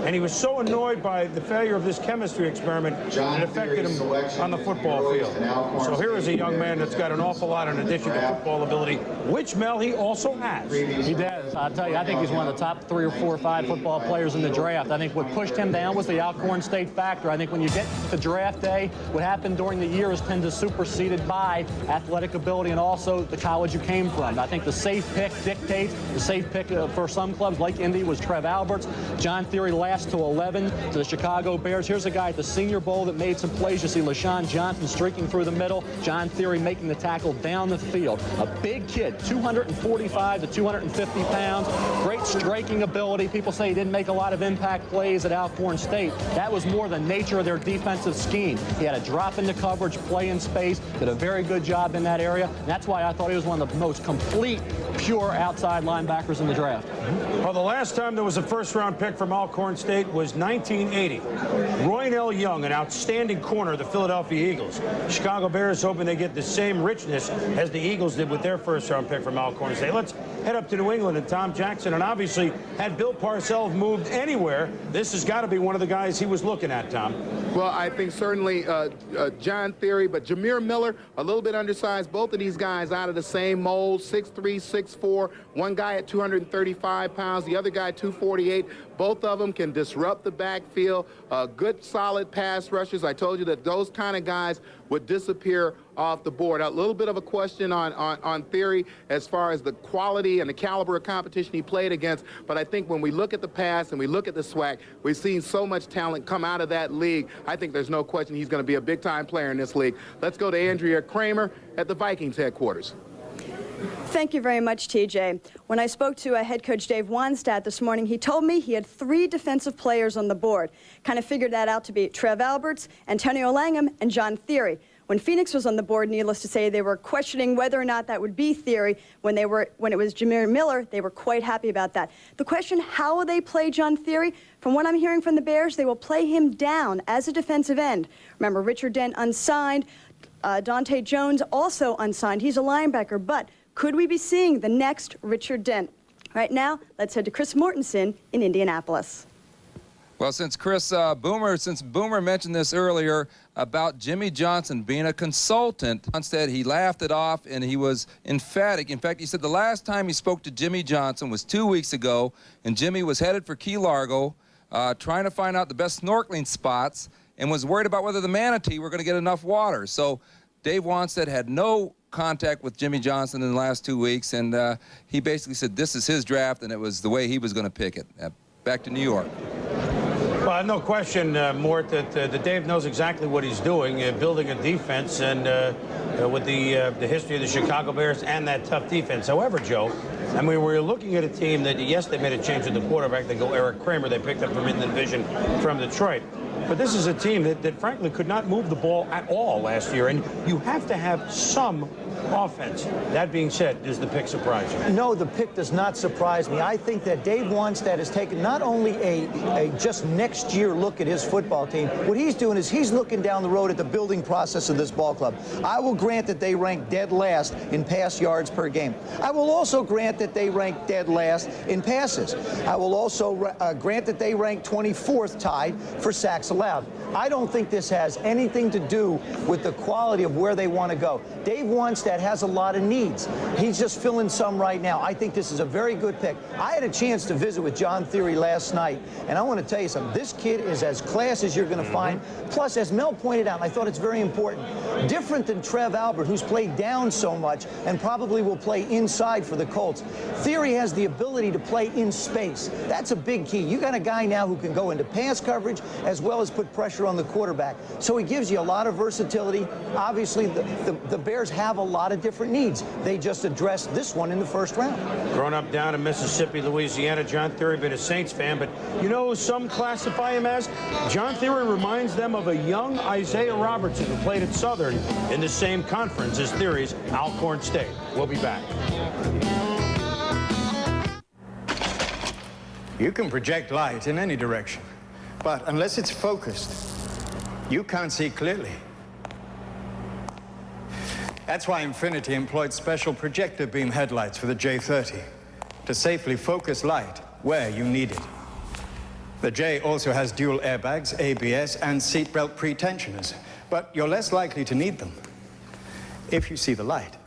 And he was so annoyed by the failure of this chemistry experiment that it affected him on the football field. So here is a young man that's got an awful lot in addition to football ability, which, Mel, he also has. He does. I'll tell you, I think he's one of the top 3 or 4 or 5 football players in the draft. I think what pushed him down was the Alcorn State factor. I think when you get to draft day, what happened during the year is tend to superseded by athletic ability and also the college you came from. I think the safe pick dictates. The safe pick for some clubs like Indy was Trev Alberts. John Theory last to 11 to the Chicago Bears. Here's a guy at the Senior Bowl that made some plays. You see LaShawn Johnson streaking through the middle. John Theory making the tackle down the field. A big kid, 245 to 250 pounds. Great striking ability. People say he didn't make a lot of impact plays at Alcorn State. That was more the nature of their defensive scheme. He had a drop into coverage, play in space, did a very good job in that area. And that's why I thought he was one of the most complete, pure outside linebackers in the draft. Well, the last time there was a first-round pick from Alcorn State was 1980. Roynell Young, an outstanding corner of the Philadelphia Eagles. Chicago Bears hoping they get the same richness as the Eagles did with their first-round pick from Alcorn State. Let's head up to New England and Tom Jackson. And obviously, had Bill Parcells moved anywhere, this has got to be one of the guys he was looking at, Tom. Well, I think certainly John Theory, but Jameer Miller, a little bit undersized. Both of these guys out of the same mold, 6'3", 6'4". One guy at 235 pounds, the other guy 248. Both of them can disrupt the backfield. Good, solid pass rushers. I told you that those kind of guys would disappear off the board. A little bit of a question on Theory as far as the quality and the caliber of competition he played against. But I think when we look at the pass and we look at the SWAC, we've seen so much talent come out of that league. I think there's no question he's going to be a big-time player in this league. Let's go to Andrea Kramer at the Vikings headquarters. Thank you very much, TJ. When I spoke to head coach Dave Wannstedt this morning, he told me he had 3 defensive players on the board. Kind of figured that out to be Trev Alberts, Antonio Langham, and John Theory. When Phoenix was on the board, needless to say, they were questioning whether or not that would be Theory. When it was Jameer Miller, they were quite happy about that. The question, how will they play John Theory? From what I'm hearing from the Bears, they will play him down as a defensive end. Remember, Richard Dent unsigned, Dante Jones also unsigned. He's a linebacker, but could we be seeing the next Richard Dent? Right now, let's head to Chris Mortensen in Indianapolis. Well, since Boomer mentioned this earlier about Jimmy Johnson being a consultant, instead he laughed it off and he was emphatic. In fact, he said the last time he spoke to Jimmy Johnson was 2 weeks ago, and Jimmy was headed for Key Largo, trying to find out the best snorkeling spots, and was worried about whether the Manatee were going to get enough water. So Dave Wanstead had no contact with Jimmy Johnson in the last 2 weeks, and he basically said this is his draft, and it was the way he was going to pick it. Back to New York. Well, no question, Mort, that Dave knows exactly what he's doing, building a defense, and with the history of the Chicago Bears and that tough defense. However, Joe, I mean, we're looking at a team that, yes, they made a change in the quarterback. They go Eric Kramer. They picked up from in the division from Detroit. But this is a team that frankly could not move the ball at all last year, and you have to have some offense. That being said, does the pick surprise you? No, the pick does not surprise me. I think that Dave Wanstead has taken not only a just next year look at his football team, what he's doing is he's looking down the road at the building process of this ball club. I will grant that they rank dead last in pass yards per game. I will also grant that they rank dead last in passes. I will also grant that they rank 24th tied for sacks allowed. I don't think this has anything to do with the quality of where they want to go. Dave Wanstead has a lot of needs. He's just filling some right now. I think this is a very good pick. I had a chance to visit with John Theory last night, and I want to tell you something. This kid is as class as you're going to find. Plus, as Mel pointed out, and I thought it's very important, different than Trev Albert, who's played down so much and probably will play inside for the Colts. Theory has the ability to play in space. That's a big key. You got a guy now who can go into pass coverage as well as put pressure on the quarterback. So he gives you a lot of versatility. Obviously, the Bears have a lot of different needs. They just addressed this one in the first round. Grown up down in Mississippi, Louisiana, John Theory been a Saints fan, but you know who some classify him as? John Theory reminds them of a young Isaiah Robertson who played at Southern in the same conference as Theory's Alcorn State. We'll be back. You can project light in any direction, but unless it's focused, you can't see clearly. That's why Infinity employed special projector beam headlights for the J30 to safely focus light where you need it. The J also has dual airbags, ABS, and seatbelt pretensioners, but you're less likely to need them if you see the light.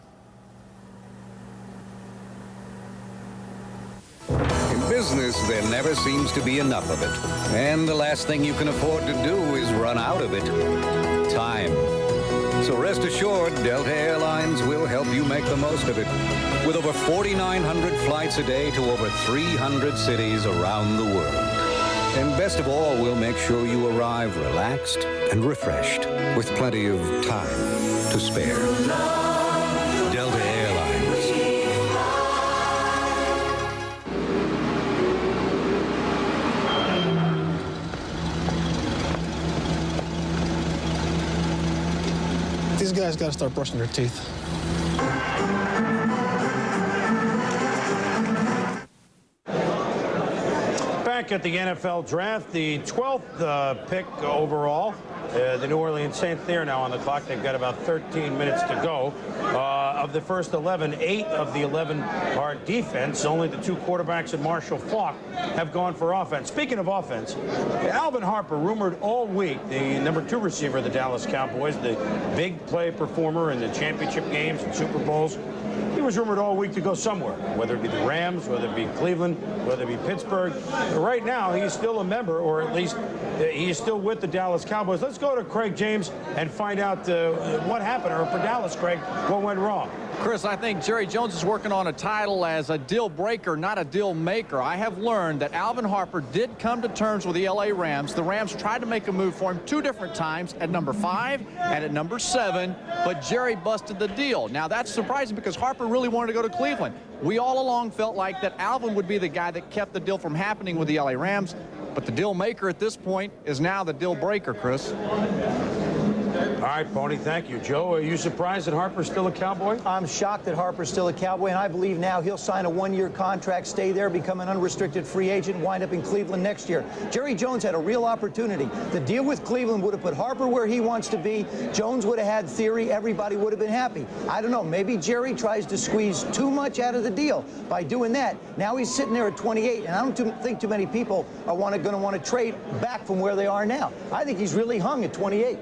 In business, there never seems to be enough of it. And the last thing you can afford to do is run out of it. Time. So rest assured, Delta Airlines will help you make the most of it. With over 4,900 flights a day to over 300 cities around the world. And best of all, we'll make sure you arrive relaxed and refreshed with plenty of time to spare. Delta Airlines. These guys got to start brushing their teeth. Back at the NFL draft, the 12th pick overall. The New Orleans Saints, they're now on the clock. They've got about 13 minutes to go. Of the first 11, 8 of the 11 are defense. Only the 2 quarterbacks and Marshall Faulk have gone for offense. Speaking of offense, Alvin Harper, rumored all week, the number 2 receiver of the Dallas Cowboys, the big play performer in the championship games and Super Bowls. He was rumored all week to go somewhere, whether it be the Rams, whether it be Cleveland, whether it be Pittsburgh. But right now, he's still a member, or at least he is still with the Dallas Cowboys. Let's go to Craig James and find out what happened, or for Dallas, Craig, what went wrong. Chris, I think Jerry Jones is working on a title as a deal breaker, not a deal maker. I have learned that Alvin Harper did come to terms with the LA Rams. The Rams tried to make a move for him 2 different times, at number 5 and at number 7, but Jerry busted the deal. Now, that's surprising because Harper really wanted to go to Cleveland. We all along felt like that Alvin would be the guy that kept the deal from happening with the LA Rams, but the deal maker at this point is now the deal breaker, Chris. All right, Pony, thank you. Joe, are you surprised that Harper's still a Cowboy? I'm shocked that Harper's still a Cowboy, and I believe now he'll sign a one-year contract, stay there, become an unrestricted free agent, wind up in Cleveland next year. Jerry Jones had a real opportunity. The deal with Cleveland would have put Harper where he wants to be. Jones would have had theory. Everybody would have been happy. I don't know. Maybe Jerry tries to squeeze too much out of the deal by doing that. Now he's sitting there at 28, and I don't think too many people are going to want to trade back from where they are now. I think he's really hung at 28.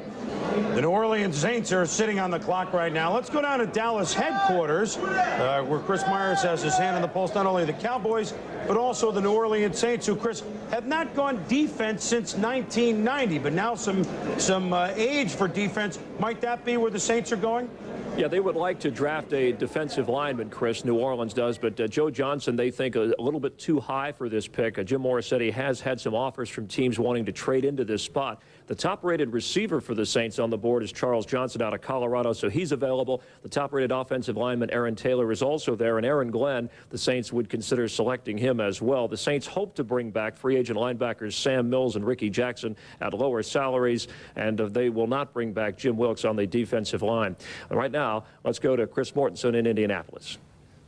The New Orleans Saints are sitting on the clock right now. Let's go down to Dallas headquarters, where Chris Myers has his hand on the pulse, not only the Cowboys, but also the New Orleans Saints, who, Chris, have not gone defense since 1990, but now some age for defense. Might that be where the Saints are going? Yeah, they would like to draft a defensive lineman, Chris, New Orleans does, but Joe Johnson, they think a little bit too high for this pick. Jim Morris said he has had some offers from teams wanting to trade into this spot. The top-rated receiver for the Saints on the board is Charles Johnson out of Colorado, so he's available. The top-rated offensive lineman, Aaron Taylor, is also there, and Aaron Glenn, the Saints would consider selecting him as well. The Saints hope to bring back free agent linebackers Sam Mills and Ricky Jackson at lower salaries, and they will not bring back Jim Wilkes on the defensive line. Right now, let's go to Chris Mortensen in Indianapolis.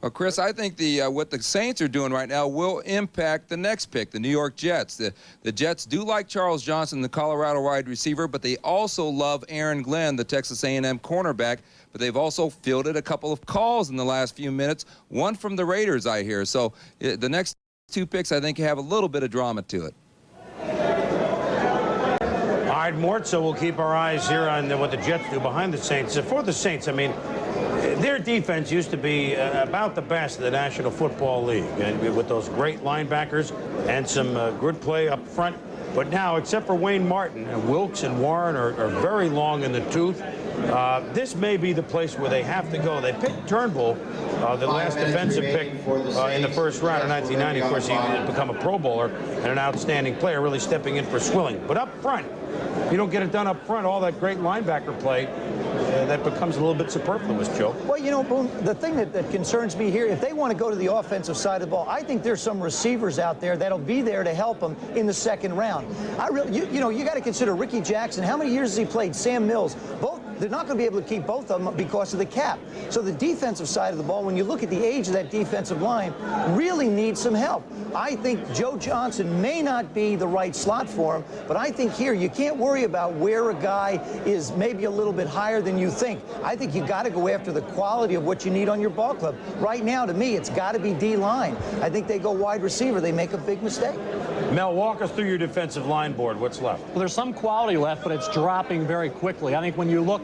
Well, Chris, I think what the Saints are doing right now will impact the next pick, the New York Jets. The Jets do like Charles Johnson, the Colorado wide receiver, but they also love Aaron Glenn, the Texas A&M cornerback. But they've also fielded a couple of calls in the last few minutes, one from the Raiders, I hear. So the next two picks, I think, have a little bit of drama to it. All right, Mort, so we'll keep our eyes here on what the Jets do behind the Saints. For the Saints, I mean, their defense used to be about the best of the National Football League, and with those great linebackers and some good play up front. But now, except for Wayne Martin, Wilkes and Warren are very long in the tooth. This may be the place where they have to go. They picked Turnbull, the last defensive pick in the first round in 1990. Of course, he had become a Pro Bowler and an outstanding player, really stepping in for Swilling. But up front, if you don't get it done up front, all that great linebacker play, that becomes a little bit superfluous, Joe. Well, you know, Boone, the thing that concerns me here, if they want to go to the offensive side of the ball, I think there's some receivers out there that'll be there to help them in the second round. You got to consider Ricky Jackson. How many years has he played? Sam Mills. They're not going to be able to keep both of them because of the cap. So the defensive side of the ball, when you look at the age of that defensive line, really needs some help. I think Joe Johnson may not be the right slot for him, but I think here you can't worry about where a guy is maybe a little bit higher than you think. I think you got to go after the quality of what you need on your ball club. Right now, to me, it's got to be D-line. I think they go wide receiver. They make a big mistake. Mel, walk us through your defensive line board. What's left? Well, there's some quality left, but it's dropping very quickly. I think when you look,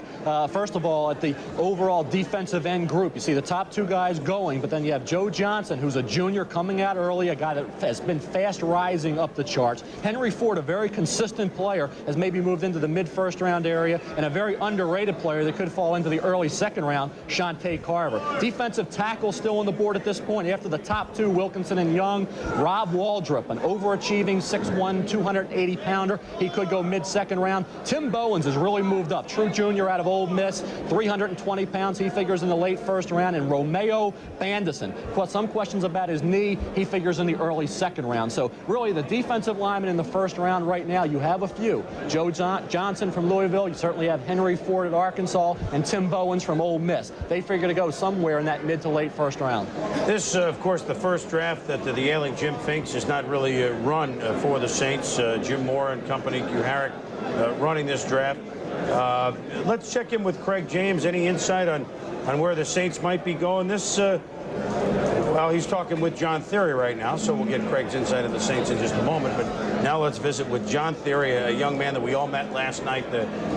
first of all, at the overall defensive end group, you see the top two guys going, but then you have Joe Johnson, who's a junior coming out early, a guy that has been fast rising up the charts. Henry Ford, a very consistent player, has maybe moved into the mid-first round area, and a very underrated player that could fall into the early second round, Shante Carver. Defensive tackle still on the board at this point. After the top two, Wilkinson and Young, Rob Waldrop, an overachieving 6'1", 280-pounder. He could go mid-second round. Tim Bowens has really moved up. True junior out of Ole Miss, 320 pounds. He figures in the late first round. And Romeo Bandison. Some questions about his knee. He figures in the early second round. So really the defensive linemen in the first round right now, you have a few. Joe Johnson from Louisville. You certainly have Henry Ford at Arkansas and Tim Bowens from Ole Miss. They figure to go somewhere in that mid to late first round. This, of course, the first draft that the ailing Jim thinks is not really run for the Saints. Jim Moore and company, Q Harrick, running this draft. Let's check in with Craig James. Any insight on where the Saints might be going? This, well, he's talking with John Theory right now, so we'll get Craig's insight of the Saints in just a moment. But now let's visit with John Theory, a young man that we all met last night.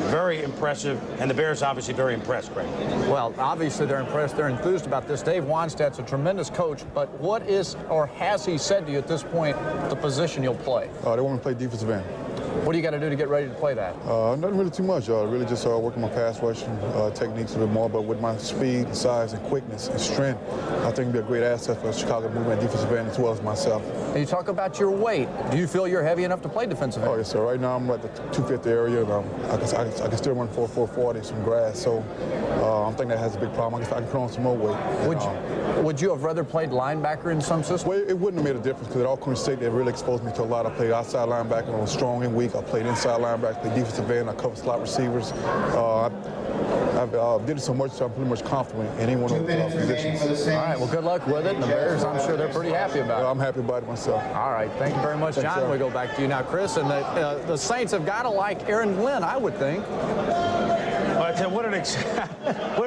Very impressive, and the Bears obviously very impressed, Craig. Well, obviously they're impressed. They're enthused about this. Dave Wannstedt's a tremendous coach, but what is, or has he said to you at this point, the position you'll play? They want me to play defensive end. What do you got to do to get ready to play that? Nothing really too much. Really just working my pass rushing techniques a bit more, but with my speed, size, and quickness and strength, I think it'd be a great asset for Chicago movement defensive end as well as myself. And you talk about your weight. Do you feel you're heavy enough to play defensive end? Oh, yes, sir. Right now I'm at the 250 area, and I can still run 440 some grass, so I think that has a big problem. I can put on some more weight. Would you have rather played linebacker in some system? Well, it wouldn't have made a difference because at Alcorn State, they really exposed me to a lot. I played outside linebacker. I was strong and weak. week. I played inside linebacker, played defensive end. I covered slot receivers. I've did it so much, so I'm pretty much confident in any one of those positions. All right, well, good luck with it. And the Bears, I'm sure they're pretty happy about it. I'm happy about it myself. All right, thank you very much, Thanks, John. sir. We go back to you now, Chris. And the Saints have got to like Aaron Glenn, I would think.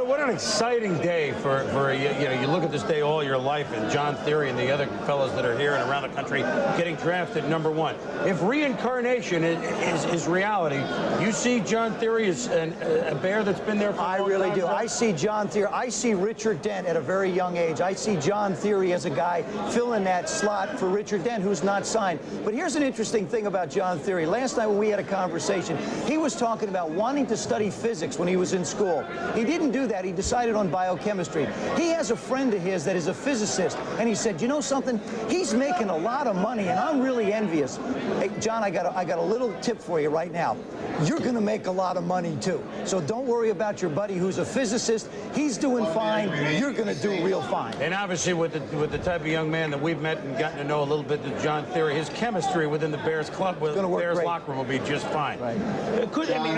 What an exciting day for you look at this day all your life, and John Theory and the other fellows that are here and around the country getting drafted #1. If reincarnation is reality, you see John Theory as a Bear that's been there for a long time. I really do. I see John Theory. I see Richard Dent at a very young age. I see John Theory as a guy filling that slot for Richard Dent, who's not signed. But here's an interesting thing about John Theory. Last night when we had a conversation, he was talking about wanting to study physics when he was in school. He didn't do that. He decided on biochemistry. He has a friend of his that is a physicist, and he said, you know something? He's making a lot of money, and I'm really envious. Hey, John, I got a little tip for you right now. You're going to make a lot of money, too. So don't worry about your buddy who's a physicist. He's doing fine. You're going to do real fine. And obviously with the type of young man that we've met and gotten to know a little bit of John Theory, his chemistry within the Bears club, with the Bears locker room will be just fine. Right.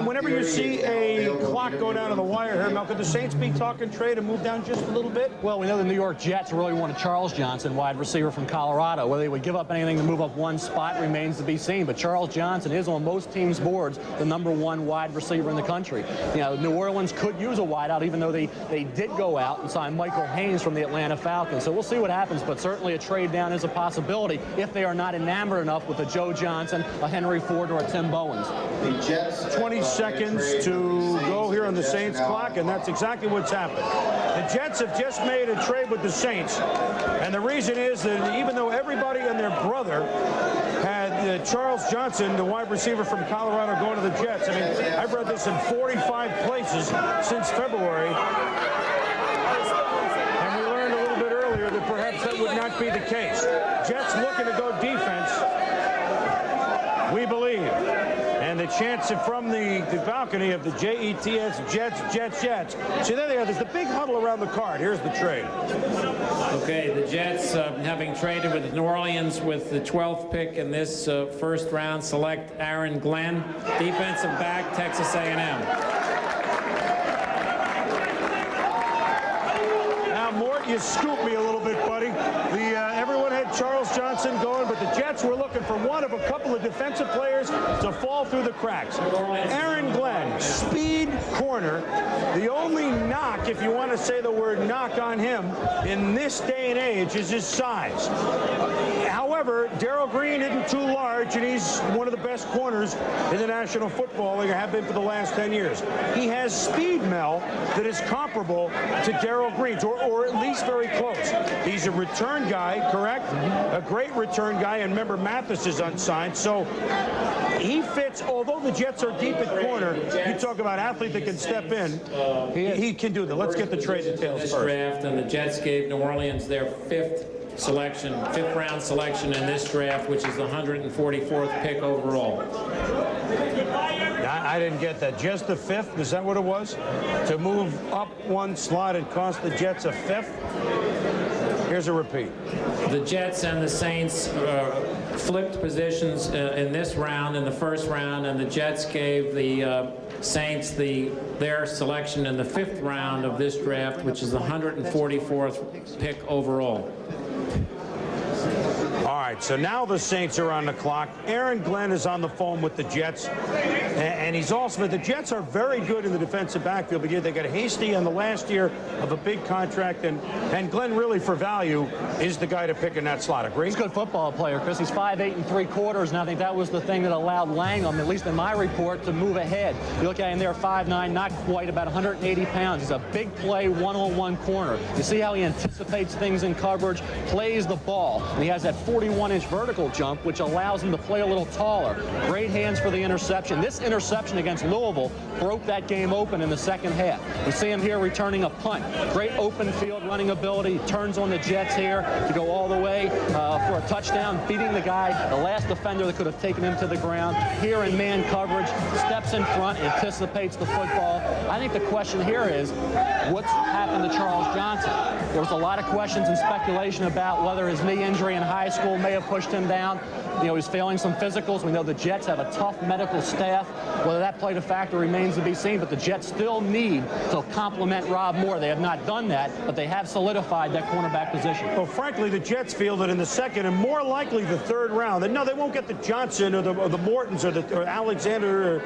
Whenever you see a clock go down to the wire here, Mel, could the Saints be talking trade and move down just a little bit? Well, we know the New York Jets really wanted Charles Johnson, wide receiver from Colorado. Whether they would give up anything to move up one spot remains to be seen. But Charles Johnson is on most teams' boards the #1 wide receiver in the country. You know, New Orleans could use a wideout, even though they did go out and sign Michael Haynes from the Atlanta Falcons. So we'll see what happens. But certainly a trade down is a possibility if they are not enamored enough with a Joe Johnson, a Henry Ford, or a Tim Bowens. 20 seconds to go here on the Saints clock, and that's exactly what's happened. The Jets have just made a trade with the Saints, and the reason is that even though everybody and their brother had Charles Johnson, the wide receiver from Colorado, going to the Jets. I mean, I've read this in 45 places since February, and we learned a little bit earlier that perhaps that would not be the case. Jets looking to go defense, we believe. And the chance from the balcony of the Jets, Jets. See, there they are. There's the big huddle around the card. Here's the trade. Okay, the Jets, having traded with New Orleans with the 12th pick in this first round, select Aaron Glenn, defensive back, Texas A&M. Now, Mort, you scooped me a little bit, buddy. Everyone had Charles Johnson going, but the Jets were looking for one of a couple of defensive players to fall through the cracks. Aaron Glenn, speed corner. The only knock, if you want to say the word knock on him, in this day and age is his size. However, Darrell Green isn't too large, and he's one of the best corners in the National Football League, have been for the last 10 years. He has speed, Mel, that is comparable to Darrell Green's, or at least very close. He's a return guy, correct? A great return guy, and remember, Mathis is unsigned, so he fits. Although the Jets are deep at corner, you talk about athlete that can step in, he can do that. Let's get the trade details This first. draft, and the Jets gave New Orleans their fifth round selection in this draft, which is the 144th pick overall. I didn't get that. Just the 5th? Is that what it was? To move up one slot, it cost the Jets a 5th? Here's a repeat. The Jets and the Saints flipped positions in this round, in the first round, and the Jets gave the Saints their selection in the 5th round of this draft, which is the 144th pick overall. All right, so now the Saints are on the clock. Aaron Glenn is on the phone with the Jets, and he's also, the Jets are very good in the defensive backfield, but they got Hasty in the last year of a big contract, and Glenn really, for value, is the guy to pick in that slot. Agree? He's a good football player, Chris. He's 5'8 3/4", and I think that was the thing that allowed Langham, at least in my report, to move ahead. You look at him there, 5'9", not quite, about 180 pounds. He's a big play, one-on-one corner. You see how he anticipates things in coverage, plays the ball, and he has that 41-inch vertical jump, which allows him to play a little taller. Great hands for the interception. This interception against Louisville broke that game open in the second half. We see him here returning a punt. Great open field running ability. Turns on the Jets here to go all the way for a touchdown, beating the guy, the last defender that could have taken him to the ground. Here in man coverage, steps in front, anticipates the football. I think the question here is, what's happened to Charles Johnson? There was a lot of questions and speculation about whether his knee injury in high school may have pushed him down. You know, he's failing some physicals. We know the Jets have a tough medical staff. Whether that played a factor remains to be seen, but the Jets still need to complement Rob Moore. They have not done that, but they have solidified that cornerback position. Well, frankly, the Jets feel that in the second and more likely the third round, that no, they won't get the Johnson or the Mortons or Alexander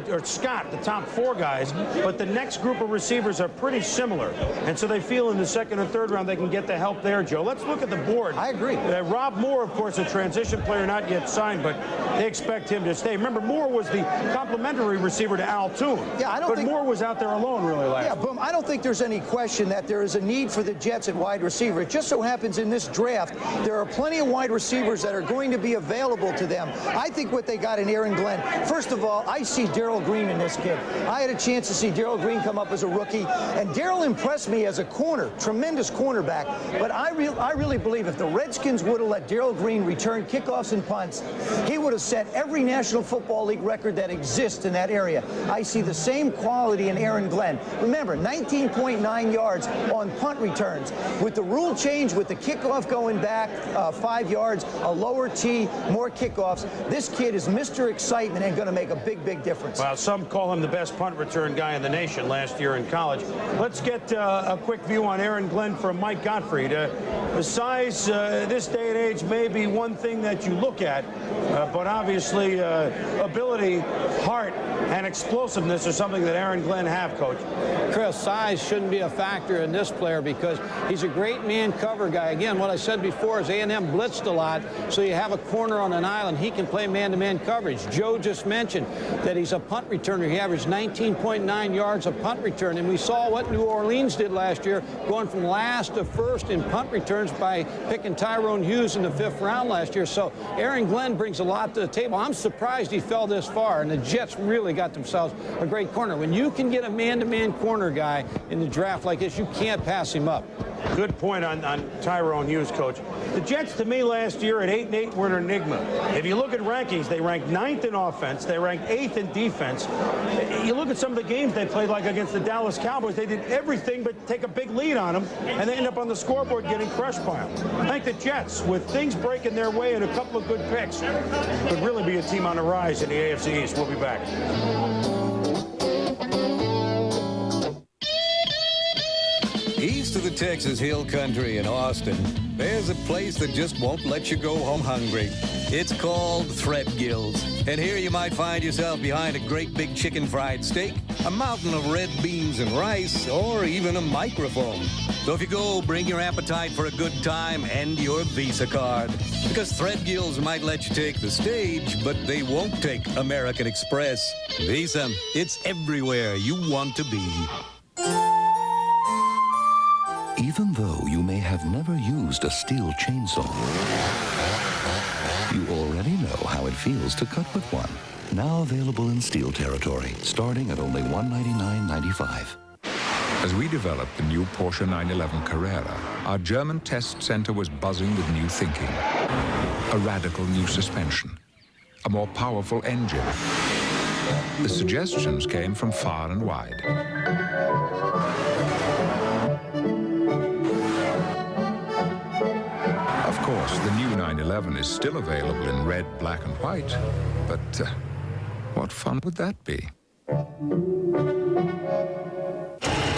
or Scott, the top 4 guys, but the next group of receivers are pretty similar. And so they feel in the second and third round they can get the help there, Joe. Let's look at the board. I agree. Rob Moore, of course, a transition player, not yet signed, but they expect him to stay. Remember, Moore was the complimentary receiver to Al Toon. Yeah, I don't think Moore was out there alone really last year. Yeah, Boom, I don't think there's any question that there is a need for the Jets at wide receiver. It just so happens in this draft, there are plenty of wide receivers that are going to be available to them. I think what they got in Aaron Glenn, first of all, I see Darrell Green in this kid. I had a chance to see Darrell Green come up as a rookie, and Darrell impressed me as a corner, tremendous cornerback. But I really believe if the Redskins would have let Darrell Green return kickoffs and punts, he would have set every National Football League record that exists in that area. I see the same quality in Aaron Glenn. Remember, 19.9 yards on punt returns. With the rule change, with the kickoff going back 5 yards, a lower tee, more kickoffs, this kid is Mr. Excitement and going to make a big, big difference. Well, some call him the best punt return guy in the nation last year in college. Let's get a quick view on Aaron Glenn from Mike Gottfried. The size, this day and age, may be one thing that you look at, but obviously ability, heart, and explosiveness are something that Aaron Glenn have, Coach. Chris, size shouldn't be a factor in this player because he's a great man cover guy. Again, what I said before is A&M blitzed a lot, so you have a corner on an island. He can play man-to-man coverage. Joe just mentioned that he's a punt returner. He averaged 19.9 yards a punt return, and we saw what New Orleans did last year, going from last to first in punt returns by picking Tyrone Hughes in the 5th round last year. So Aaron Glenn brings a lot to the table. I'm surprised he fell this far, and the Jets really got themselves a great corner. When you can get a man-to-man corner guy in the draft like this, you can't pass him up. Good point on Tyrone Hughes, Coach. The Jets, to me, last year at 8-8 were an enigma. If you look at rankings, they ranked 9th in offense. They ranked 8th in defense. You look at some of the games they played, like against the Dallas Cowboys, they did everything but take a big lead on them, and they end up on the scoreboard getting crushed by them. I think the Jets, with things breaking their way and a couple of good picks, could really be a team on the rise in the AFC East. We'll be back. East of the Texas Hill Country in Austin, there's a place that just won't let you go home hungry. It's called Threadgill's. And here you might find yourself behind a great big chicken fried steak, a mountain of red beans and rice, or even a microphone. So if you go, bring your appetite for a good time and your Visa card. Because Threadgill's might let you take the stage, but they won't take American Express. Visa, it's everywhere you want to be. Even though you may have never used a steel chainsaw, you already know how it feels to cut with one. Now available in steel territory, starting at only $199.95. As we developed the new Porsche 911 Carrera, our German test center was buzzing with new thinking. A radical new suspension, a more powerful engine. The suggestions came from far and wide. Of course, the new 911 is still available in red, black, and white, but what fun would that be?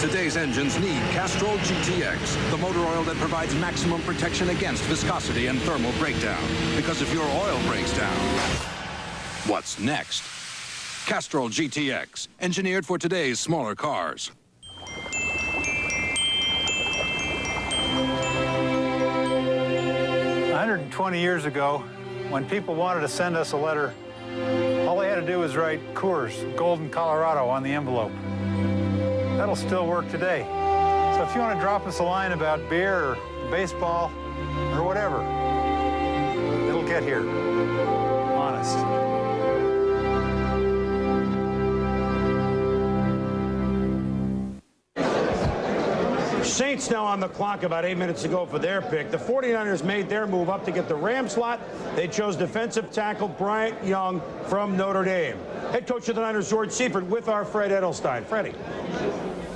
Today's engines need Castrol GTX, the motor oil that provides maximum protection against viscosity and thermal breakdown. Because if your oil breaks down, what's next? Castrol GTX, engineered for today's smaller cars. 120 years ago, when people wanted to send us a letter, all they had to do was write Coors, Golden, Colorado on the envelope. That'll still work today. So if you want to drop us a line about beer or baseball or whatever, it'll get here. Honest. Saints now on the clock about 8 minutes ago for their pick. The 49ers made their move up to get the Ram slot. They chose defensive tackle Bryant Young from Notre Dame. Head coach of the Niners, George Seifert, with our Fred Edelstein. Freddie.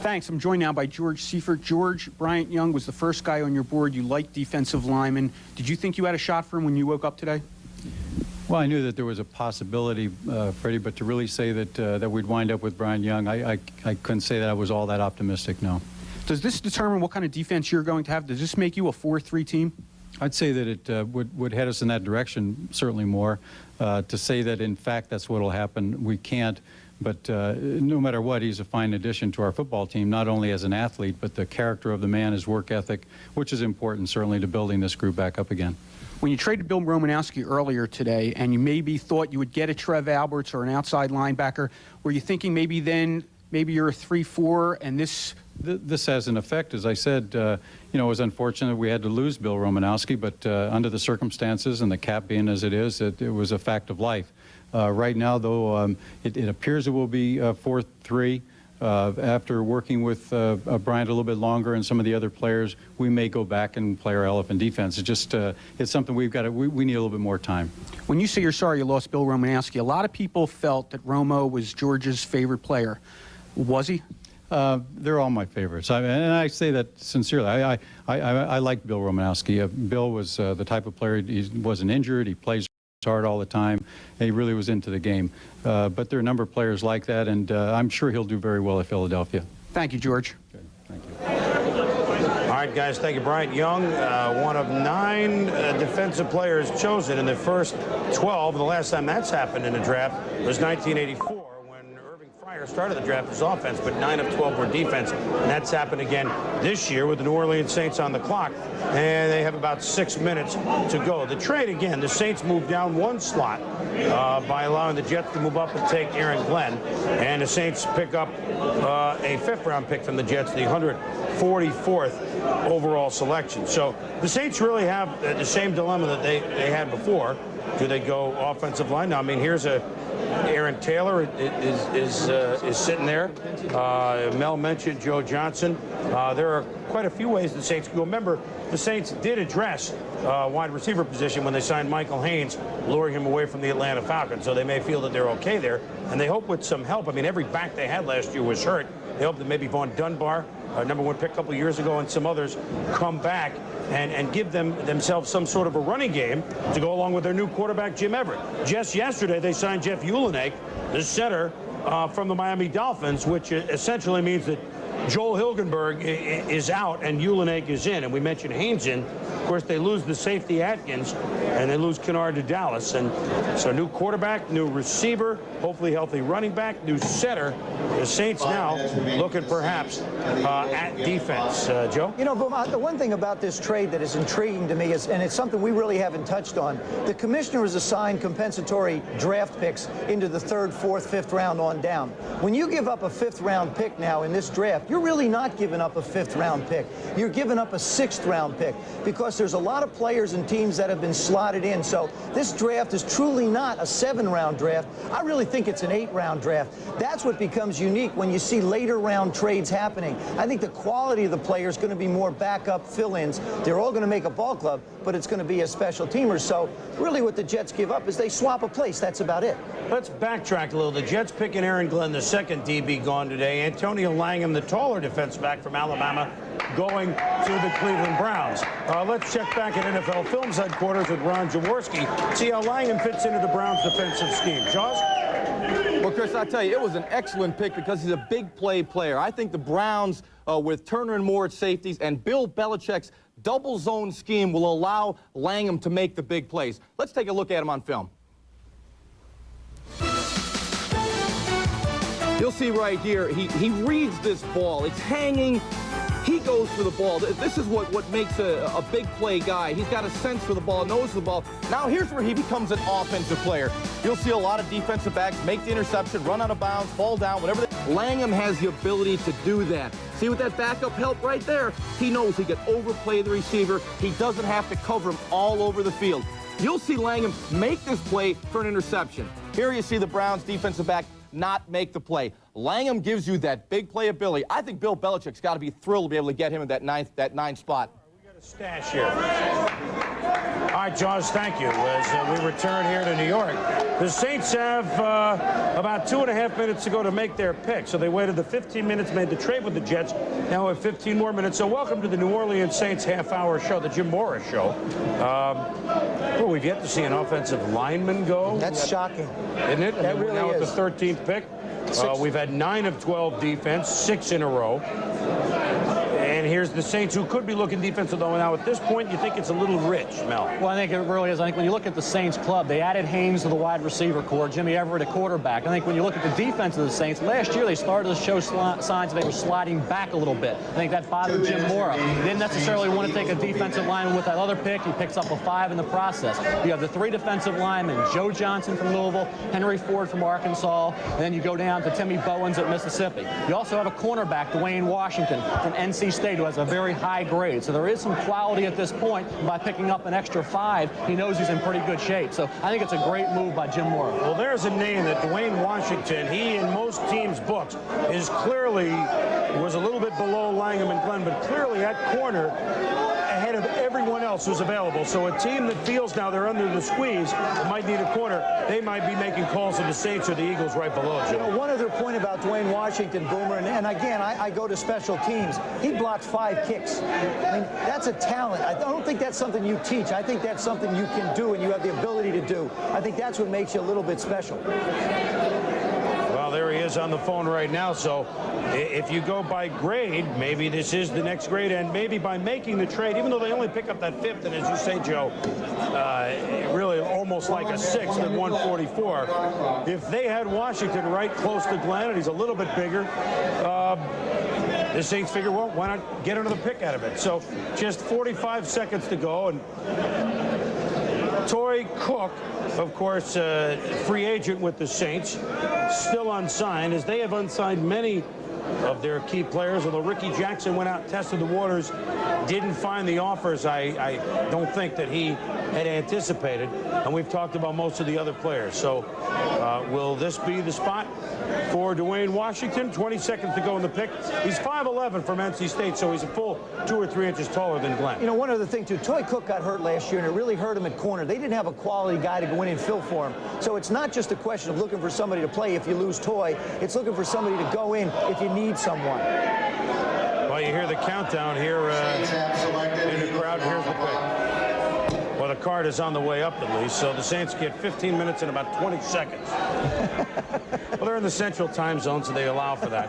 Thanks. I'm joined now by George Seifert. George, Bryant Young was the first guy on your board. You liked defensive linemen. Did you think you had a shot for him when you woke up today? Well, I knew that there was a possibility, Freddie, but to really say that we'd wind up with Bryant Young, I couldn't say that I was all that optimistic, no. Does this determine what kind of defense you're going to have? Does this make you a 4-3 team? I'd say that it would head us in that direction, certainly more. To say that, in fact, that's what will happen, we can't. But no matter what, he's a fine addition to our football team, not only as an athlete, but the character of the man, his work ethic, which is important, certainly, to building this group back up again. When you traded Bill Romanowski earlier today, and you maybe thought you would get a Trev Alberts or an outside linebacker, were you thinking maybe then, maybe you're a 3-4, and this... This has an effect. As I said, you know, it was unfortunate we had to lose Bill Romanowski, but under the circumstances and the cap being as it is, it was a fact of life. Right now, though, it appears it will be 4-3. After working with Bryant a little bit longer and some of the other players, we may go back and play our elephant defense. It's just it's something we've got to, we need a little bit more time. When you say you're sorry you lost Bill Romanowski, a lot of people felt that Romo was George's favorite player. Was he? They're all my favorites, and I say that sincerely. I like Bill Romanowski. Bill was the type of player, he wasn't injured, he plays hard all the time, and he really was into the game. But there are a number of players like that, and I'm sure he'll do very well at Philadelphia. Thank you, George. Okay, thank you. All right, guys, thank you. Bryant Young, one of 9 defensive players chosen in the first 12. The last time that's happened in a draft was 1984. Started the draft as offense, but 9 of 12 were defense, and that's happened again this year with the New Orleans Saints on the clock, and they have about 6 minutes to go. The trade, again, the Saints moved down 1 slot by allowing the Jets to move up and take Aaron Glenn, and the Saints pick up a 5th-round pick from the Jets, the 144th overall selection. So the Saints really have the same dilemma that they had before. Do they go offensive line? Now, I mean, here's Aaron Taylor is sitting there. Mel mentioned Joe Johnson. There are quite a few ways the Saints can go. Remember, the Saints did address wide receiver position when they signed Michael Haynes, luring him away from the Atlanta Falcons. So they may feel that they're okay there, and they hope with some help. I mean, every back they had last year was hurt. They hope that maybe Vaughn Dunbar, #1 pick a couple years ago, and some others come back and give themselves some sort of a running game to go along with their new quarterback, Jim Everett. Just yesterday, they signed Jeff Ulenek, the center from the Miami Dolphins, which essentially means that Joel Hilgenberg is out and Ulenek is in. And we mentioned Haynes in. Of course, they lose the safety Atkins, and they lose Kennard to Dallas. And so new quarterback, new receiver, hopefully healthy running back, new center. The Saints now looking perhaps at defense. Joe? You know, the one thing about this trade that is intriguing to me is, and it's something we really haven't touched on, the commissioner has assigned compensatory draft picks into the 3rd, 4th, 5th round on down. When you give up a 5th-round pick now in this draft, you're really not giving up a 5th-round pick. You're giving up a 6th-round pick because there's a lot of players and teams that have been slotted in. So this draft is truly not a 7-round draft. I really think it's an 8-round draft. That's what becomes unique when you see later round trades happening. I think the quality of the players is going to be more backup fill-ins. They're all going to make a ball club, but it's going to be as special teamers. So really what the Jets give up is they swap a place. That's about it. Let's backtrack a little. The Jets picking Aaron Glenn, the 2nd DB gone today. Antonio Langham, the taller defense back from Alabama, going to the Cleveland Browns. Let's check back at NFL Films headquarters with Ron Jaworski, see how Langham fits into the Browns' defensive scheme. Jaws? Well, Chris, I tell you, it was an excellent pick because he's a big play player. I think the Browns, with Turner and Moore at safeties and Bill Belichick's double zone scheme, will allow Langham to make the big plays. Let's take a look at him on film. You'll see right here, he reads this ball. It's hanging. He goes for the ball. This is what makes a big play guy. He's got a sense for the ball, knows the ball. Now here's where he becomes an offensive player. You'll see a lot of defensive backs make the interception, run out of bounds, fall down, whatever. Langham has the ability to do that. See with that backup help right there, he knows he can overplay the receiver. He doesn't have to cover him all over the field. You'll see Langham make this play for an interception. Here you see the Browns defensive back not make the play. Langham gives you that big play ability. I think Bill Belichick's got to be thrilled to be able to get him in that ninth spot. We got a stash here. All right, Jaws, thank you. As we return here to New York, the Saints have about 2.5 minutes to go to make their pick. So they waited the 15 minutes, made the trade with the Jets. Now we have 15 more minutes. So welcome to the New Orleans Saints half-hour show, the Jim Morris Show. Well, we've yet to see an offensive lineman go. That's shocking. Isn't it? That really now is. With the 13th pick. We've had 9 of 12 defense, 6 in a row. And here's the Saints, who could be looking defensive, though. Now, at this point, you think it's a little rich, Mel. Well, I think it really is. I think when you look at the Saints club, they added Haynes to the wide receiver core, Jimmy Everett at quarterback. I think when you look at the defense of the Saints, last year they started to show signs they were sliding back a little bit. I think that bothered Jim Mora. He didn't necessarily want to take a defensive lineman with that other pick. He picks up a 5 in the process. You have the 3 defensive linemen, Joe Johnson from Louisville, Henry Ford from Arkansas, and then you go down to Timmy Bowens at Mississippi. You also have a cornerback, Dwayne Washington from NC State, who has a very high grade. So there is some quality at this point. By picking up an extra 5, he knows he's in pretty good shape. So I think it's a great move by Jim Mora. Well, there's a name that Dwayne Washington, he in most teams' books, is clearly, was a little bit below Langham and Glenn, but clearly at corner ahead of everyone else who's available. So a team that feels now they're under the squeeze, might need a corner, they might be making calls to the Saints or the Eagles right below it. You know, one other point about Dwayne Washington, Boomer, and again, I go to special teams. He blocked 5 kicks. I mean, that's a talent. I don't think that's something you teach. I think that's something you can do and you have the ability to do. I think that's what makes you a little bit special. Well, there he is on the phone right now. So if you go by grade, maybe this is the next grade, and maybe by making the trade, even though they only pick up that 5th, and as you say, Joe, really almost like a 6th at 144. If they had Washington right close to Glenn, and he's a little bit bigger, the Saints figure, well, why not get another pick out of it? So just 45 seconds to go, and Torrey Cook, of course, free agent with the Saints, still unsigned, as they have unsigned many of their key players, although Ricky Jackson went out and tested the waters, didn't find the offers I don't think that he had anticipated, and we've talked about most of the other players. So will this be the spot for Dwayne Washington? 20 seconds to go in the pick. He's 5'11" from NC State, so he's a full 2 or 3 inches taller than Glenn. You know, one other thing, too, Torrey Cook got hurt last year, and it really hurt him at corner. They didn't have a quality guy to go in and fill for him. So it's not just a question of looking for somebody to play if you lose Toy. It's looking for somebody to go in if you need someone. Well, you hear the countdown here in the crowd. Here's the pick. Well, the card is on the way up at least, so the Saints get 15 minutes and about 20 seconds. Well, they're in the Central Time Zone, so they allow for that.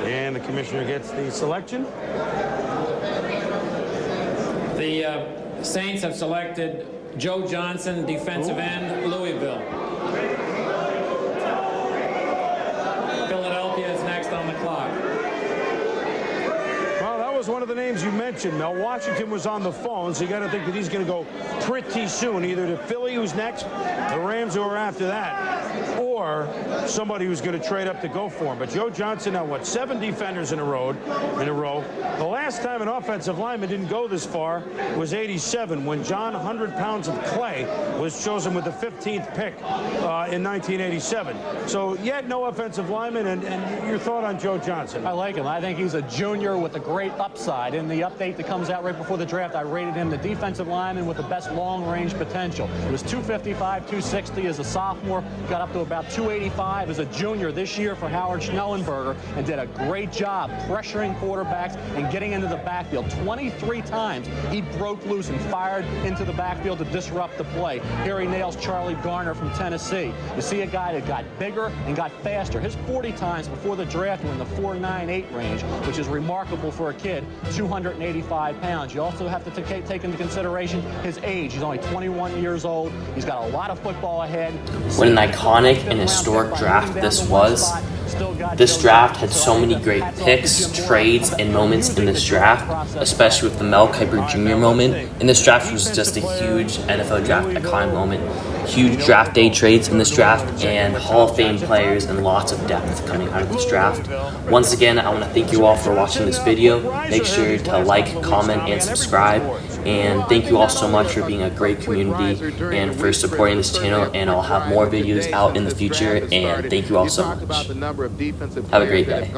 And the commissioner gets the selection. The Saints have selected Joe Johnson, defensive end, Louisville. Philadelphia is next on the clock. Well, that was one of the names you mentioned, Mel. Washington was on the phone, so you got to think that he's going to go pretty soon, either to Philly, who's next, the Rams, who are after that, or somebody who's going to trade up to go for him. But Joe Johnson now, what, 7 defenders in a row. The last time an offensive lineman didn't go this far was 87, when John 100 Pounds of Clay was chosen with the 15th pick in 1987. So yet no offensive lineman, and your thought on Joe Johnson? I like him. I think he's a junior with a great upside. In the update that comes out right before the draft, I rated him the defensive lineman with the best long-range potential. It was 255, 260 as a sophomore, got up to about 285 as a junior this year for Howard Schnellenberger, and did a great job pressuring quarterbacks and getting into the backfield. 23 times he broke loose and fired into the backfield to disrupt the play. Here he nails Charlie Garner from Tennessee. You see a guy that got bigger and got faster. His 40 times before the draft were in the 4.98 range, which is remarkable for a kid, 285 pounds. You also have to take into consideration his age. He's only 21 years old. He's got a lot of football ahead. What an iconic and historic draft this was. This draft had so many great picks, trades, and moments in this draft, especially with the Mel Kiper Jr. moment. And this draft was just a huge NFL draft iconic moment. Huge draft day trades in this draft, and Hall of Fame players and lots of depth coming out of this draft. Once again, I want to thank you all for watching this video. Make sure to like, comment, and subscribe. And thank you all so much for being a great community and for supporting this channel. And I'll have more videos out in the future. And thank you all so much. Have a great day.